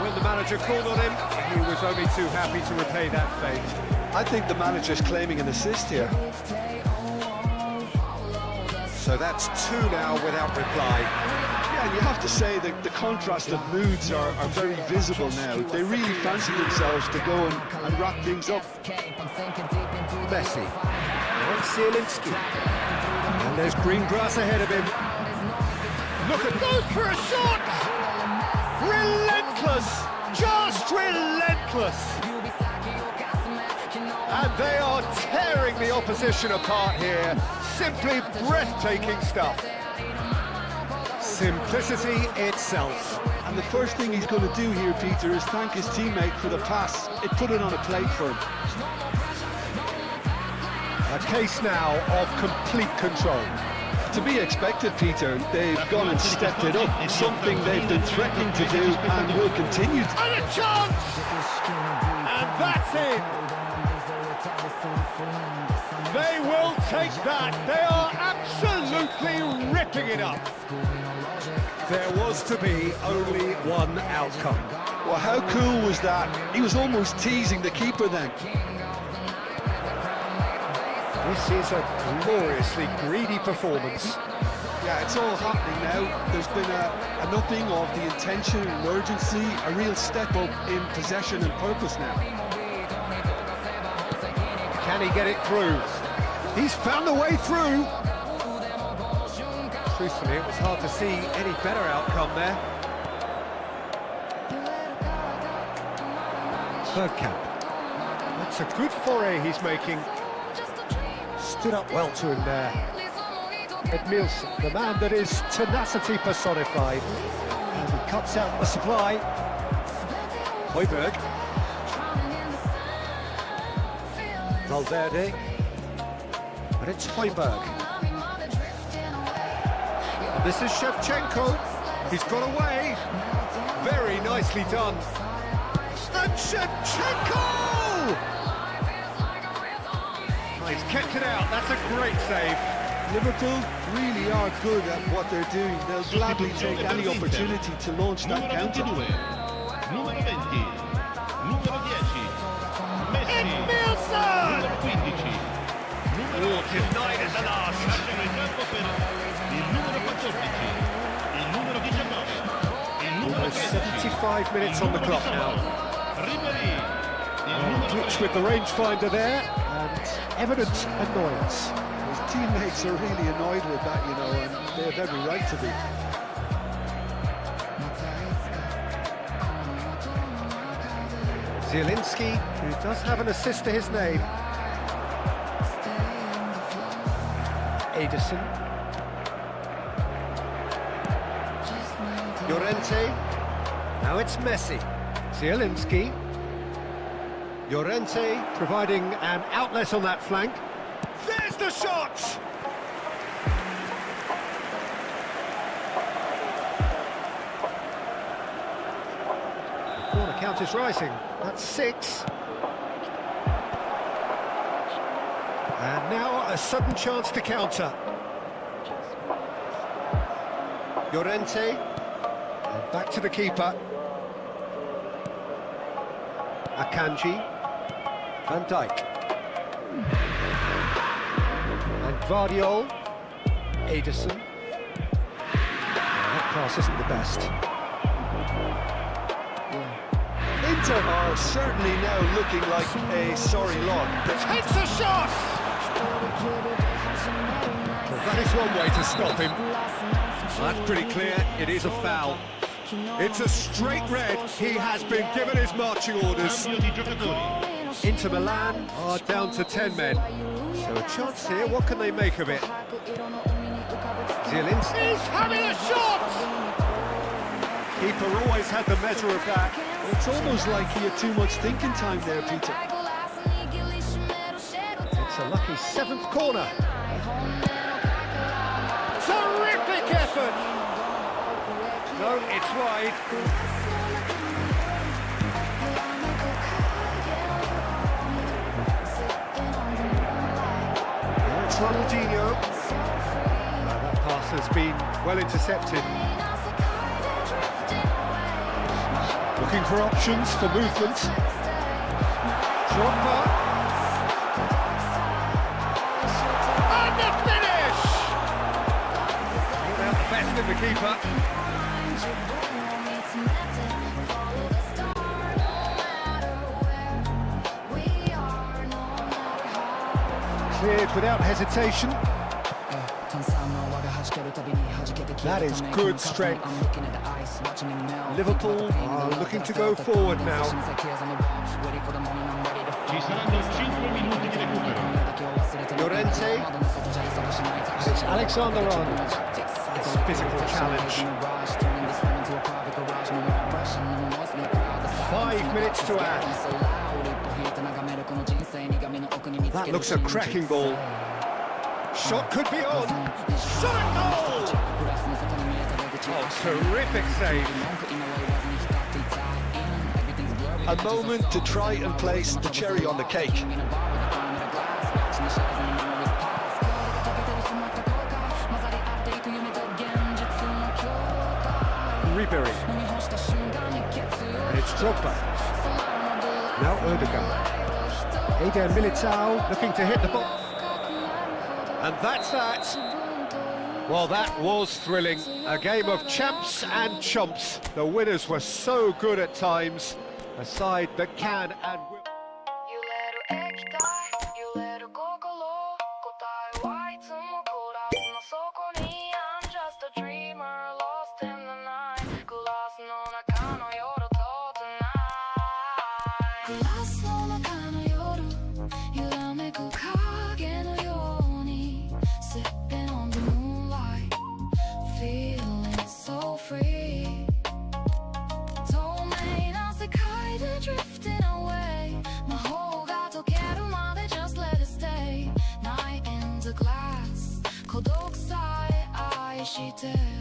When the manager called on him, he was only too happy to repay that fate. I think the manager's claiming an assist here. So that's two now without reply. Yeah, and you have to say that the contrast of moods are very visible now. They really fancy themselves to go and wrap things up. Messi. And Zielinski. And there's green grass ahead of him. Look at those for a shot! Relentless! Just relentless! And they are tearing the opposition apart here. Simply breathtaking stuff. Simplicity itself. And the first thing he's going to do here, Peter, is thank his teammate for the pass. It put it on a plate for him. A case now of complete control. To be expected, Peter. They've gone and stepped it up, something they've been threatening to do and will continue to. And a chance! And that's it! They will take that. They are absolutely ripping it up. There was to be only one outcome. Well, how cool was that? He was almost teasing the keeper then. This is a gloriously greedy performance. Yeah, it's all happening now. There's been an upping of the intention and urgency, a real step up in possession and purpose now. Can he get it through? He's found a way through. Truthfully, it was hard to see any better outcome there. Bergkamp. That's a good foray he's making. Stood up well to him there. Edmilson, the man that is tenacity personified. And he cuts out the supply. Højbjerg. Valverde. And it's Højbjerg. And this is Shevchenko. He's got away. Very nicely done. And Shevchenko! He's kept it out. That's a great save. Liverpool really are good at what they're doing. They'll gladly take any opportunity to launch that counter. Numero 20, numero 10, Messi, Edmilson! numero 15, numero denied at the last. lasciano il campo per il numero 14, il numero 19, il numero 13, 75 minutes on the clock now. Ribéry, il numero Glitch with the rangefinder there, and evident annoyance. His teammates are really annoyed with that, you know, and they have every right to be. Zielinski, who does have an assist to his name. Ederson. Llorente. Now it's Messi. Zielinski. Llorente providing an outlet on that flank. There's the shot! The corner count is rising. That's 6. And now a sudden chance to counter. Llorente. And back to the keeper. Akanji. Van Dijk. And Vardiol. Ederson. That pass isn't the best. Inter are certainly now looking like a sorry lot. Takes a shot! Well, that is one way to stop him. That's pretty clear, it is a foul. It's a straight red. He has been given his marching orders. Inter Milan are down to 10 men. So a chance here, what can they make of it? Zielinski is having a shot! Keeper always had the measure of that. It's almost like he had too much thinking time there, Peter. It's a lucky 7th corner. Terrific effort! No, it's wide. Here it's Ronaldinho. That pass has been well intercepted. Looking for options for movement. Drogba. And the finish! Without the best in the keeper. Cleared without hesitation. That is good strength. Liverpool are looking to go forward now. Ci saranno 5 minuti di recupero. Llorente. It's Alexander-Arnold. It's a physical challenge. 5 minutes to add. That looks a cracking ball. Shot could be on. Shot and goal! Oh, terrific save. A moment to try and place the cherry on the cake. Ribery. And it's Drogba. Now Erdogan. Eder Militao looking to hit the ball. And that's that. Well, that was thrilling. A game of champs and chumps. The winners were so good at times. A side that can and will. Drifting away, my whole got to get just let it stay. Night in the glass, cold oak side, I she did.